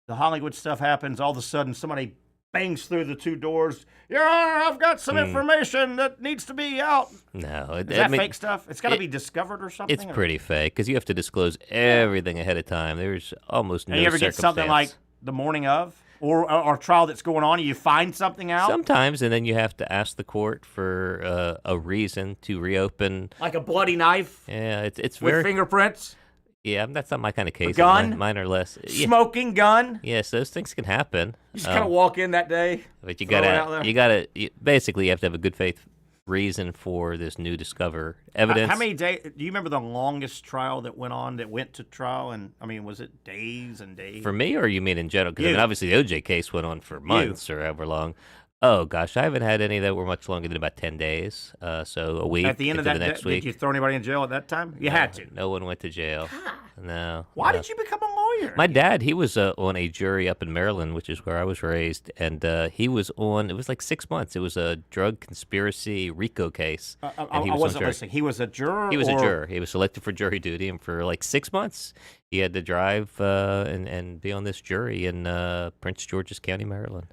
the Hollywood stuff happens, all of a sudden somebody bangs through the two doors? Your Honor, I've got some information that needs to be out. No. Is that fake stuff? It's got to be discovered or something? It's pretty fake because you have to disclose everything ahead of time. There's almost no you ever get something like the morning of? Or a trial that's going on, and you find something out? Sometimes, and then you have to ask the court for a reason to reopen. Like a bloody knife? Yeah, it's with very... fingerprints? Yeah, that's not my kind of case. A gun? Mine are less. Smoking gun? Yes, those things can happen. You just kind of walk in that day, but you gotta basically you have to have a good faith reason for this new discover evidence. How many days? Do you remember the longest trial that went to trial? And was it days and days? For me, or you mean in general? Because obviously the OJ case went on for months or however long. Oh gosh, I haven't had any that were much longer than about 10 days. So a week. At the end of that next week. Did you throw anybody in jail at that time? You had to. No one went to jail. No. Why did you become a lawyer? My dad, he was on a jury up in Maryland, which is where I was raised, and he was on. It was like 6 months. It was a drug conspiracy RICO case. I wasn't listening. He was a juror. He was a juror. He was selected for jury duty, and for like 6 months, he had to drive and be on this jury in Prince George's County, Maryland.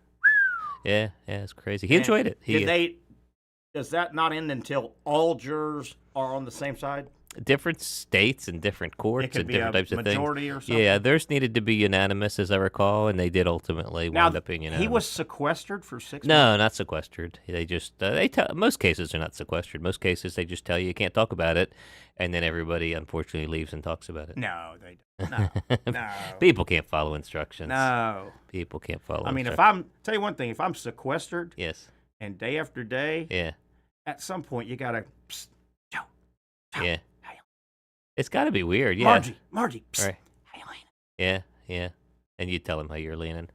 Yeah, it's crazy. He enjoyed it. Does that not end until all jurors are on the same side? Different states and different courts and different types of things. Majority or something? Yeah, theirs needed to be unanimous, as I recall, and they did ultimately wind up being unanimous. He was sequestered for 6 months? No, not sequestered. They just most cases are not sequestered. Most cases they just tell you can't talk about it, and then everybody unfortunately leaves and talks about it. No, they don't. No. People can't follow instructions. No. People can't follow. Tell you one thing, if I'm sequestered, yes, and day after day, yeah, at some point you gotta, yeah. It's got to be weird, yeah. Margie, psst, right. how you leaning? Yeah. And you tell him how you're leaning.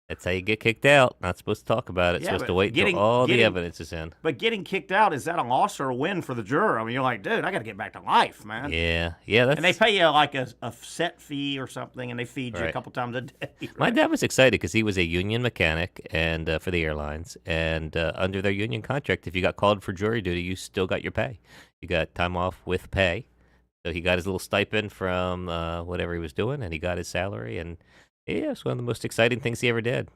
That's how you get kicked out. Not supposed to talk about it. Supposed to wait until all the evidence is in. But getting kicked out, is that a loss or a win for the juror? You're like, dude, I got to get back to life, man. Yeah. And they pay you like a set fee or something, and they feed you a couple times a day. Right? My dad was excited because he was a union mechanic and for the airlines. And under their union contract, if you got called for jury duty, you still got your pay. You got time off with pay. So he got his little stipend from whatever he was doing, and he got his salary. And yeah, it's one of the most exciting things he ever did.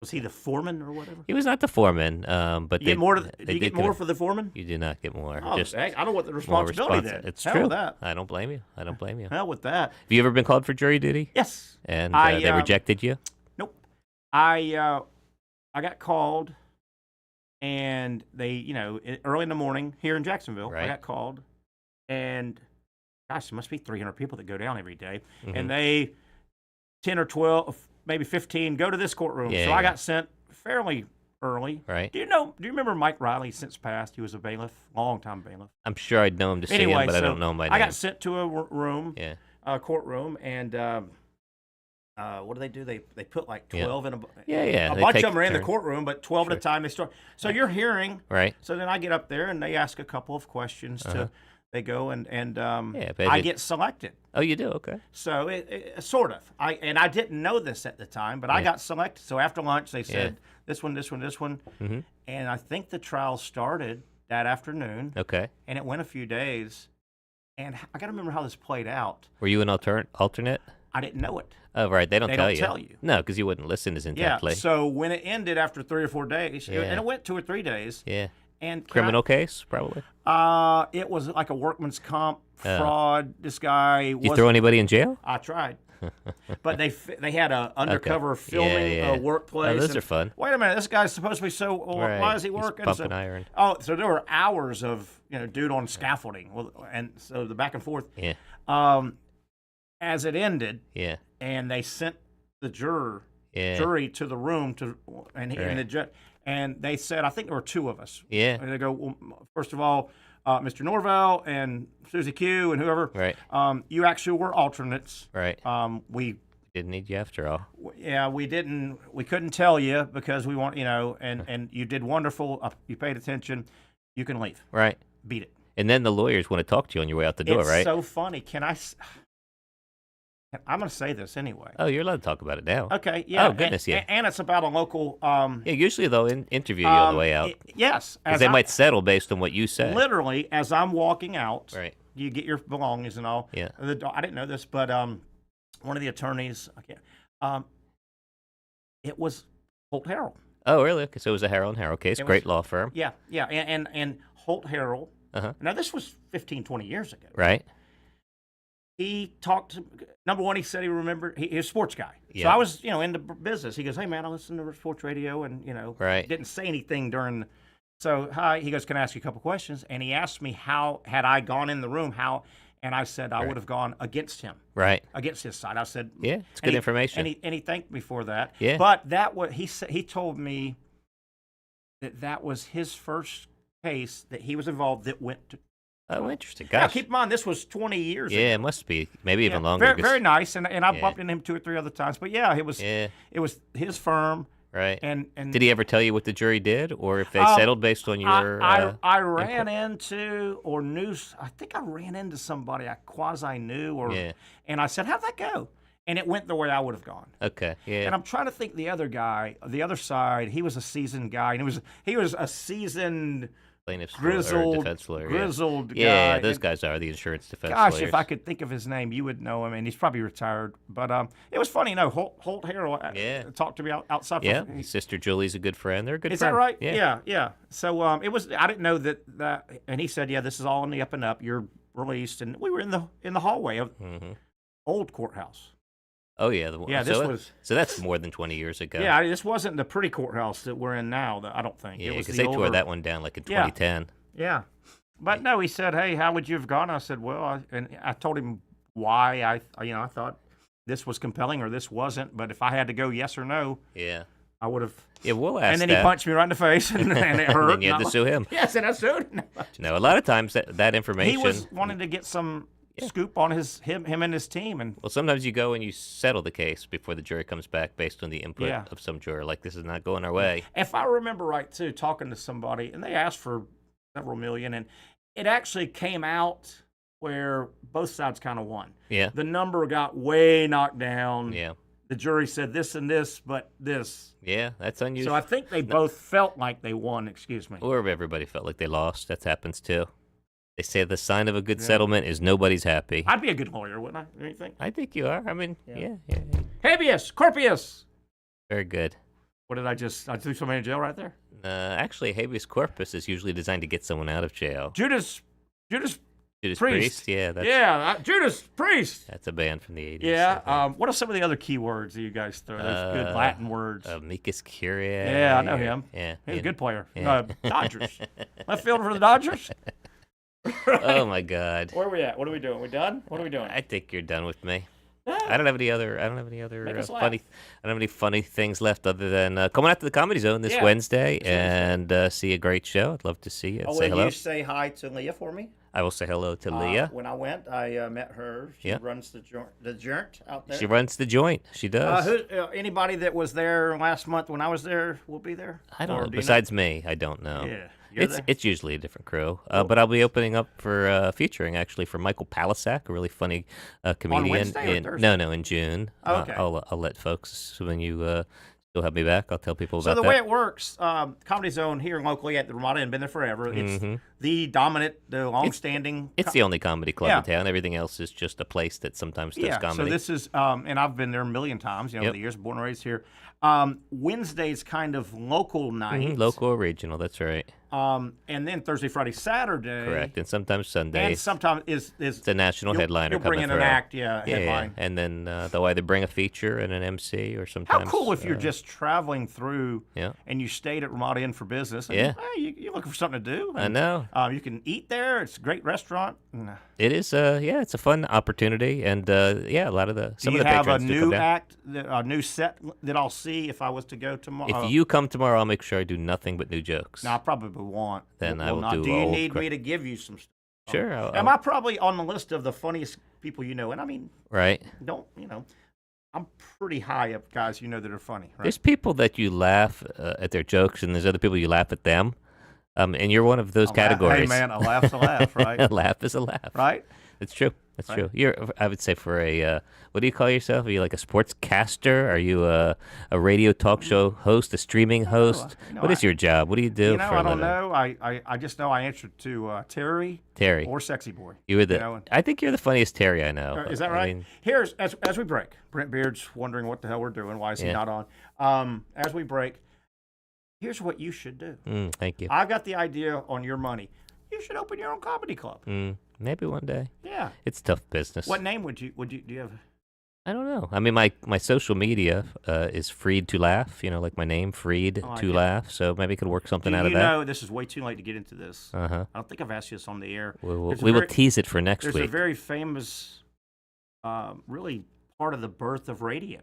Was he the foreman or whatever? He was not the foreman, but you get more. Do you get more for the foreman? You do not get more. Oh, I don't want the responsibility then. It's Hell true. with that. I don't blame you. Hell with that. Have you ever been called for jury duty? Yes. And they rejected you? Nope. I got called, and they, early in the morning here in Jacksonville, I got called, and gosh, there must be 300 people that go down every day, and they 10 or 12. Maybe 15, go to this courtroom. Yeah, so I got sent fairly early. Right. Do you remember Mike Riley since passed? He was a bailiff, long-time bailiff. I'm sure I'd know him to see him, but I don't know him by name. I got sent to a room, a courtroom, and what do? They put like 12 in a... Yeah. A bunch of them are in the courtroom, but 12 at a time they start. So you're hearing. Right. So then I get up there, and they ask a couple of questions to... They go and I get selected. Oh, you do? Okay. So it sort of. I didn't know this at the time, but I got selected. So after lunch, they said this one. Mm-hmm. And I think the trial started that afternoon. Okay. And it went a few days. And I got to remember how this played out. Were you an alternate? I didn't know it. Oh, right. They don't tell you. No, because you wouldn't listen as intently. Yeah. So when it ended after 3 or 4 days, and it went 2 or 3 days. Yeah. And criminal case, probably? It was like a workman's comp fraud. This guy Did you throw anybody in jail? I tried. But they had a undercover filming workplace. Oh, those are fun. Wait a minute, this guy's supposed to be why is he working? He's pumping iron. Oh, so there were hours of dude on scaffolding, and so the back and forth. Yeah. As it ended. Yeah. And they sent the jury to the room and they said, I think there were two of us. Yeah. And they go, well, first of all, Mr. Norvelle and Susie Q and whoever. Right. You actually were alternates. Right. We didn't need you after all. Yeah, we didn't. We couldn't tell you because we want, and you did wonderful. You paid attention. You can leave. Right. Beat it. And then the lawyers want to talk to you on your way out the door, right? It's so funny. I'm going to say this anyway. Oh, you're allowed to talk about it now. Okay, yeah. Oh, goodness, yeah. And it's about a local... yeah, usually they'll interview you on the way out. Yes. Because they might settle based on what you say. Literally, as I'm walking out, right. You get your belongings and all. Yeah. I didn't know this, but one of the attorneys, it was Holt Harrell. Oh, really? Okay, so it was a Harrell & Harrell case. Great law firm. Yeah, yeah. And Holt Harrell, now this was 15, 20 years ago. Right. He talked to, number one, he said he remembered, he's a sports guy. Yeah. So I was, into business. He goes, hey, man, I listen to sports radio and, right. Didn't say anything during. So, hi, he goes, can I ask you a couple questions? And he asked me how, had I gone in the room, and I said I would have gone against him. Right. Against his side. I said. Yeah, it's good information. And he thanked me for that. Yeah. But he told me that was his first case that he was involved that went to. Oh, interesting. Gosh. Now, keep in mind, this was 20 years ago. Yeah, it must be. Maybe even longer. Very, very nice. And I bumped into him 2 or 3 other times. But, yeah, it was his firm. Right. And did he ever tell you what the jury did or if they settled based on your I ran into or knew – I think I ran into somebody I quasi-knew and I said, how'd that go? And it went the way I would have gone. Okay, yeah. And I'm trying to think the other guy, the other side, he was a seasoned guy. And he was a seasoned – plaintiff's grizzled defense lawyer. Grizzled guy. Yeah, those guys are the insurance defense lawyers. Gosh, if I could think of his name, you would know him, and he's probably retired. But it was funny, Holt Harrell talked to me outside. Yeah, his sister Julie's a good friend. They're a good Is friend. that right? Yeah. Yeah. So it was. I didn't know that. And he said, yeah, this is all on the up and up. You're released, and we were in the hallway of old courthouse. Oh yeah, So that's more than 20 years ago. Yeah, this wasn't the pretty courthouse that we're in now. I don't think. Yeah, because they tore that one down like in 2010. Yeah. But no, he said, hey, how would you have gone? I said, well, and I told him why I thought this was compelling or this wasn't. But if I had to go yes or no, I would have. Yeah, we'll ask And then that. he punched me right in the face, and it hurt. And then you had to sue him. Yes, and I sued him. No, a lot of times that information. He was wanting to get some scoop on him and his team. And well, sometimes you go and you settle the case before the jury comes back based on the input of some juror. Like, this is not going our way. If I remember right, too, talking to somebody, and they asked for several million, and it actually came out where both sides kind of won. Yeah. The number got way knocked down. Yeah. The jury said this and this, but this. Yeah, that's unusual. So I think they both felt like they won, excuse me. Or everybody felt like they lost. That happens too. They say the sign of a good settlement is nobody's happy. I'd be a good lawyer, wouldn't I? Don't you think? I think you are. I mean, yeah. Habeas corpus. Very good. What did I threw somebody in jail right there? Actually, habeas corpus is usually designed to get someone out of jail. Judas Priest. Yeah, Judas Priest. That's a band from the 80s. Yeah. What are some of the other key words that you guys throw? Those good Latin words. Amicus Curiae. Yeah, I know him. Yeah, he's a good player. Yeah. Dodgers. Left fielder for the Dodgers. Oh my God. Where are we at? What are we doing? We done? What are we doing? I think you're done with me. Yeah. I don't have any other funny things left other than coming out to the Comedy Zone this Wednesday and see a great show. I'd love to see you. Say hello. You say hi to Leah for me? I will say hello to Leah. When I went, I met her. She runs the joint out there. She runs the joint. She does. Anybody that was there last month when I was there will be there? I don't know. Besides me, I don't know. Yeah. It's usually a different crew, but I'll be opening up for featuring actually for Michael Palisak, a really funny comedian. On Wednesday or Thursday? No, in June. Oh, okay. I'll let folks when you still have me back. I'll tell people about that. So the way it works, Comedy Zone here locally at the Ramada and been there forever. It's the dominant, the long-standing. It's the only comedy club in town. Everything else is just a place that sometimes does comedy. So this is, and I've been there a million times. Over the years, born and raised here. Wednesday's kind of local night. Local or regional, that's right. And then Thursday, Friday, Saturday. Correct. And sometimes Sundays. And sometimes is it's a national headliner you'll coming bring in through. an act, headline. And then they'll either bring a feature and an MC or sometimes. How cool if you're just traveling through Yeah. and you stayed at Ramada Inn for business. And, Yeah. hey, you're looking for something to do. I And, know. You can eat there. It's a great restaurant. It is, it's a fun opportunity, and a lot of Do you the have a patrons do come new down. act, a new set that I'll see if I was to go tomorrow? If you come tomorrow, I'll make sure I do nothing but new jokes. No, I probably won't. Then I will not. do Do you old need me crap. to give you some stuff? Sure. Am I probably on the list of the funniest people you know? And I mean, Right. I'm pretty high up guys you know that are funny, right? There's people that you laugh at their jokes, and there's other people you laugh at them. And you're one of those categories. Hey, man, a laugh's a laugh, right? A laugh is a laugh. Right? It's true. That's Right. true. I would say for a, what do you call yourself? Are you like a sportscaster? Are you a radio talk show host, a streaming host? What is your job? What do you do for a I don't living? know. I just know I answered to Terry or Sexy Boy. You were I think you're the funniest Terry I know. Is that I right? mean, Here's, as we break, Brent Beard's wondering what the hell we're doing. Why is he Yeah. not on? As we break, here's what you should do. thank you. I got the idea on your money. You should open your own comedy club. Maybe one day. Yeah. It's tough business. What name do you have? I don't know. I mean, my social media is Freed to Laugh. Like my name, Freed to Laugh. So maybe I could work something out of that. You know, this is way too late to get into this. Uh-huh. I don't think I've asked you this on the air. We will tease it for next there's week. There's a very famous, really part of the birth of radio,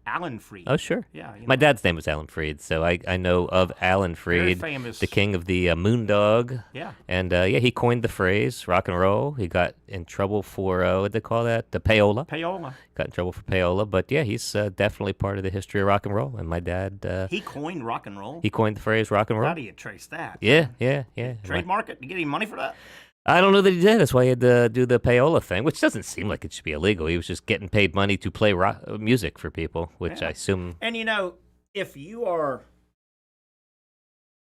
Alan Freed. Oh, sure. Yeah. My dad's name was Alan Freed, so I know of Alan Freed, Very famous. the king of the Moondog. Yeah. And he coined the phrase rock and roll. He got in trouble for what they call that, the payola. Payola. Got in trouble for payola, but yeah, he's definitely part of the history of rock and roll. And my dad, he coined rock and roll. He coined the phrase rock and roll. How do you trace that? Yeah. Trademark it? You get any money for that? I don't know that he did. That's why he had to do the payola thing, which doesn't seem like it should be illegal. He was just getting paid money to play music for people, which I assume. And if you are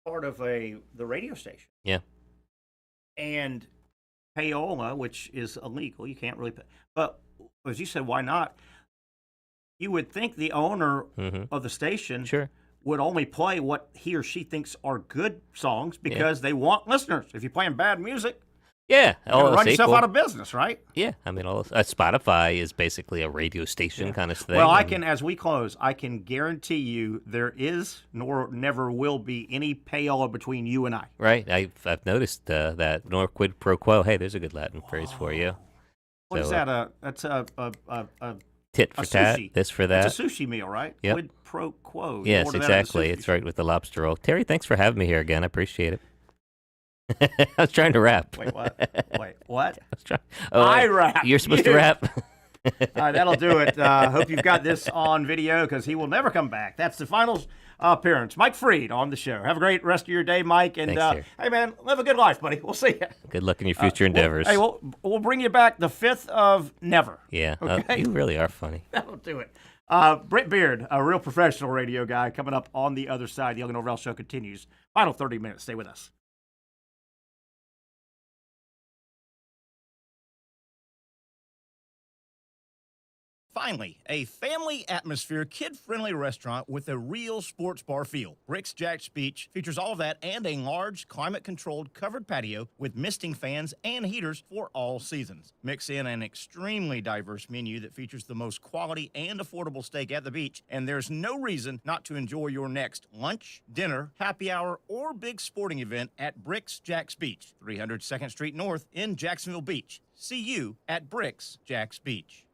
part of the radio station, yeah, and payola, which is illegal, you can't really pay. But as you said, why not? You would think the owner of the station would only play what he or she thinks are good songs because they want listeners. If you're playing bad music, yeah, you're gonna run yourself out of business, right? Yeah, I mean, Spotify is basically a radio station kind of thing. Well, as we close, I can guarantee you there is nor never will be any payola between you and I. Right, I've noticed that nor quid pro quo. Hey, there's a good Latin phrase for you. What is that? That's a tit for tat, sushi. this for that. It's a sushi meal, right? Yep. Quid pro quo. Yes, exactly. It's right with the lobster roll. Terry, thanks for having me here again. I appreciate it. I was trying to rap. Wait, what? I was trying. I rap. You're supposed to rap. All right, that'll do it. Hope you've got this on video because he will never come back. That's the final appearance. Mike Freed on the show. Have a great rest of your day, Mike. And Thanks, hey, man, live a good life, buddy. We'll see you. Good luck in your future endeavors. We'll bring you back the 5th of never. Yeah, okay? You really are funny. That'll do it. Brent Beaird, a real professional radio guy, coming up on the other side. The Young Norvelle Show continues. Final 30 minutes. Stay with us. Finally, a family atmosphere, kid-friendly restaurant with a real sports bar feel. Bricks Jack's Beach features all of that and a large, climate-controlled covered patio with misting fans and heaters for all seasons. Mix in an extremely diverse menu that features the most quality and affordable steak at the beach, and there's no reason not to enjoy your next lunch, dinner, happy hour, or big sporting event at Bricks Jack's Beach, 300 2nd Street North in Jacksonville Beach. See you at Bricks Jack's Beach.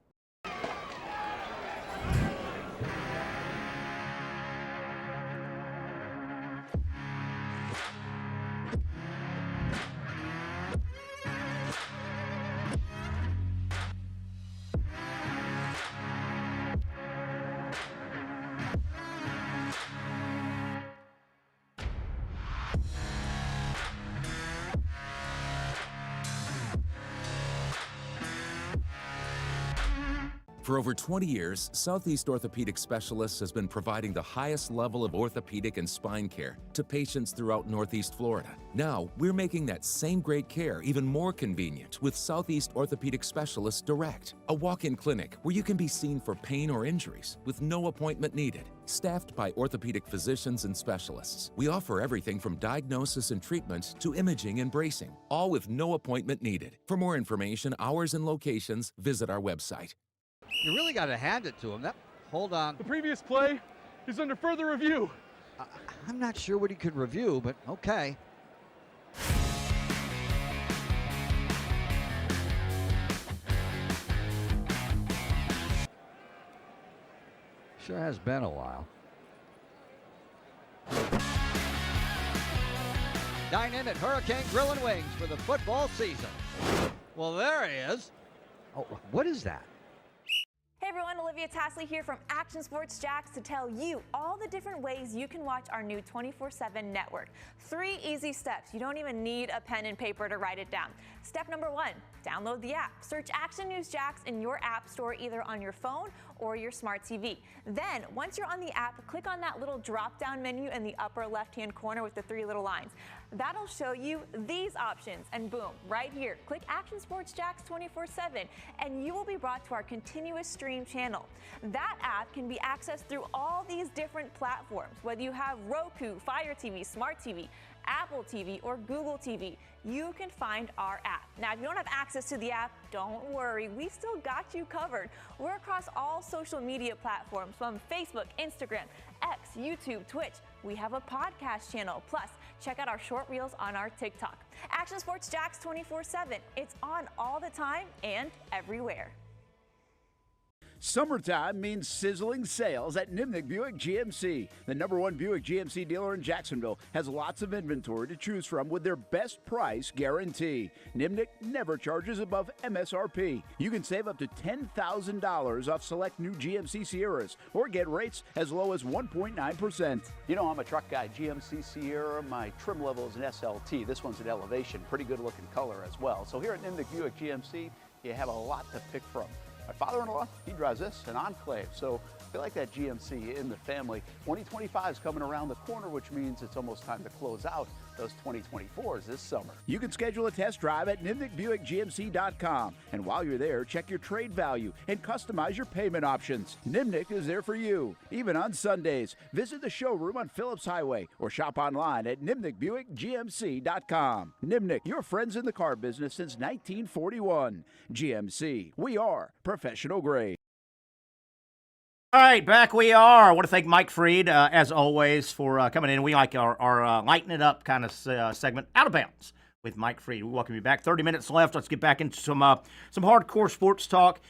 For over 20 years, Southeast Orthopedic Specialists has been providing the highest level of orthopedic and spine care to patients throughout Northeast Florida. Now, we're making that same great care even more convenient with Southeast Orthopedic Specialists Direct, a walk-in clinic where you can be seen for pain or injuries with no appointment needed. Staffed by orthopedic physicians and specialists, we offer everything from diagnosis and treatment to imaging and bracing, all with no appointment needed. For more information, hours, and locations, visit our website. You really got to hand it to him. Hold on. The previous play is under further review. I'm not sure what he could review, but okay. Sure has been a while. Dine in at Hurricane Grill and Wings for the football season. Well, there he is. Oh, what is that? Hey everyone, Olivia Tasley here from Action Sports Jacks to tell you all the different ways you can watch our new 24/7 network. 3 easy steps. You don't even need a pen and paper to write it down. Step number 1, download the app. Search Action News Jacks in your app store either on your phone or your smart TV. Then, once you're on the app, click on that little drop-down menu in the upper left-hand corner with the 3 little lines. That'll show you these options, and boom, right here, click Action Sports Jacks 24/7, and you will be brought to our continuous stream channel. That app can be accessed through all these different platforms, whether you have Roku, Fire TV, Smart TV, Apple TV, or Google TV. You can find our app. Now, if you don't have access to the app, don't worry. We still got you covered. We're across all social media platforms from Facebook, Instagram, X, YouTube, Twitch. We have a podcast channel. Plus, check out our short reels on our TikTok. Action Sports Jacks 24/7. It's on all the time and everywhere. Summertime means sizzling sales at Nimnick Buick GMC. The #1 Buick GMC dealer in Jacksonville has lots of inventory to choose from with their best price guarantee. Nimnick never charges above MSRP. You can save up to $10,000 off select new GMC Sierras or get rates as low as 1.9%. You know, I'm a truck guy. GMC Sierra, my trim level is an SLT. This one's an Elevation. Pretty good looking color as well. So here at Nimnick Buick GMC, you have a lot to pick from. My father-in-law, he drives this, an Enclave, so I feel like that GMC in the family. 2025 is coming around the corner, which means it's almost time to close out those 2024s this summer. You can schedule a test drive at NimnickBuickGMC.com, and while you're there, check your trade value and customize your payment options. Nimnick is there for you, even on Sundays. Visit the showroom on Phillips Highway or shop online at NimnickBuickGMC.com. Nimnick, your friends in the car business since 1941. GMC, we are professional grade. All right, back we are. I want to thank Mike Freed, as always, for coming in. We like our lighten it up kind of segment, Out of Bounds, with Mike Freed. We welcome you back. 30 minutes left. Let's get back into some hardcore sports talk,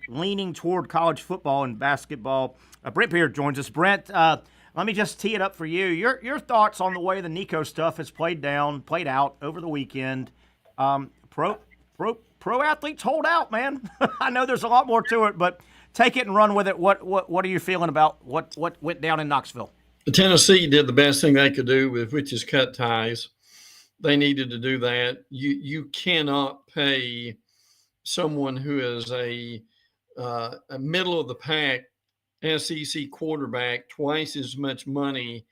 leaning toward college football and basketball. Brent Beaird joins us. Brent, let me just tee it up for you. Your thoughts on the way the Nico stuff has played out over the weekend. Pro athletes hold out, man. I know there's a lot more to it, but take it and run with it. What are you feeling about what went down in Knoxville? Tennessee did the best thing they could do, which is cut ties. They needed to do that. You cannot pay someone who is a middle of the pack SEC quarterback twice as much money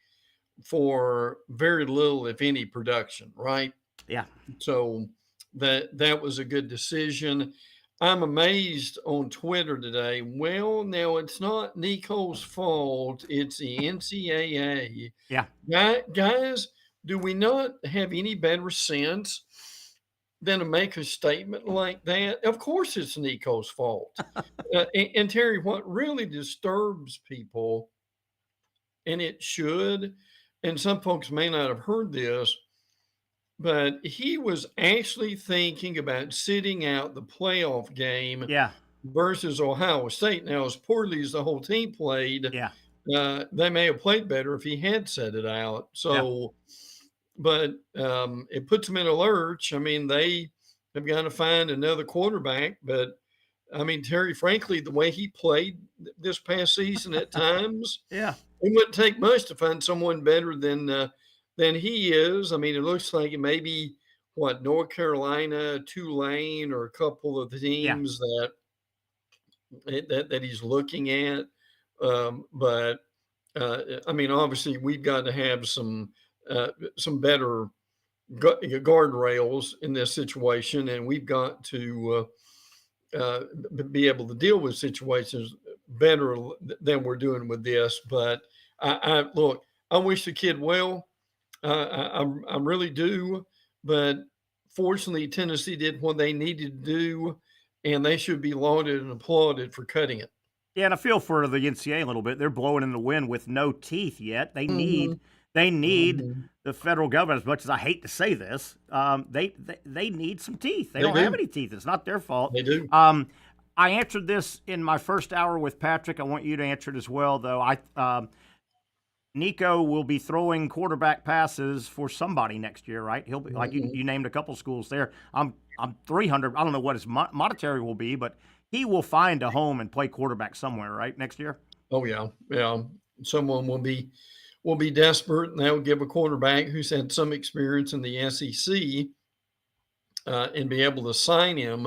for very little, if any, production, right? Yeah. So that was a good decision. I'm amazed on Twitter today. Well, now it's not Nico's fault. It's the NCAA. Yeah. Guys, do we not have any better sense than to make a statement like that? Of course it's Nico's fault. And Terry, what really disturbs people, and it should, and some folks may not have heard this, but he was actually thinking about sitting out the playoff game versus Ohio State. Now, as poorly as the whole team played, they may have played better if he had set it out. So, but it puts them in a lurch. I mean, they have got to find another quarterback. But, I mean, Terry, frankly, the way he played this past season at times, it wouldn't take much to find someone better than he is. I mean, it looks like maybe North Carolina, Tulane, or a couple of the teams that that he's looking at. But I mean, obviously, we've got to have some better guardrails in this situation, and we've got to be able to deal with situations better than we're doing with this. But look, I wish the kid well. I really do. But fortunately, Tennessee did what they needed to do, and they should be lauded and applauded for cutting it. Yeah, and I feel for the NCAA a little bit. They're blowing in the wind with no teeth yet. They need the federal government, as much as I hate to say this, they need some teeth. They don't have any teeth. It's not their fault. They do. I answered this in my first hour with Patrick. I want you to answer it as well, though. Nico will be throwing quarterback passes for somebody next year, right? He'll be like you named a couple schools there. I'm 300. I don't know what his monetary will be, but he will find a home and play quarterback somewhere, right, next year? Oh yeah. Someone will be desperate, and they'll give a quarterback who's had some experience in the SEC and be able to sign him.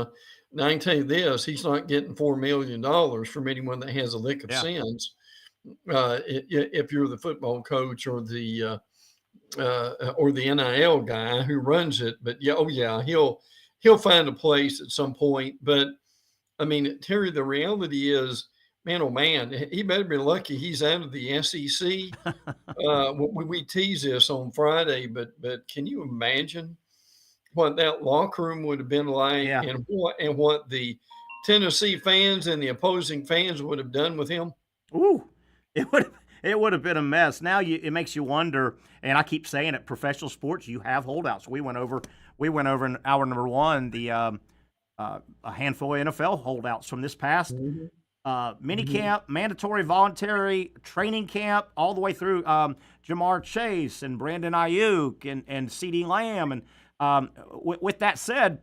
Now I can tell you this: he's not getting $4 million from anyone that has a lick of sense. If you're the football coach or the NIL guy who runs it, but he'll find a place at some point. But I mean, Terry, the reality is, man, oh man, he better be lucky he's out of the SEC. We tease this on Friday, but can you imagine what that locker room would have been like, and what the Tennessee fans and the opposing fans would have done with him? Ooh, it would have been a mess. Now it makes you wonder, and I keep saying it, professional sports, you have holdouts. We went over in hour number one a handful of NFL holdouts from this past mini camp, mandatory voluntary training camp, all the way through Jamar Chase and Brandon Ayuk and CeeDee Lamb. And with that said,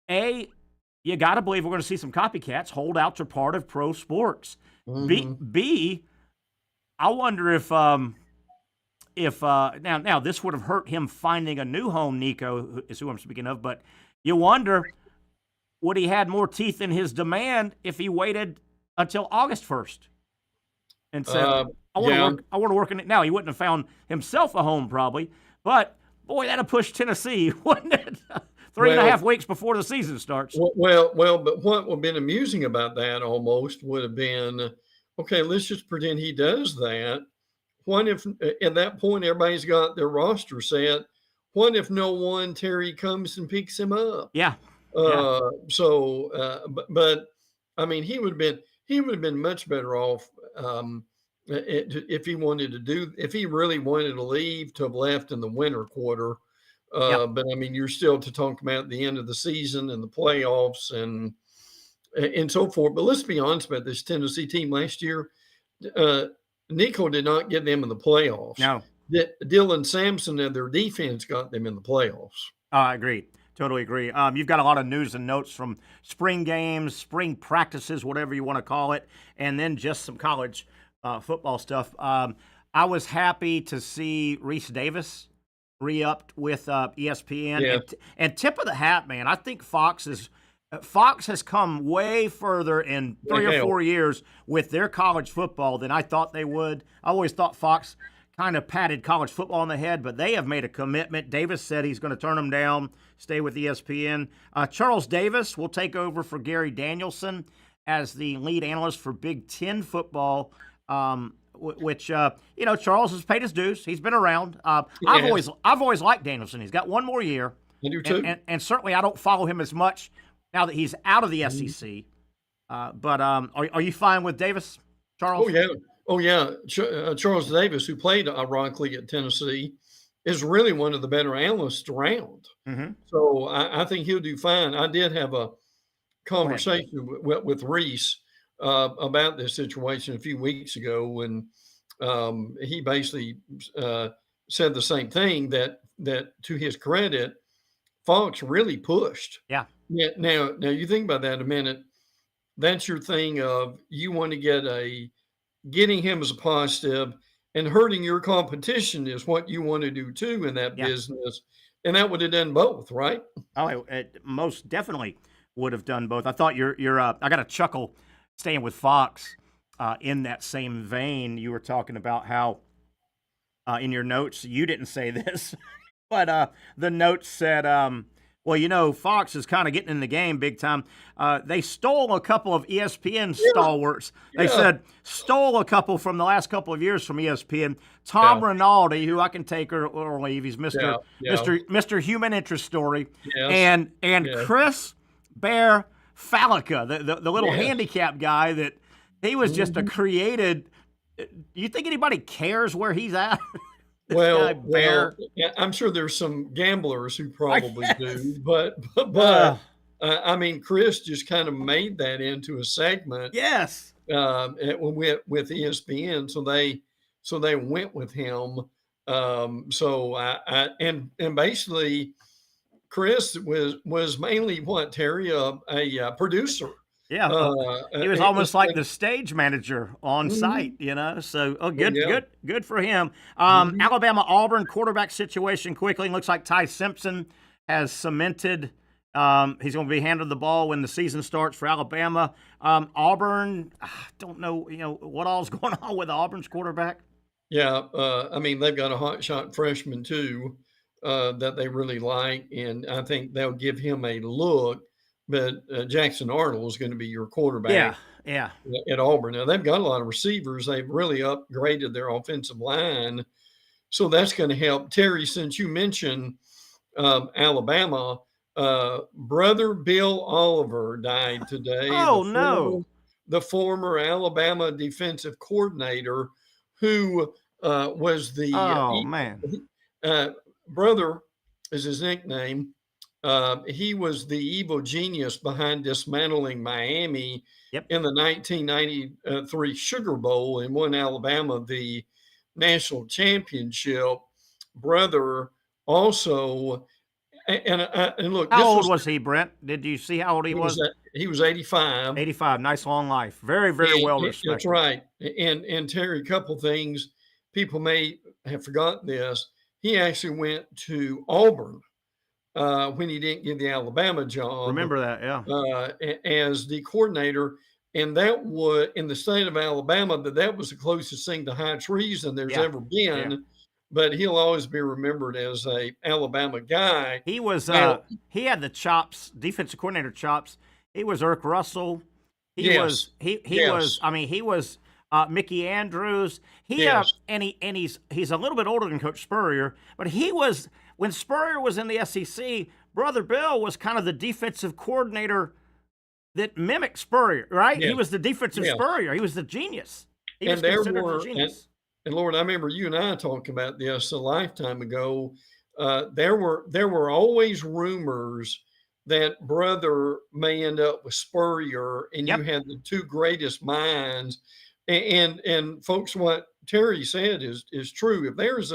you got to believe we're going to see some copycats. Holdouts are part of pro sports. B, I wonder if now this would have hurt him finding a new home. Nico is who I'm speaking of, but you wonder, would he had more teeth in his demand if he waited until August 1st and said, I want to work in it now? He wouldn't have found himself a home probably, but boy, that'd have pushed Tennessee, wouldn't it? 3.5 weeks before the season starts. Well, but what would have been amusing about that almost would have been, okay, let's just pretend he does that. What if at that point everybody's got their roster set? What if no one, Terry, comes and picks him up? Yeah. But I mean, he would have been much better off if he really wanted to leave, to have left in the winter quarter. But I mean, you're still to talk about the end of the season and the playoffs and so forth. But let's be honest about this Tennessee team last year. Nico did not get them in the playoffs. No. Dylan Sampson and their defense got them in the playoffs. I agree. Totally agree. You've got a lot of news and notes from spring games, spring practices, whatever you want to call it, and then just some college football stuff. I was happy to see Reese Davis re-upped with ESPN. Yeah. And tip of the hat, man, I think Fox has come way further in 3 or 4 years with their college football than I thought they would. I always thought Fox kind of patted college football on the head, but they have made a commitment. Davis said he's going to turn them down, stay with ESPN. Charles Davis will take over for Gary Danielson as the lead analyst for Big Ten football, which Charles has paid his dues. He's been around. I've always liked Danielson. He's got one more year. I do too. And certainly I don't follow him as much now that he's out of the SEC. But are you fine with Davis, Charles? Oh, yeah. Charles Davis, who played ironically at Tennessee, is really one of the better analysts around. Mm-hmm. So I think he'll do fine. I did have a conversation with Reese about this situation a few weeks ago when he basically said the same thing, that to his credit, Fox really pushed. Yeah. Now you think about that a minute. That's your thing of you want to getting him as a positive, and hurting your competition is what you want to do too in that business. And that would have done both, right? Oh, it most definitely would have done both. I thought I got a chuckle staying with Fox, in that same vein, you were talking about how in your notes, you didn't say this, but the notes said, well, Fox is kind of getting in the game big time. They stole a couple of ESPN stalwarts. They said stole a couple from the last couple of years from ESPN. Tom Rinaldi, who I can take or leave. He's Mr. Human Interest Story. Yes. And Chris Bear Fallica, the little handicap guy that he was just a created. You think anybody cares where he's at? Well, I'm sure there's some gamblers who probably do, but I mean, Chris just kind of made that into a segment. Yes. With ESPN, so they went with him. And basically, Chris was mainly what, Terry, a producer. Yeah, he was almost like the stage manager on site, So, good for him. Alabama Auburn quarterback situation quickly. Looks like Ty Simpson has cemented. He's going to be handed the ball when the season starts for Alabama. Auburn, I don't know, what all's going on with Auburn's quarterback. Yeah, I mean, they've got a hotshot freshman too that they really like, and I think they'll give him a look. But Jackson Arnold is going to be your quarterback at Auburn. Now, they've got a lot of receivers. They've really upgraded their offensive line. So that's going to help. Terry, since you mentioned Alabama, brother Bill Oliver died today. Oh, no. The former Alabama defensive coordinator who was the brother is his nickname. He was the evil genius behind dismantling Miami in the 1993 Sugar Bowl and won Alabama the national championship. Brother also, and look, how old was he, Brent? Did you see how old he was? He was 85. 85. Nice long life. Very, very well respected. That's right. And Terry, a couple things people may have forgotten this. He actually went to Auburn. When he didn't get the Alabama job. Remember that, as the coordinator. And that was in the state of Alabama, that was the closest thing to high treason there's ever been. Yeah. But he'll always be remembered as a Alabama guy. He was, he had the chops, defensive coordinator chops. He was Irk Russell. He was Mickey Andrews. And he's a little bit older than Coach Spurrier, but he was. When Spurrier was in the SEC, Brother Bill was kind of the defensive coordinator that mimicked Spurrier, right? Yeah. He was the defensive Spurrier. He was the genius. He was considered the genius. And Lord, I remember you and I talking about this a lifetime ago. There were always rumors that Brother may end up with Spurrier, and you had the two greatest minds. And folks, what Terry said is true. If there's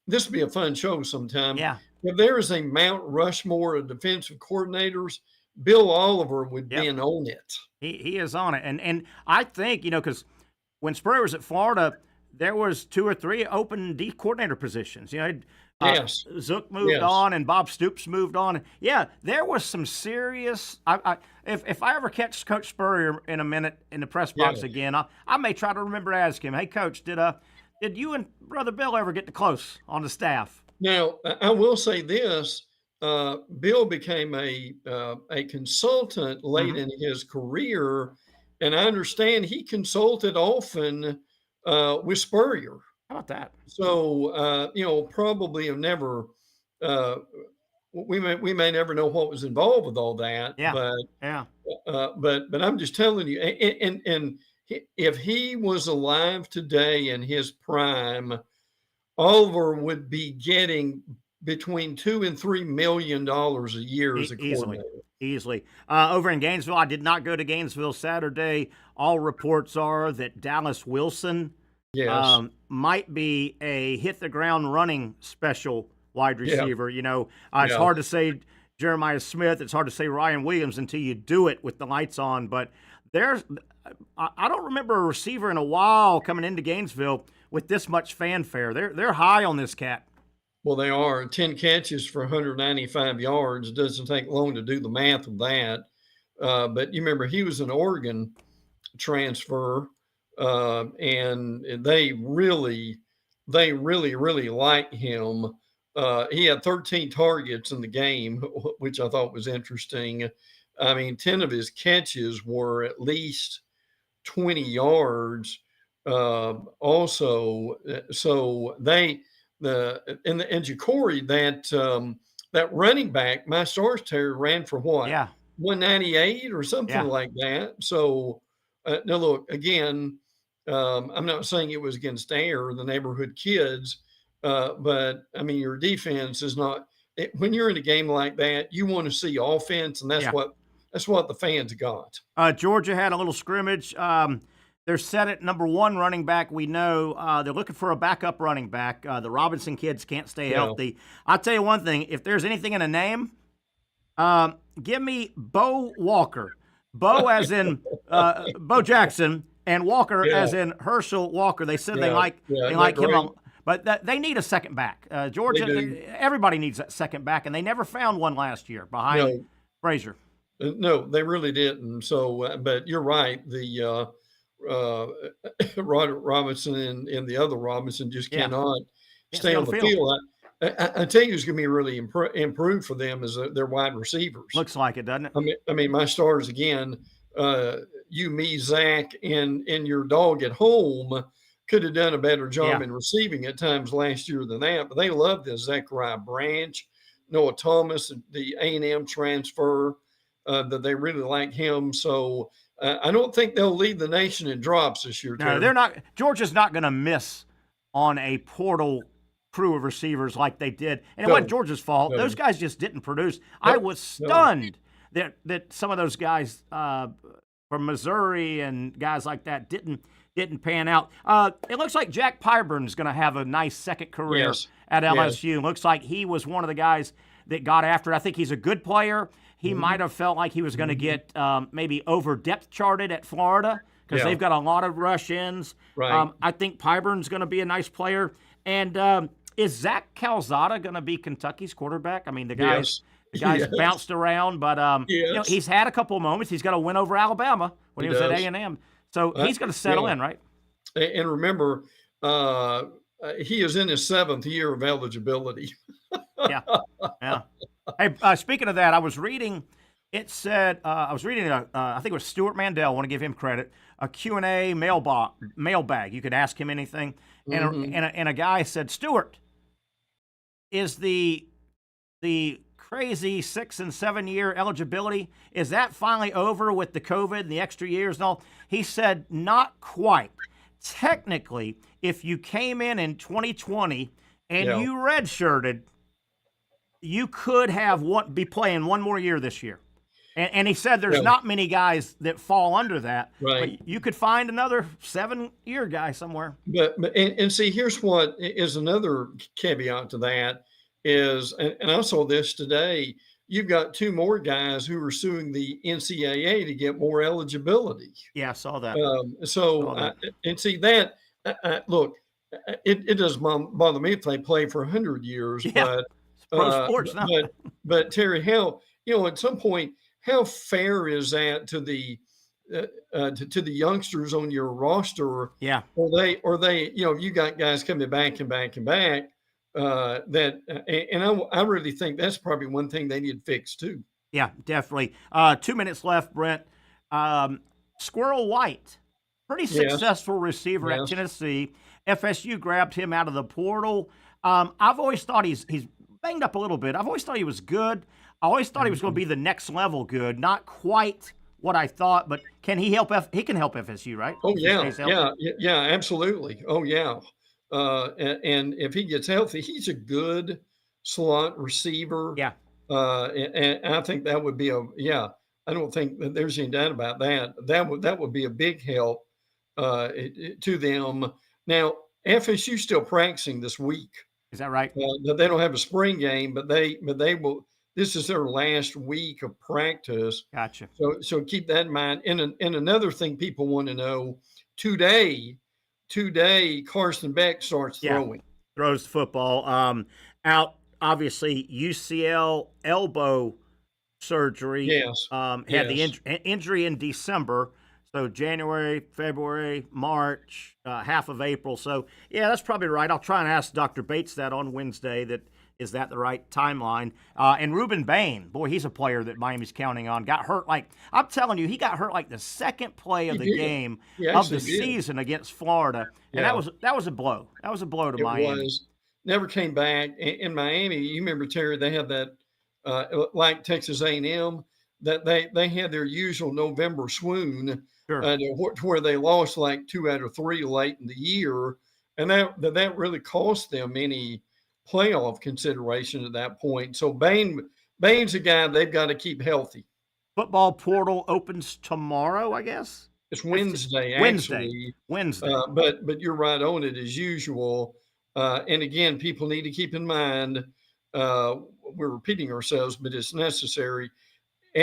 this would be a fun show sometime. Yeah. If there is a Mount Rushmore of defensive coordinators, Bill Oliver would be on it. He is on it. And I think, because when Spurrier was at Florida, there was 2 or 3 open D coordinator positions. Zook moved on and Bob Stoops moved on. Yeah, there was some serious if I ever catch Coach Spurrier in a minute in the press box again, I may try to remember to ask him, hey, Coach, did you and Brother Bill ever get close on the staff? Now, I will say this. Bill became a consultant late in his career, and I understand he consulted often with Spurrier. How about that? So, probably have never we may never know what was involved with all that. Yeah. But I'm just telling you, and if he was alive today in his prime, Oliver would be getting between $2 and $3 million a year as a coordinator. Easily. Over in Gainesville, I did not go to Gainesville Saturday. All reports are that Dallas Wilson might be a hit the ground running special wide receiver. It's hard to say Jeremiah Smith. It's hard to say Ryan Williams until you do it with the lights on. But I don't remember a receiver in a while coming into Gainesville with this much fanfare. They're high on this cat. Well, they are. 10 catches for 195 yards. Doesn't take long to do the math of that. but you remember he was an Oregon transfer, and they really like him. He had 13 targets in the game, which I thought was interesting. I mean, 10 of his catches were at least 20 yards. Also, so and Ja'Cory, that running back, my Stars Terry, ran for what? Yeah. 198 or something like that. So now look, again, I'm not saying it was against Air, the neighborhood kids, but I mean, your defense is not. When you're in a game like that, you want to see offense, and that's what the fans got. Georgia had a little scrimmage. They're set at number 1 running back. We know they're looking for a backup running back. The Robinson kids can't stay healthy. I'll tell you one thing: if there's anything in a name, give me Bo Walker. Bo as in Bo Jackson, and Walker as in Herschel Walker. They said they like him, but they need a second back. Georgia, everybody needs that second back, and they never found one last year behind Frazier. No, they really didn't. So, but you're right. The Robinson and the other Robinson just cannot stay on the field. I tell you, it's going to be really improved for them as their wide receivers. Looks like it, doesn't it? I mean, my Stars again. You, me, Zach, and your dog at home could have done a better job in receiving at times last year than that. But they love this Zachariah Branch, Noah Thomas, the A&M transfer. That they really like him. So I don't think they'll lead the nation in drops this year. No, they're not. Georgia's not going to miss on a portal crew of receivers like they did. And it wasn't Georgia's fault. Those guys just didn't produce. I was stunned that some of those guys from Missouri and guys like that didn't pan out. It looks like Jack Pyburn is going to have a nice second career at LSU. Looks like he was one of the guys that got after it. I think he's a good player. He might have felt like he was going to get maybe over depth charted at Florida because they've got a lot of rush-ins. Right. I think Pyburn's going to be a nice player. And is Zach Calzada going to be Kentucky's quarterback? I mean, the guy's bounced around, but you know, he's had a couple of moments. He's got a win over Alabama when he was at A&M. So he's going to settle in, right? And remember, he is in his 7th year of eligibility. Yeah. Hey, speaking of that, I was reading. It said I think it was Stuart Mandel. I want to give him credit. A Q&A mailbag. You could ask him anything, and a guy said, Stuart, is the crazy 6 and 7 year eligibility, is that finally over with the COVID and the extra years and all? He said, not quite. Technically, if you came in 2020 and you redshirted, you could be playing one more year this year. And he said there's not many guys that fall under that. Right. But you could find another 7-year guy somewhere. But see, here's what is another caveat to that is, and I saw this today, you've got 2 more guys who are suing the NCAA to get more eligibility. Yeah, I saw that. And see that, look, it doesn't bother me if they play for 100 years, but pro sports now. But Terry, at some point, how fair is that to the youngsters on your roster? Yeah. Or they, you got guys coming back and back and back. I really think that's probably one thing they need to fix too. Yeah, definitely. 2 minutes left, Brent. Squirrel White, pretty successful receiver at Tennessee. FSU grabbed him out of the portal. I've always thought he's banged up a little bit. I've always thought he was good. I always thought he was going to be the next level good. Not quite what I thought, but can he help? He can help FSU, right? Oh, yeah, absolutely. Oh, yeah. And if he gets healthy, he's a good slot receiver. Yeah. And I think that would be I don't think that there's any doubt about that. That would be a big help to them. Now, FSU still practicing this week. Is that right? They don't have a spring game, but they will. This is their last week of practice. Gotcha. So keep that in mind. And another thing people want to know today, Carson Beck starts throwing. Throws the football out. Obviously, UCL elbow surgery. Yes. Had the injury in December. So January, February, March, half of April. So, yeah, that's probably right. I'll try and ask Dr. Bates that on Wednesday. Is that the right timeline? And Ruben Bain, boy, he's a player that Miami's counting on. Got hurt I'm telling you, he got hurt like the second play of the game of the season against Florida. And that was a blow. That was a blow to Miami. It was. Never came back. In Miami, you remember, Terry, they had that, like Texas A&M, that they had their usual November swoon. Sure. To where they lost like 2 out of 3 late in the year, and that really cost them any playoff consideration at that point. So Bain's a guy they've got to keep healthy. Football portal opens tomorrow, I guess. It's Wednesday, actually. Wednesday. But you're right on it as usual. And again, people need to keep in mind, we're repeating ourselves, but it's necessary.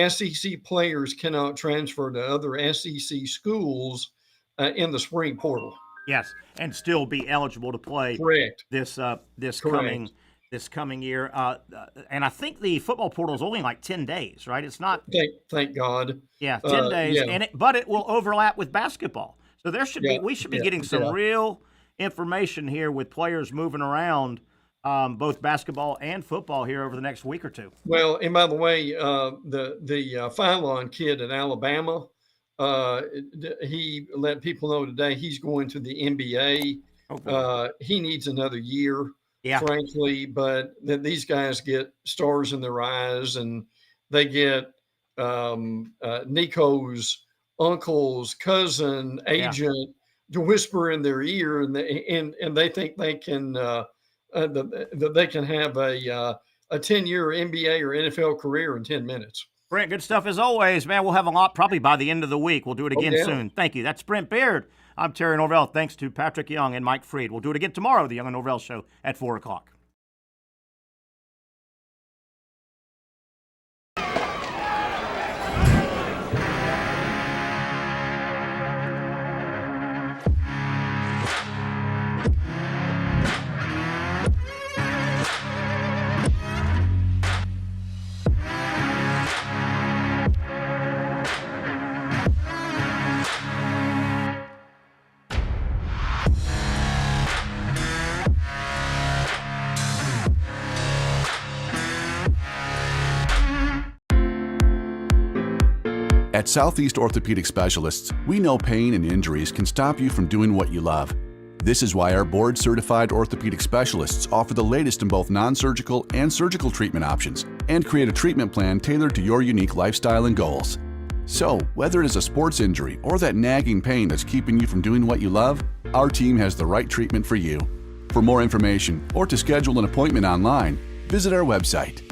SEC players cannot transfer to other SEC schools in the spring portal. Yes, and still be eligible to play. Correct. This coming year. And I think the football portal is only like 10 days, right? It's not. Thank God. Yeah, 10 days, yeah. But it will overlap with basketball. So we should be getting some real information here with players moving around. Both basketball and football here over the next week or two. Well, and by the way, the Phylon kid at Alabama, he let people know today he's going to the NBA. He needs another year, frankly, but these guys get stars in their eyes, and they get Nico's uncle's cousin, agent to whisper in their ear, and they think they can. That they can have a 10-year NBA or NFL career in 10 minutes. Brent, good stuff as always, man. We'll have a lot probably by the end of the week. We'll do it again soon. Thank you. That's Brent Beaird. I'm Terry Norvelle. Thanks to Patrick Young and Mike Freed. We'll do it again tomorrow, the Young Norvelle Show at 4 o'clock. At Southeast Orthopedic Specialists, we know pain and injuries can stop you from doing what you love. This is why our board-certified orthopedic specialists offer the latest in both non-surgical and surgical treatment options and create a treatment plan tailored to your unique lifestyle and goals. So, whether it is a sports injury or that nagging pain that's keeping you from doing what you love, our team has the right treatment for you. For more information or to schedule an appointment online, visit our website.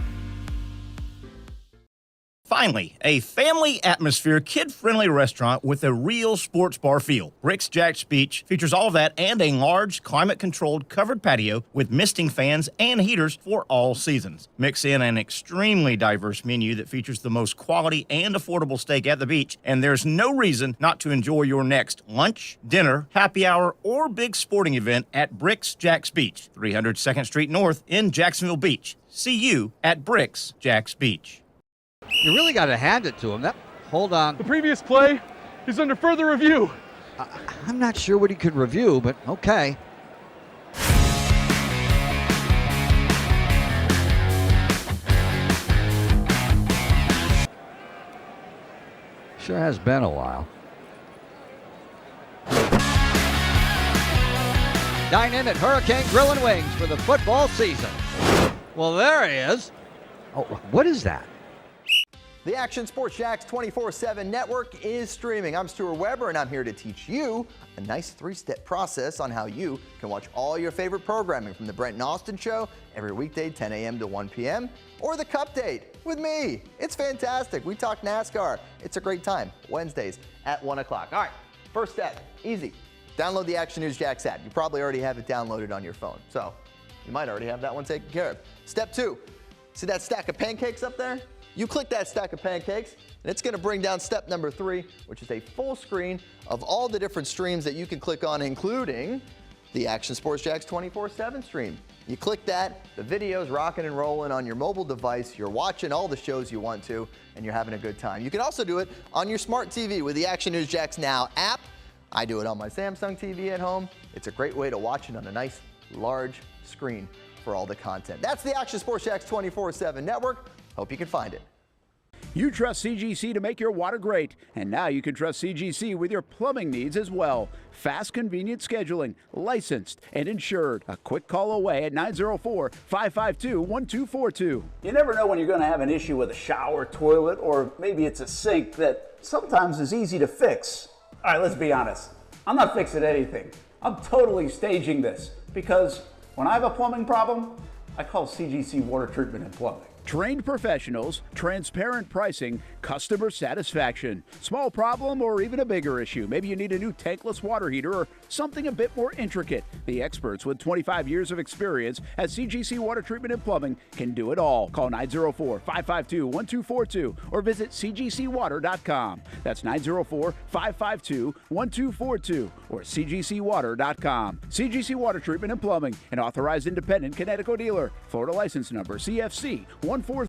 Finally, a family atmosphere, kid-friendly restaurant with a real sports bar feel. Bricks Jack's Beach features all of that and a large, climate-controlled covered patio with misting fans and heaters for all seasons. Mix in an extremely diverse menu that features the most quality and affordable steak at the beach, and there's no reason not to enjoy your next lunch, dinner, happy hour, or big sporting event at Bricks Jack's Beach, 300 2nd Street North in Jacksonville Beach. See you at Bricks Jack's Beach. You really got to hand it to him. Hold on. The previous play is under further review. I'm not sure what he could review, but okay. Sure has been a while. Dine in at Hurricane Grill and Wings for the football season. Well, there he is. Oh, what is that? The Action Sports Jax 24/7 network is streaming. I'm Stuart Weber, and I'm here to teach you a nice 3-step process on how you can watch all your favorite programming from the Brent Beaird Show every weekday 10 a.m. to 1 p.m. or the Cup Date with me. It's fantastic. We talk NASCAR. It's a great time. Wednesdays at 1 o'clock. All right, first step, easy. Download the Action News Jax app. You probably already have it downloaded on your phone, so you might already have that one taken care of. Step 2, see that stack of pancakes up there? You click that stack of pancakes, and it's going to bring down step number 3, which is a full screen of all the different streams that you can click on, including the Action Sports Jax 24/7 stream. You click that, the video's rocking and rolling on your mobile device. You're watching all the shows you want to, and you're having a good time. You can also do it on your smart TV with the Action News Jax Now app. I do it on my Samsung TV at home. It's a great way to watch it on a nice, large screen for all the content. That's the Action Sports Jax 24/7 network. Hope you can find it. You trust CGC to make your water great, and now you can trust CGC with your plumbing needs as well. Fast, convenient scheduling, licensed and insured. A quick call away at 904-552-1242. You never know when you're going to have an issue with a shower, toilet, or maybe it's a sink that sometimes is easy to fix. All right, let's be honest. I'm not fixing anything. I'm totally staging this because when I have a plumbing problem, I call CGC Water Treatment and Plumbing. Trained professionals, transparent pricing, customer satisfaction. Small problem or even a bigger issue. Maybe you need a new tankless water heater or something a bit more intricate. The experts with 25 years of experience at CGC Water Treatment and Plumbing can do it all. Call 904-552-1242 or visit cgcwater.com. That's 904-552-1242 or cgcwater.com. CGC Water Treatment and Plumbing, an authorized independent Connecticut dealer. Florida license number CFC 143.